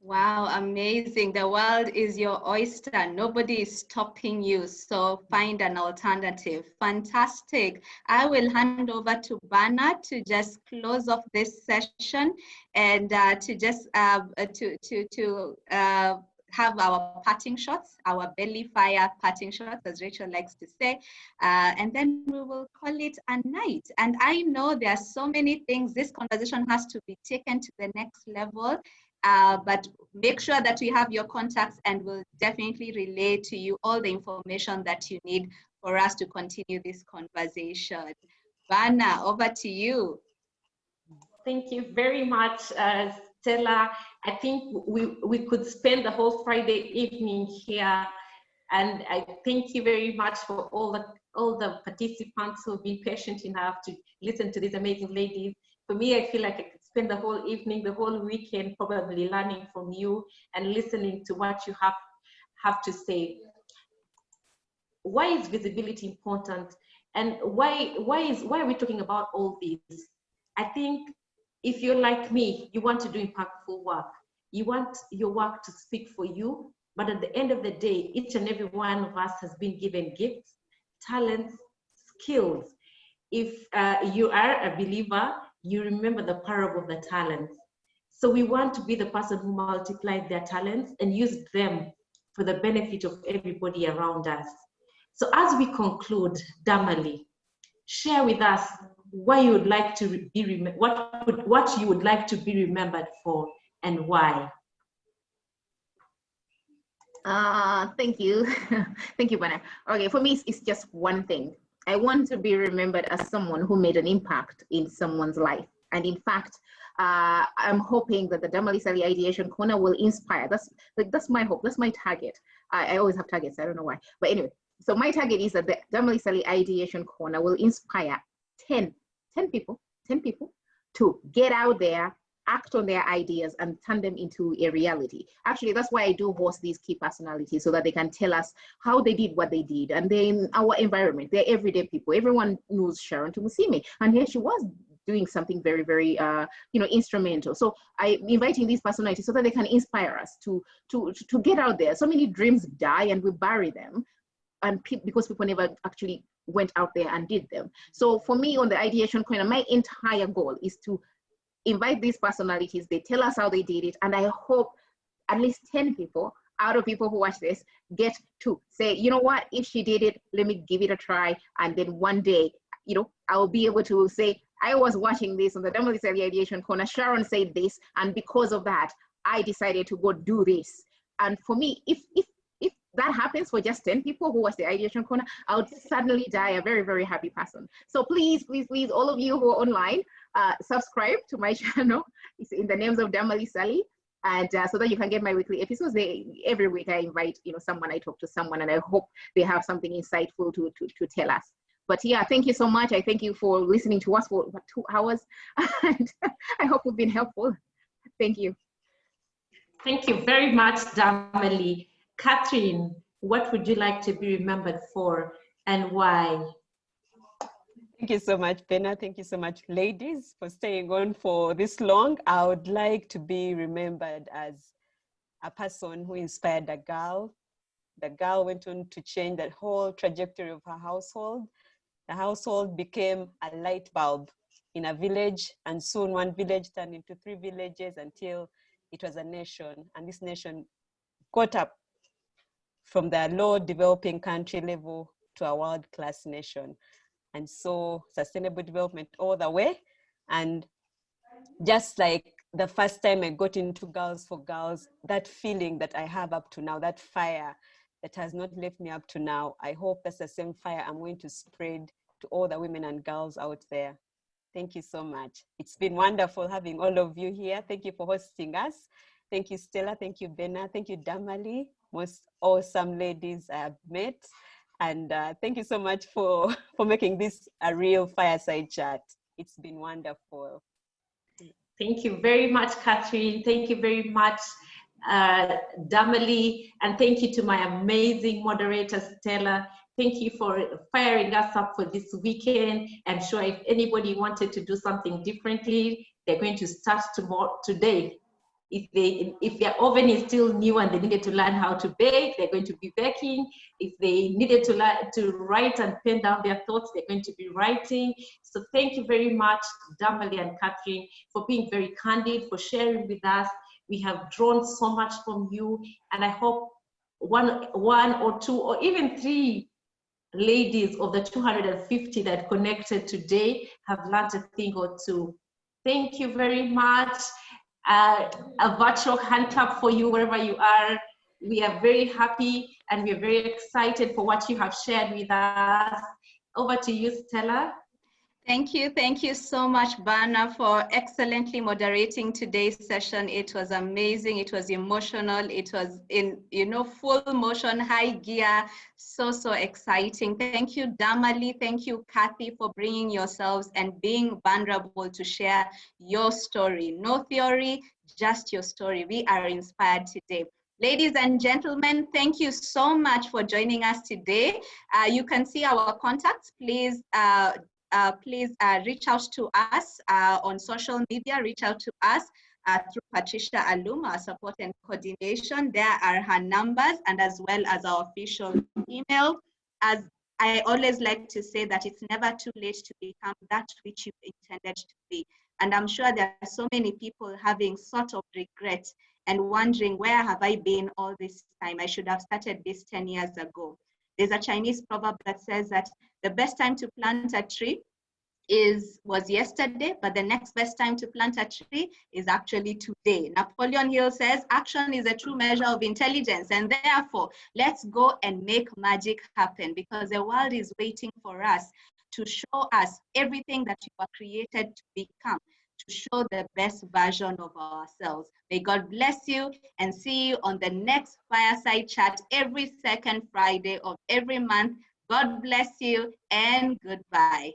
Wow, amazing. The world is your oyster. Nobody is stopping you. So find an alternative. Fantastic. I will hand over to Bana to just close off this session and to just have our parting shots, our belly fire parting shots, as Rachel likes to say, and then we will call it a night. And I know there are so many things. This conversation has to be taken to the next level, but make sure that we have your contacts, and we'll definitely relay to you all the information that you need for us to continue this conversation. Vanna, over to you. Thank you very much, Stella. I think we could spend the whole Friday evening here, and I thank you very much for all the participants who've been patient enough to listen to these amazing ladies. For me, I feel like I could spend the whole evening, the whole weekend, probably learning from you and listening to what you have to say. Why is visibility important, and why are we talking about all this? I think if you're like me, you want to do impactful work. You want your work to speak for you, but at the end of the day, each and every one of us has been given gifts, talents, skills. If you are a believer, you remember the parable of the talents. So we want to be the person who multiplied their talents and used them for the benefit of everybody around us. So as we conclude, Damali, share with us why you would like to be what you would like to be remembered for, and why. Thank you. Thank you, Bana. Okay, for me, it's just one thing. I want to be remembered as someone who made an impact in someone's life. And in fact, I'm hoping that the Damali Sali Ideation Corner will inspire. That's my hope. That's my target. I always have targets. I don't know why. But anyway, so my target is that the Damali Sali Ideation Corner will inspire 10 people to get out there, act on their ideas, and turn them into a reality. Actually, that's why I do host these key personalities, so that they can tell us how they did what they did. And then in our environment, they're everyday people. Everyone knows Sharon Tumusime, and here she was doing something very, very, instrumental. So I'm inviting these personalities so that they can inspire us to get out there. So many dreams die and we bury them, and because people never actually went out there and did them. So for me, on the Ideation Corner, my entire goal is to invite these personalities. They tell us how they did it, and I hope at least 10 people out of people who watch this get to say, you know what, if she did it, let me give it a try. And then one day, I'll be able to say, I was watching this on the Damali Sali Ideation Corner, Sharon said this, and because of that, I decided to go do this. And for me, if that happens for just 10 people who watch the Ideation Corner, I would suddenly die a very, very happy person. So please, please, please, all of you who are online, subscribe to my channel. It's in the names of Damali Sali, and so that you can get my weekly episodes. Every week I invite someone, I talk to someone, and I hope they have something insightful to tell us. But yeah, thank you so much. I thank you for listening to us for 2 hours, and I hope we've been helpful. Thank you. Thank you very much, Damali. Catherine, what would you like to be remembered for, and why? Thank you so much, Bena. Thank you so much, ladies, for staying on for this long. I would like to be remembered as a person who inspired a girl. The girl went on to change the whole trajectory of her household. The household became a light bulb in a village, and soon one village turned into 3 villages until it was a nation. And this nation got up from the low developing country level to a world-class nation. And so sustainable development all the way. And just like the first time I got into Girls for Girls, that feeling that I have up to now, that fire that has not left me up to now, I hope that's the same fire I'm going to spread to all the women and girls out there. Thank you so much. It's been wonderful having all of you here. Thank you for hosting us. Thank you, Stella. Thank you, Bena. Thank you, Damali. Most awesome ladies I have met. And thank you so much for making this a real fireside chat. It's been wonderful. Thank you very much, Catherine. Thank you very much, Damali. And thank you to my amazing moderator, Stella. Thank you for firing us up for this weekend. I'm sure if anybody wanted to do something differently, they're going to start today. If their oven is still new and they needed to learn how to bake, they're going to be baking. If they needed to learn to write and pen down their thoughts, they're going to be writing. So thank you very much, Damali and Catherine, for being very candid, for sharing with us, We have drawn so much from you, and I hope one or two or even three ladies of the 250 that connected today have learned a thing or two. Thank you very much. A virtual hand clap for you wherever you are. We are very happy and we're very excited for what you have shared with us. Over to you, Stella. Thank you so much, Bana, for excellently moderating today's session. It was amazing, it was emotional, it was in, full motion, high gear, so exciting. Thank you, Damali, thank you, Kathy, for bringing yourselves and being vulnerable to share your story. No theory, just your story. We are inspired today. Ladies and gentlemen, thank you so much for joining us today. You can see our contacts. Please reach out to us on social media. Reach out to us through Patricia Alum, our support and coordination. There are her numbers and as well as our official email. As I always like to say that it's never too late to become that which you intended to be. And I'm sure there are so many people having sort of regret and wondering, where have I been all this time? I should have started this 10 years ago. There's a Chinese proverb that says that the best time to plant a tree was yesterday, but the next best time to plant a tree is actually today. Napoleon Hill says, action is a true measure of intelligence, and therefore, let's go and make magic happen, because the world is waiting for us to show us everything that we were created to become, to show the best version of ourselves. May God bless you, and see you on the next Fireside Chat every second Friday of every month. God bless you and goodbye.